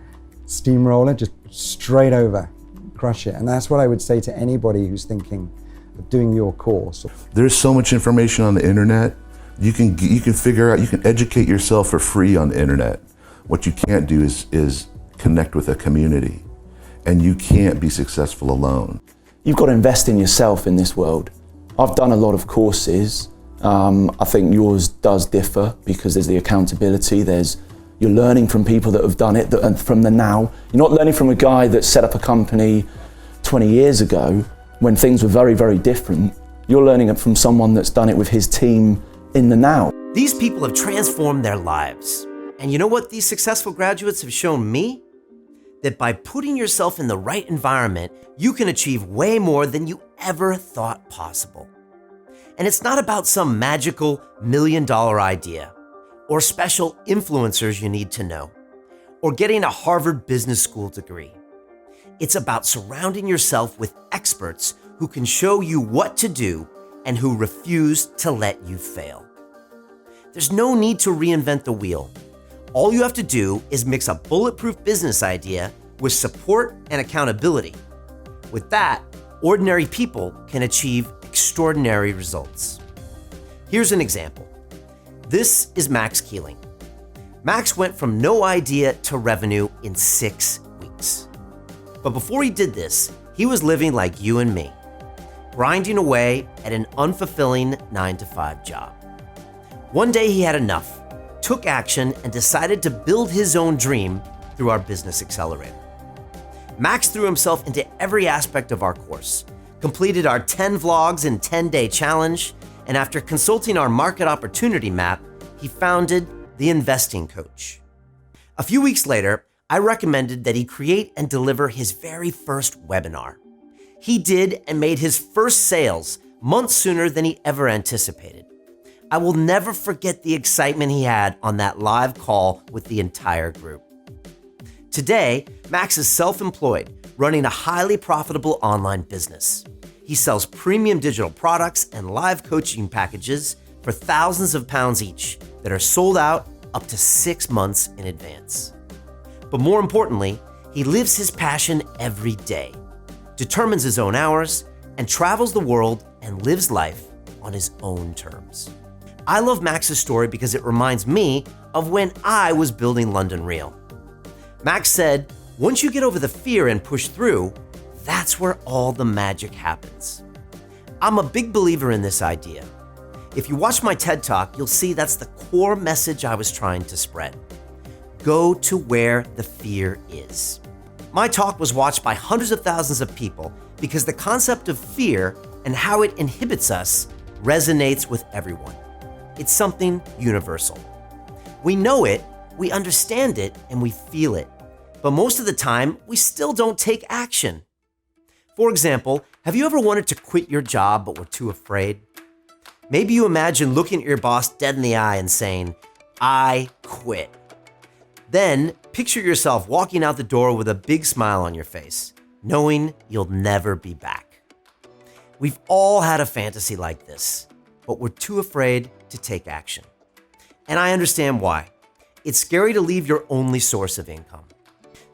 steamroller, just straight over, crush it. And that's what I would say to anybody who's thinking of doing your course. There's so much information on the internet. You can figure out, you can educate yourself for free on the internet. What you can't do is connect with a community, and you can't be successful alone. You've got to invest in yourself in this world. I've done a lot of courses. I think yours does differ because there's the accountability, you're learning from people that have done it, and from the now. You're not learning from a guy that set up a company 20 years ago when things were very, very different. You're learning it from someone that's done it with his team in the now. These people have transformed their lives. And you know what these successful graduates have shown me? That by putting yourself in the right environment, you can achieve way more than you ever thought possible. And it's not about some magical $1 million idea, or special influencers you need to know, or getting a Harvard Business School degree. It's about surrounding yourself with experts who can show you what to do and who refuse to let you fail. There's no need to reinvent the wheel. All you have to do is mix a bulletproof business idea with support and accountability. With that, ordinary people can achieve extraordinary results. Here's an example. This is Max Keeling. Max went from no idea to revenue in 6 weeks. But before he did this, he was living like you and me, grinding away at an unfulfilling 9-to-5 job. One day he had enough, took action, and decided to build his own dream through our Business Accelerator. Max threw himself into every aspect of our course, completed our 10 vlogs in 10-day challenge, and after consulting our market opportunity map, he founded The Investing Coach. A few weeks later, I recommended that he create and deliver his very first webinar. He did and made his first sales months sooner than he ever anticipated. I will never forget the excitement he had on that live call with the entire group. Today, Max is self-employed, running a highly profitable online business. He sells premium digital products and live coaching packages for thousands of pounds each that are sold out up to 6 months in advance. But more importantly, he lives his passion every day, determines his own hours, and travels the world and lives life on his own terms. I love Max's story because it reminds me of when I was building London Real. Max said, once you get over the fear and push through, that's where all the magic happens. I'm a big believer in this idea. If you watch my TED Talk, you'll see that's the core message I was trying to spread. Go to where the fear is. My talk was watched by hundreds of thousands of people because the concept of fear and how it inhibits us resonates with everyone. It's something universal. We know it, we understand it, and we feel it. But most of the time, we still don't take action. For example, have you ever wanted to quit your job but were too afraid? Maybe you imagine looking at your boss dead in the eye and saying, "I quit." Then picture yourself walking out the door with a big smile on your face, knowing you'll never be back. We've all had a fantasy like this, but we're too afraid to take action. And I understand why. It's scary to leave your only source of income.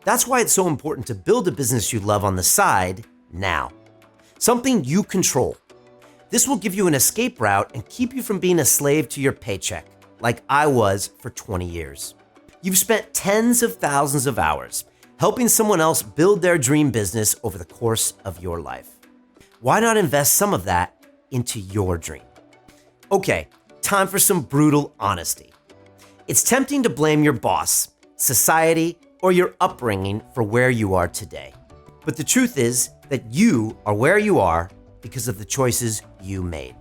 That's why it's so important to build a business you love on the side now. Something you control. This will give you an escape route and keep you from being a slave to your paycheck, like I was for 20 years. You've spent tens of thousands of hours helping someone else build their dream business over the course of your life. Why not invest some of that into your dream? Okay, time for some brutal honesty. It's tempting to blame your boss, society, or your upbringing for where you are today. But the truth is that you are where you are because of the choices you made.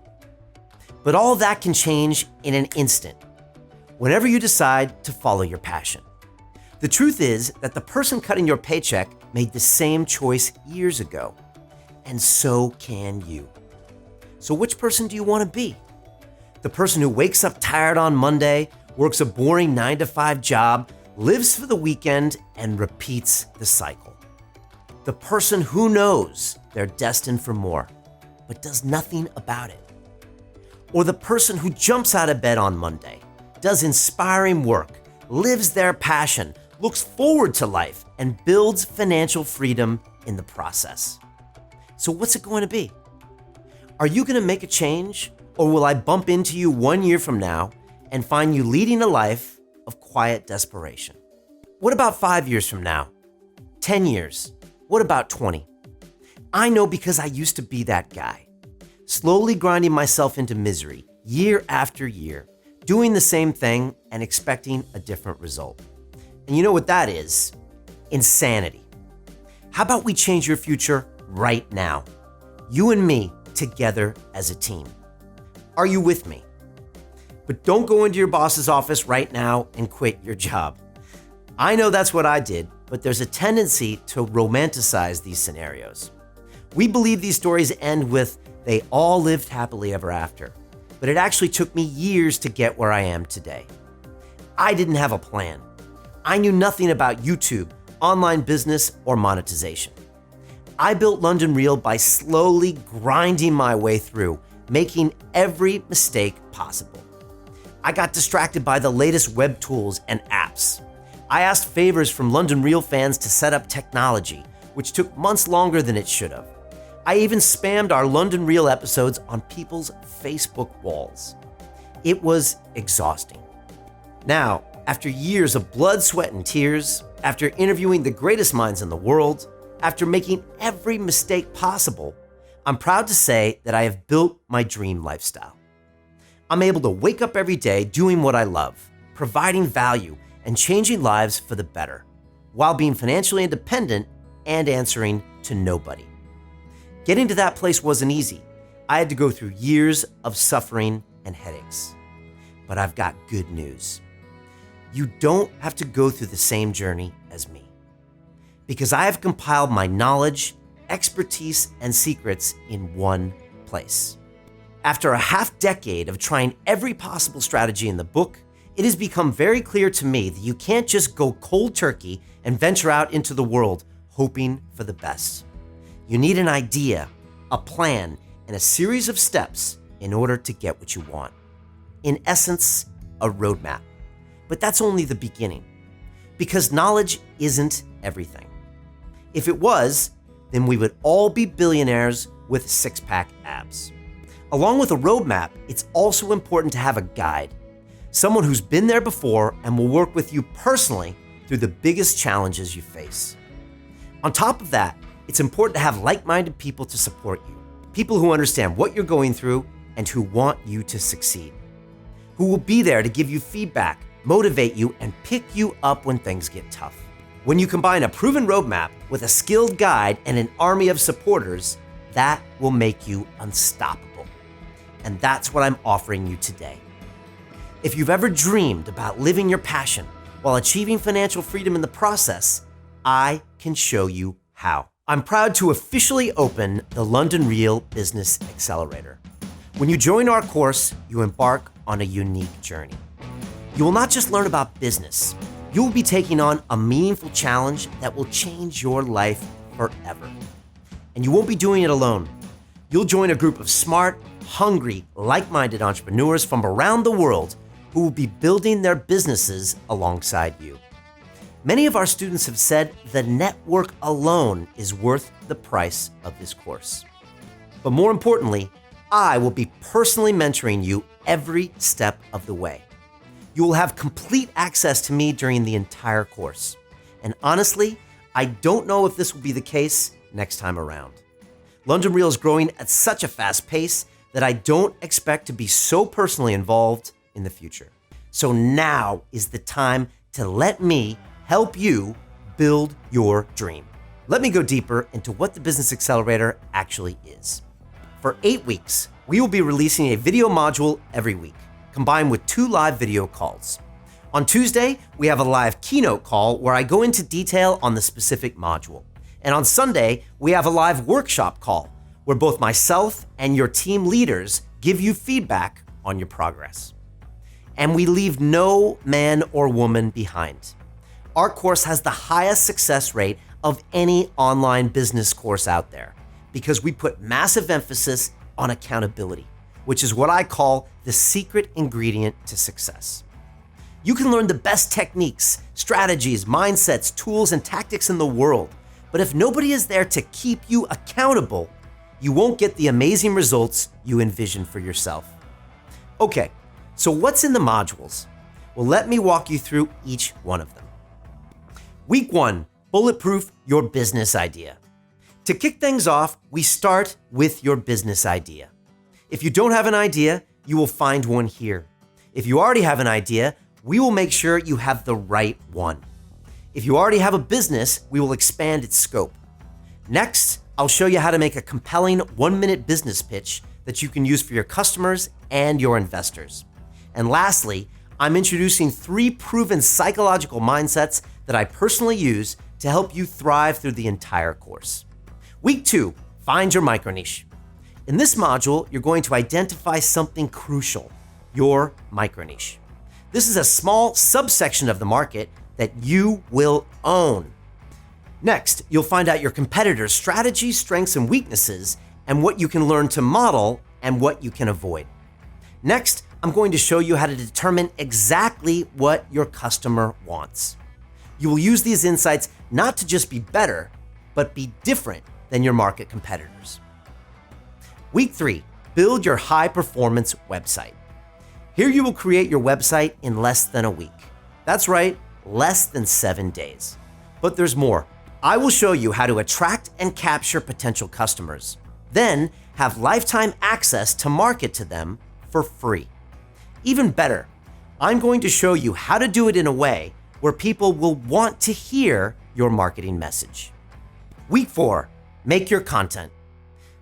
But all that can change in an instant, whenever you decide to follow your passion. The truth is that the person cutting your paycheck made the same choice years ago, and so can you. So which person do you want to be? The person who wakes up tired on Monday, works a boring 9-to-5 job, lives for the weekend, and repeats the cycle. The person who knows they're destined for more, but does nothing about it. Or the person who jumps out of bed on Monday, does inspiring work, lives their passion, looks forward to life, and builds financial freedom in the process. So what's it going to be? Are you going to make a change, or will I bump into you 1 year from now and find you leading a life of quiet desperation? What about 5 years from now? 10 years? What about 20? I know because I used to be that guy, slowly grinding myself into misery year after year, doing the same thing and expecting a different result. And you know what that is? Insanity. How about we change your future right now? You and me together as a team. Are you with me? But don't go into your boss's office right now and quit your job. I know that's what I did, but there's a tendency to romanticize these scenarios. We believe these stories end with, "They all lived happily ever after." But it actually took me years to get where I am today. I didn't have a plan. I knew nothing about YouTube, online business, or monetization. I built London Real by slowly grinding my way through, making every mistake possible. I got distracted by the latest web tools and apps. I asked favors from London Real fans to set up technology, which took months longer than it should have. I even spammed our London Real episodes on people's Facebook walls. It was exhausting. Now, after years of blood, sweat, and tears, after interviewing the greatest minds in the world, after making every mistake possible, I'm proud to say that I have built my dream lifestyle. I'm able to wake up every day doing what I love, providing value, and changing lives for the better, while being financially independent and answering to nobody. Getting to that place wasn't easy. I had to go through years of suffering and headaches. But I've got good news. You don't have to go through the same journey as me, because I have compiled my knowledge, expertise, and secrets in one place. After a half decade of trying every possible strategy in the book, it has become very clear to me that you can't just go cold turkey and venture out into the world hoping for the best. You need an idea, a plan, and a series of steps in order to get what you want. In essence, a roadmap. But that's only the beginning, because knowledge isn't everything. If it was, then we would all be billionaires with six-pack abs. Along with a roadmap, it's also important to have a guide, someone who's been there before and will work with you personally through the biggest challenges you face. On top of that, it's important to have like-minded people to support you, people who understand what you're going through and who want you to succeed, who will be there to give you feedback, motivate you, and pick you up when things get tough. When you combine a proven roadmap with a skilled guide and an army of supporters, that will make you unstoppable. And that's what I'm offering you today. If you've ever dreamed about living your passion while achieving financial freedom in the process, I can show you how. I'm proud to officially open the London Real Business Accelerator. When you join our course, you embark on a unique journey. You will not just learn about business, you will be taking on a meaningful challenge that will change your life forever. And you won't be doing it alone. You'll join a group of smart, hungry, like-minded entrepreneurs from around the world who will be building their businesses alongside you. Many of our students have said the network alone is worth the price of this course. But more importantly, I will be personally mentoring you every step of the way. You will have complete access to me during the entire course. And honestly, I don't know if this will be the case next time around. London Real is growing at such a fast pace that I don't expect to be so personally involved in the future. So now is the time to let me help you build your dream. Let me go deeper into what the Business Accelerator actually is. For 8 weeks, we will be releasing a video module every week, combined with 2 live video calls. On Tuesday, we have a live keynote call where I go into detail on the specific module. And on Sunday, we have a live workshop call where both myself and your team leaders give you feedback on your progress. And we leave no man or woman behind. Our course has the highest success rate of any online business course out there because we put massive emphasis on accountability, which is what I call the secret ingredient to success. You can learn the best techniques, strategies, mindsets, tools, and tactics in the world, but if nobody is there to keep you accountable, you won't get the amazing results you envision for yourself. Okay, so what's in the modules? Well, let me walk you through each one of them. Week 1, bulletproof your business idea. To kick things off, we start with your business idea. If you don't have an idea, you will find one here. If you already have an idea, we will make sure you have the right one. If you already have a business, we will expand its scope. Next, I'll show you how to make a compelling 1-minute business pitch that you can use for your customers and your investors. And lastly, I'm introducing 3 proven psychological mindsets that I personally use to help you thrive through the entire course. Week 2, find your micro niche. In this module, you're going to identify something crucial, your micro niche. This is a small subsection of the market that you will own. Next, you'll find out your competitors' strategies, strengths, and weaknesses, and what you can learn to model and what you can avoid. Next, I'm going to show you how to determine exactly what your customer wants. You will use these insights not to just be better, but be different than your market competitors. Week 3, build your high-performance website. Here you will create your website in less than a week. That's right, less than 7 days. But there's more. I will show you how to attract and capture potential customers, then have lifetime access to market to them for free. Even better, I'm going to show you how to do it in a way where people will want to hear your marketing message. Week 4, make your content.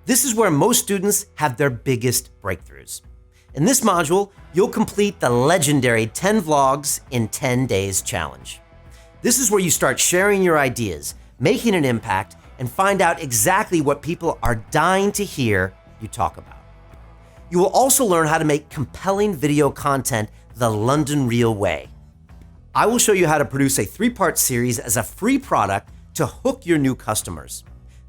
This is where most students have their biggest breakthroughs. In this module, you'll complete the legendary 10 Vlogs in 10 Days challenge. This is where you start sharing your ideas, making an impact, and find out exactly what people are dying to hear you talk about. You will also learn how to make compelling video content the London Real way. I will show you how to produce a 3-part series as a free product to hook your new customers.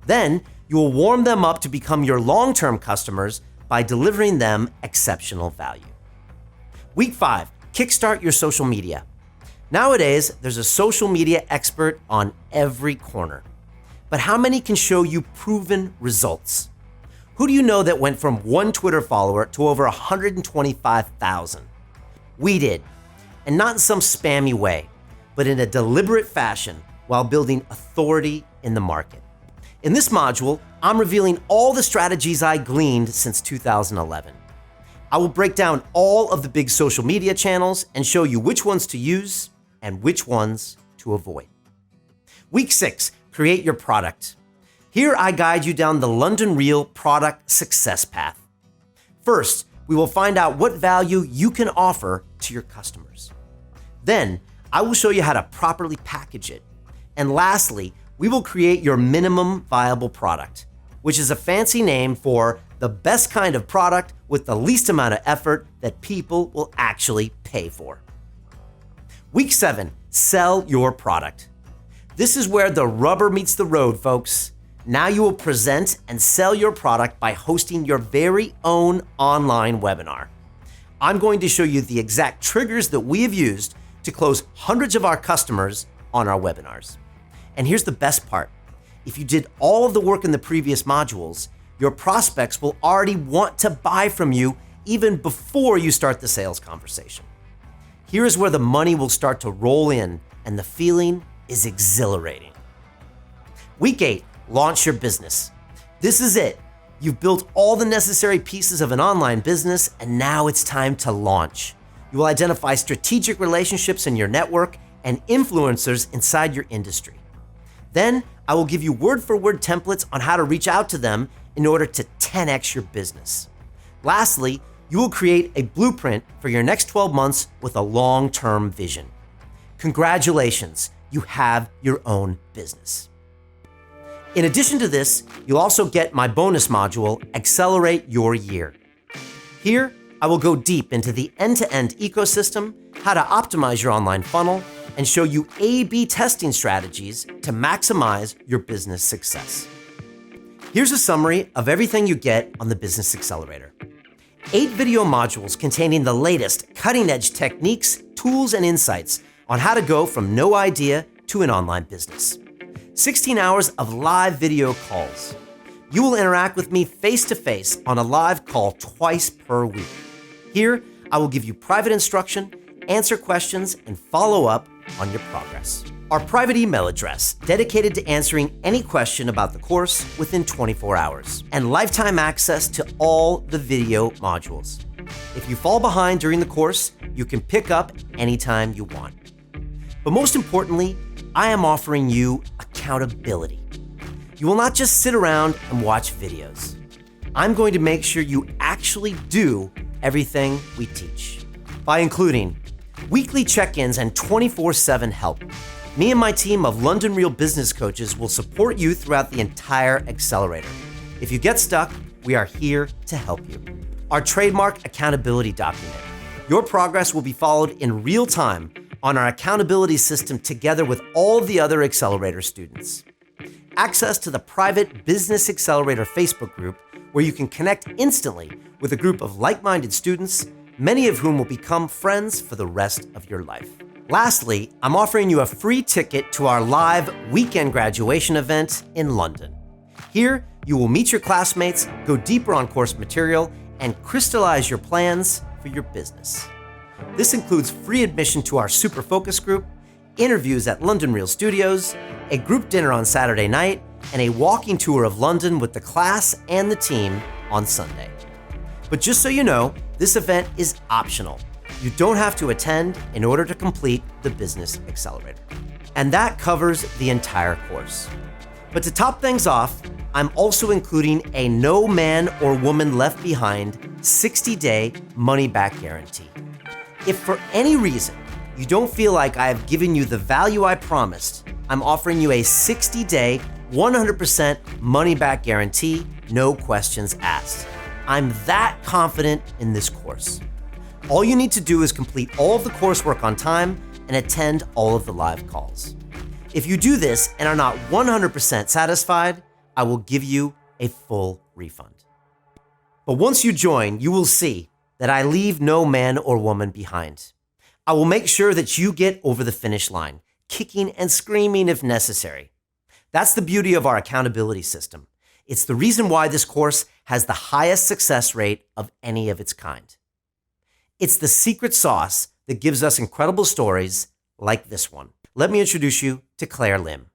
Then, you will warm them up to become your long-term customers by delivering them exceptional value. Week 5, kickstart your social media. Nowadays, there's a social media expert on every corner. But how many can show you proven results? Who do you know that went from 1 Twitter follower to over 125,000? We did, and not in some spammy way, but in a deliberate fashion while building authority in the market. In this module, I'm revealing all the strategies I gleaned since 2011. I will break down all of the big social media channels and show you which ones to use and which ones to avoid. Week 6, create your product. Here I guide you down the London Real product success path. First, we will find out what value you can offer to your customers. Then, I will show you how to properly package it. And lastly, we will create your minimum viable product, which is a fancy name for the best kind of product with the least amount of effort that people will actually pay for. Week 7, sell your product. This is where the rubber meets the road, folks. Now you will present and sell your product by hosting your very own online webinar. I'm going to show you the exact triggers that we have used to close hundreds of our customers on our webinars. And here's the best part. If you did all of the work in the previous modules, your prospects will already want to buy from you even before you start the sales conversation. Here is where the money will start to roll in and the feeling is exhilarating. Week 8, launch your business. This is it. You've built all the necessary pieces of an online business and now it's time to launch. You will identify strategic relationships in your network and influencers inside your industry. Then I will give you word-for-word templates on how to reach out to them in order to 10x your business. Lastly, you will create a blueprint for your next 12 months with a long-term vision. Congratulations, you have your own business. In addition to this, you'll also get my bonus module, Accelerate Your Year. Here, I will go deep into the end-to-end ecosystem, how to optimize your online funnel, and show you A/B testing strategies to maximize your business success. Here's a summary of everything you get on the Business Accelerator. 8 video modules containing the latest cutting-edge techniques, tools, and insights on how to go from no idea to an online business. 16 hours of live video calls. You will interact with me face-to-face on a live call twice per week. Here, I will give you private instruction, answer questions, and follow up on your progress. Our private email address, dedicated to answering any question about the course within 24 hours, and lifetime access to all the video modules. If you fall behind during the course, you can pick up anytime you want. But most importantly, I am offering you accountability. You will not just sit around and watch videos. I'm going to make sure you actually do everything we teach by including weekly check-ins and 24/7 help. Me and my team of London Real business coaches will support you throughout the entire accelerator. If you get stuck, we are here to help you. Our trademark accountability document. Your progress will be followed in real time on our accountability system together with all of the other accelerator students. Access to the private Business Accelerator Facebook group where you can connect instantly with a group of like-minded students, many of whom will become friends for the rest of your life. Lastly, I'm offering you a free ticket to our live weekend graduation event in London. Here, you will meet your classmates, go deeper on course material, and crystallize your plans for your business. This includes free admission to our super focus group, interviews at London Real Studios, a group dinner on Saturday night, and a walking tour of London with the class and the team on Sunday. But just so you know, this event is optional. You don't have to attend in order to complete the Business Accelerator. And that covers the entire course. But to top things off, I'm also including a no man or woman left behind 60-day money-back guarantee. If for any reason you don't feel like I have given you the value I promised, I'm offering you a 60-day, 100% money-back guarantee, no questions asked. I'm that confident in this course. All you need to do is complete all of the coursework on time and attend all of the live calls. If you do this and are not 100% satisfied, I will give you a full refund. But once you join, you will see that I leave no man or woman behind. I will make sure that you get over the finish line, kicking and screaming if necessary. That's the beauty of our accountability system. It's the reason why this course has the highest success rate of any of its kind. It's the secret sauce that gives us incredible stories like this one. Let me introduce you to Claire Lim.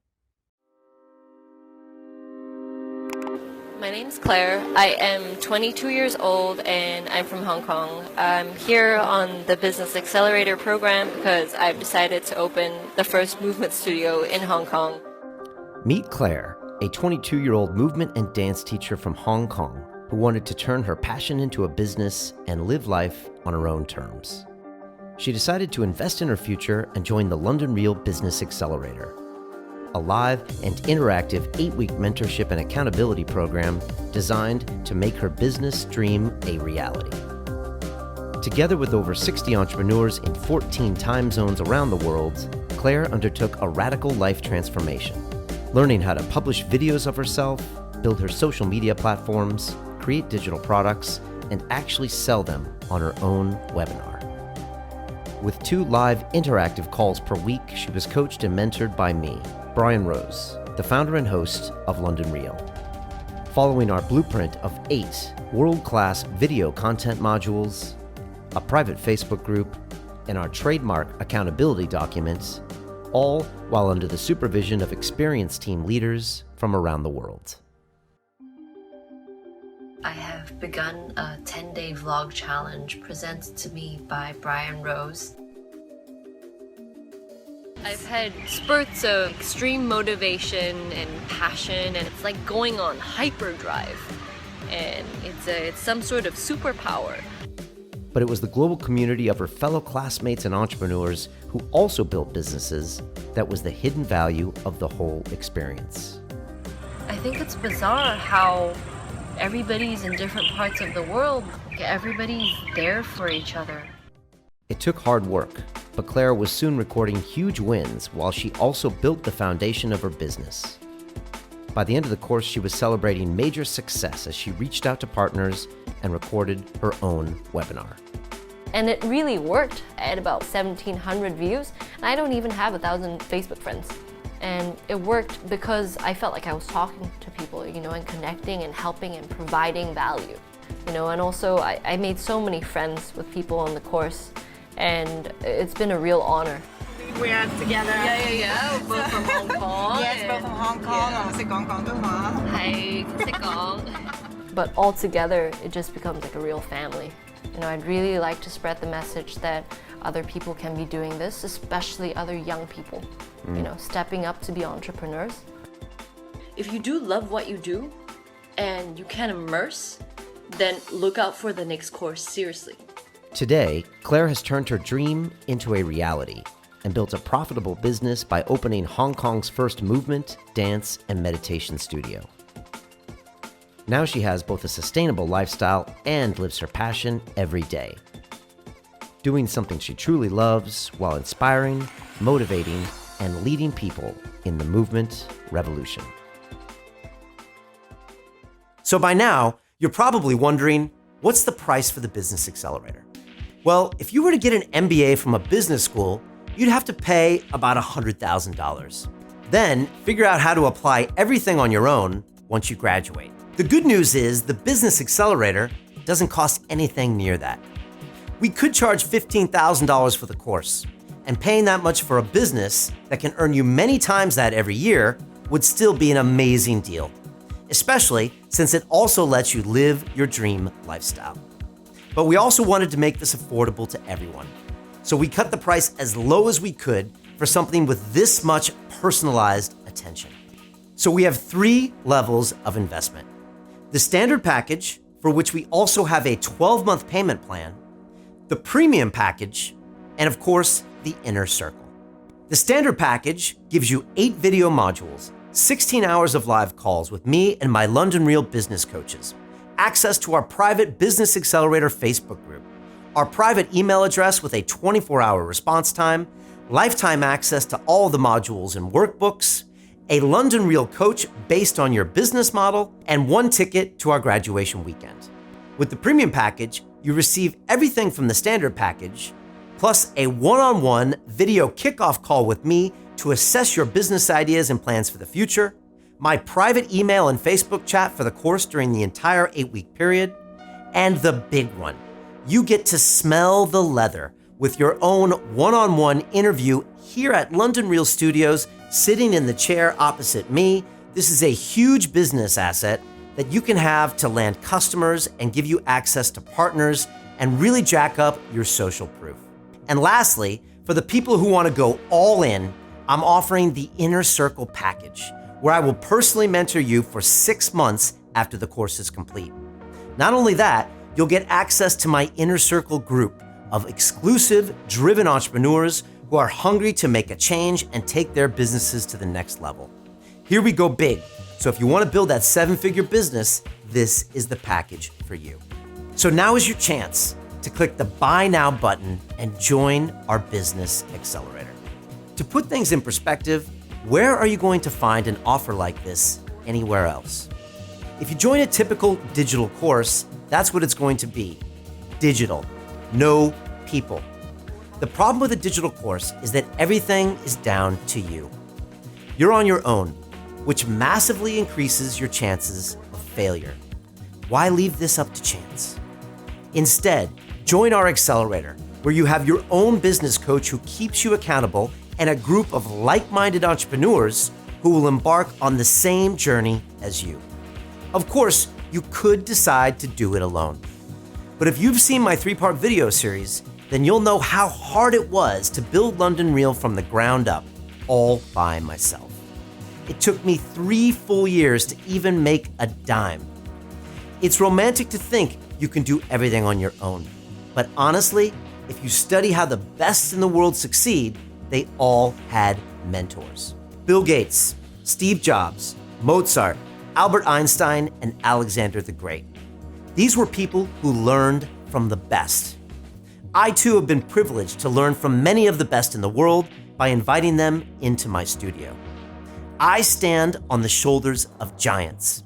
My name's Claire. I am 22 years old and I'm from Hong Kong. I'm here on the Business Accelerator program because I've decided to open the first movement studio in Hong Kong. Meet Claire, a 22-year-old movement and dance teacher from Hong Kong who wanted to turn her passion into a business and live life on her own terms. She decided to invest in her future and join the London Real Business Accelerator, a live and interactive 8-week mentorship and accountability program designed to make her business dream a reality. Together with over 60 entrepreneurs in 14 time zones around the world, Claire undertook a radical life transformation, learning how to publish videos of herself, build her social media platforms, create digital products, and actually sell them on her own webinar. With 2 live interactive calls per week, she was coached and mentored by me, Brian Rose, the founder and host of London Real. Following our blueprint of 8 world-class video content modules, a private Facebook group, and our trademark accountability documents, all while under the supervision of experienced team leaders from around the world. I have begun a 10-day vlog challenge presented to me by Brian Rose. I've had spurts of extreme motivation and passion, and it's like going on hyperdrive. And it's some sort of superpower. But it was the global community of her fellow classmates and entrepreneurs who also built businesses that was the hidden value of the whole experience. I think it's bizarre how everybody's in different parts of the world. Everybody's there for each other. It took hard work, but Claire was soon recording huge wins while she also built the foundation of her business. By the end of the course, she was celebrating major success as she reached out to partners and recorded her own webinar. And it really worked. I had about 1,700 views, and I don't even have 1,000 Facebook friends. And it worked because I felt like I was talking to people, and connecting and helping and providing value. And also I made so many friends with people on the course, and it's been a real honor. We are together. Yeah. We're both from Hong Kong. Yes, both from Hong Kong. But all together, it just becomes like a real family. I'd really like to spread the message that other people can be doing this, especially other young people, stepping up to be entrepreneurs. If you do love what you do and you can immerse, then look out for the next course, seriously. Today, Claire has turned her dream into a reality and built a profitable business by opening Hong Kong's first movement, dance, and meditation studio. Now she has both a sustainable lifestyle and lives her passion every day, doing something she truly loves while inspiring, motivating, and leading people in the movement revolution. So by now, you're probably wondering, what's the price for the Business Accelerator? Well, if you were to get an MBA from a business school, you'd have to pay about $100,000. Then figure out how to apply everything on your own once you graduate. The good news is the Business Accelerator doesn't cost anything near that. We could charge $15,000 for the course, and paying that much for a business that can earn you many times that every year would still be an amazing deal, especially since it also lets you live your dream lifestyle. But we also wanted to make this affordable to everyone, so we cut the price as low as we could for something with this much personalized attention. So we have 3 levels of investment. The standard package, for which we also have a 12-month payment plan, the premium package, and of course, the inner circle. The standard package gives you 8 video modules, 16 hours of live calls with me and my London Real business coaches, access to our private Business Accelerator Facebook group, our private email address with a 24-hour response time, lifetime access to all the modules and workbooks, a London Real coach based on your business model, and 1 ticket to our graduation weekend. With the premium package, you receive everything from the standard package, plus a one-on-one video kickoff call with me to assess your business ideas and plans for the future, my private email and Facebook chat for the course during the entire 8-week period, and the big one, you get to smell the leather with your own one-on-one interview here at London Real Studios, sitting in the chair opposite me. This is a huge business asset that you can have to land customers and give you access to partners and really jack up your social proof. And lastly, for the people who want to go all in, I'm offering the Inner Circle package, where I will personally mentor you for 6 months after the course is complete. Not only that, you'll get access to my Inner Circle group of exclusive, driven entrepreneurs who are hungry to make a change and take their businesses to the next level. Here we go big. So if you want to build that 7-figure business, this is the package for you. So now is your chance to click the Buy Now button and join our Business Accelerator. To put things in perspective, where are you going to find an offer like this anywhere else? If you join a typical digital course, that's what it's going to be. Digital, no people. The problem with a digital course is that everything is down to you. You're on your own, which massively increases your chances of failure. Why leave this up to chance? Instead, join our accelerator, where you have your own business coach who keeps you accountable and a group of like-minded entrepreneurs who will embark on the same journey as you. Of course, you could decide to do it alone. But if you've seen my 3-part video series, then you'll know how hard it was to build London Real from the ground up, all by myself. It took me 3 full years to even make a dime. It's romantic to think you can do everything on your own. But honestly, if you study how the best in the world succeed, they all had mentors. Bill Gates, Steve Jobs, Mozart, Albert Einstein, and Alexander the Great. These were people who learned from the best. I too have been privileged to learn from many of the best in the world by inviting them into my studio. I stand on the shoulders of giants.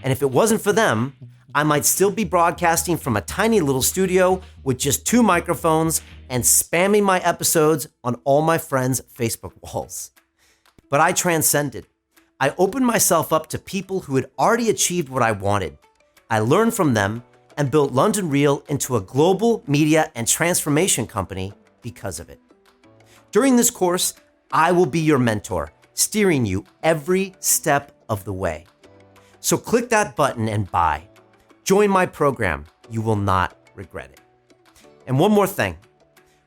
And if it wasn't for them, I might still be broadcasting from a tiny little studio with just 2 microphones and spamming my episodes on all my friends' Facebook walls. But I transcended. I opened myself up to people who had already achieved what I wanted. I learned from them and built London Real into a global media and transformation company because of it. During this course, I will be your mentor, steering you every step of the way. So click that button and buy. Join my program. You will not regret it. And one more thing.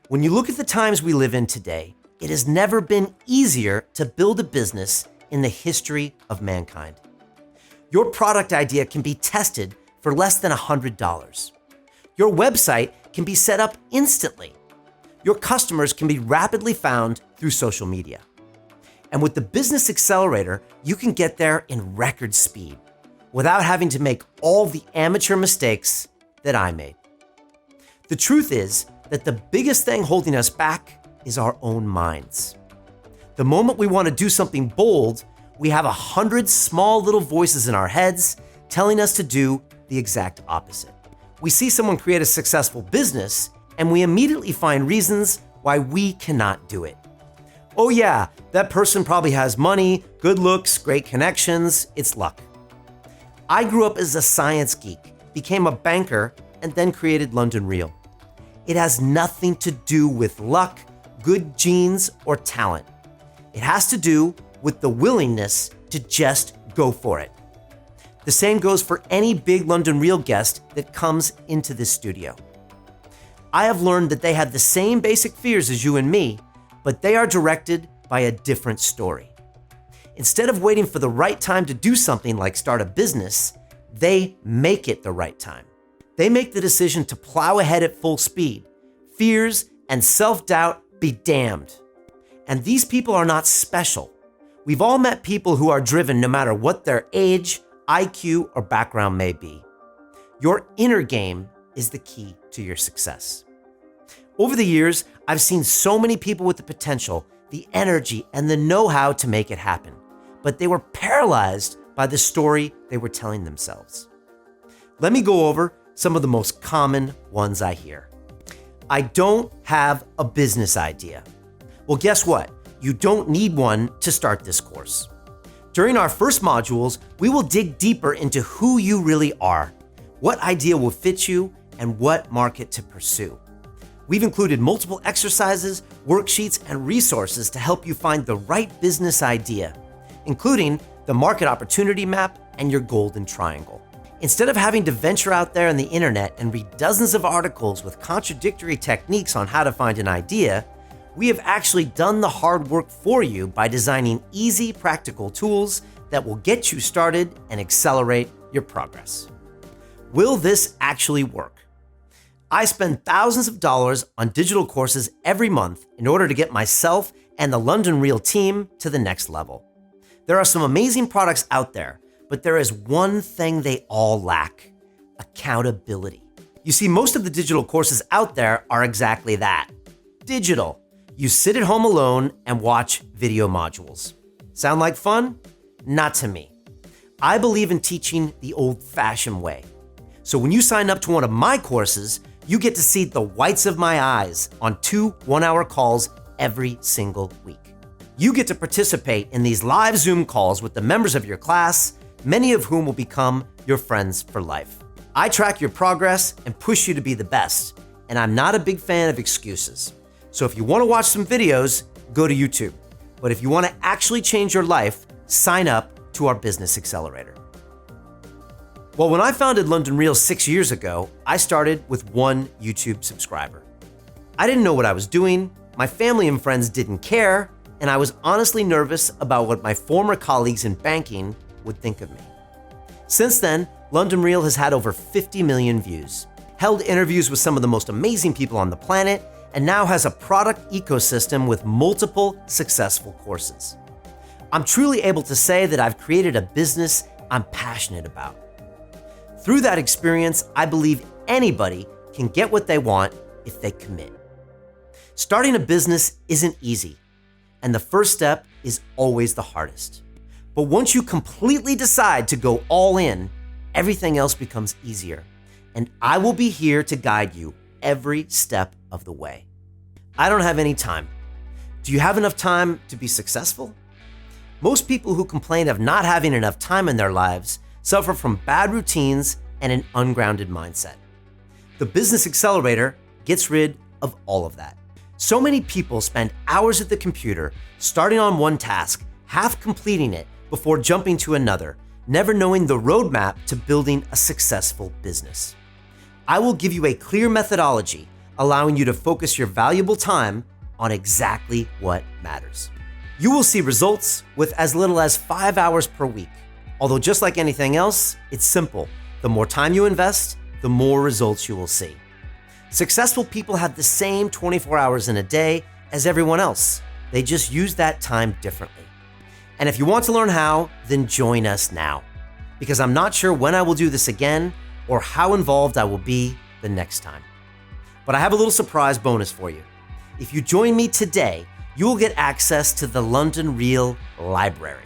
When you look at the times we live in today, it has never been easier to build a business in the history of mankind. Your product idea can be tested for less than $100. Your website can be set up instantly. Your customers can be rapidly found through social media. And with the Business Accelerator, you can get there in record speed without having to make all the amateur mistakes that I made. The truth is that the biggest thing holding us back is our own minds. The moment we want to do something bold, we have 100 small little voices in our heads telling us to do the exact opposite. We see someone create a successful business, and we immediately find reasons why we cannot do it. Oh yeah, that person probably has money, good looks, great connections, it's luck. I grew up as a science geek, became a banker, and then created London Real. It has nothing to do with luck, good genes, or talent. It has to do with the willingness to just go for it. The same goes for any big London Real guest that comes into this studio. I have learned that they have the same basic fears as you and me, but they are directed by a different story. Instead of waiting for the right time to do something like start a business, they make it the right time. They make the decision to plow ahead at full speed. Fears and self-doubt be damned. And these people are not special. We've all met people who are driven no matter what their age, IQ, or background may be. Your inner game is the key to your success. Over the years, I've seen so many people with the potential, the energy, and the know-how to make it happen, but they were paralyzed by the story they were telling themselves. Let me go over some of the most common ones I hear. I don't have a business idea. Well, guess what? You don't need one to start this course. During our first modules, we will dig deeper into who you really are, what idea will fit you, and what market to pursue. We've included multiple exercises, worksheets, and resources to help you find the right business idea, including the market opportunity map and your golden triangle. Instead of having to venture out there on the internet and read dozens of articles with contradictory techniques on how to find an idea, we have actually done the hard work for you by designing easy, practical tools that will get you started and accelerate your progress. Will this actually work? I spend thousands of dollars on digital courses every month in order to get myself and the London Real team to the next level. There are some amazing products out there, but there is one thing they all lack: accountability. You see, most of the digital courses out there are exactly that: digital. You sit at home alone and watch video modules. Sound like fun? Not to me. I believe in teaching the old-fashioned way. So when you sign up to one of my courses, you get to see the whites of my eyes on 2 one-hour calls every single week. You get to participate in these live Zoom calls with the members of your class, many of whom will become your friends for life. I track your progress and push you to be the best, and I'm not a big fan of excuses. So if you want to watch some videos, go to YouTube. But if you want to actually change your life, sign up to our Business Accelerator. Well, when I founded London Real 6 years ago, I started with 1 YouTube subscriber. I didn't know what I was doing, my family and friends didn't care, and I was honestly nervous about what my former colleagues in banking would think of me. Since then, London Real has had over 50 million views, held interviews with some of the most amazing people on the planet, and now has a product ecosystem with multiple successful courses. I'm truly able to say that I've created a business I'm passionate about. Through that experience, I believe anybody can get what they want if they commit. Starting a business isn't easy, and the first step is always the hardest. But once you completely decide to go all in, everything else becomes easier, and I will be here to guide you every step of the way. I don't have any time. Do you have enough time to be successful? Most people who complain of not having enough time in their lives suffer from bad routines and an ungrounded mindset. The Business Accelerator gets rid of all of that. So many people spend hours at the computer, starting on one task, half completing it before jumping to another, never knowing the roadmap to building a successful business. I will give you a clear methodology, allowing you to focus your valuable time on exactly what matters. You will see results with as little as 5 hours per week. Although just like anything else, it's simple. The more time you invest, the more results you will see. Successful people have the same 24 hours in a day as everyone else. They just use that time differently. And if you want to learn how, then join us now. Because I'm not sure when I will do this again or how involved I will be the next time. But I have a little surprise bonus for you. If you join me today, you will get access to the London Real Library.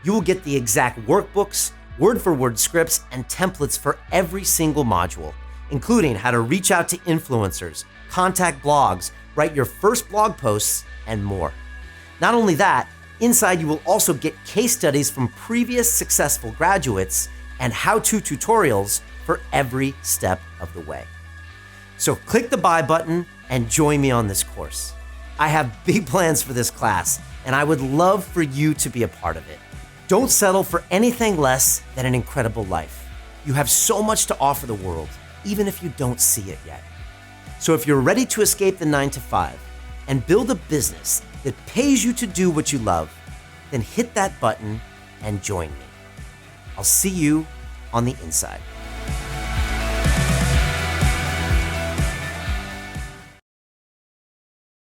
You will get the exact workbooks, word-for-word scripts, and templates for every single module, including how to reach out to influencers, contact blogs, write your first blog posts, and more. Not only that, inside you will also get case studies from previous successful graduates and how-to tutorials for every step of the way. So click the buy button and join me on this course. I have big plans for this class, and I would love for you to be a part of it. Don't settle for anything less than an incredible life. You have so much to offer the world, even if you don't see it yet. So if you're ready to escape the 9 to 5 and build a business that pays you to do what you love, then hit that button and join me. I'll see you on the inside.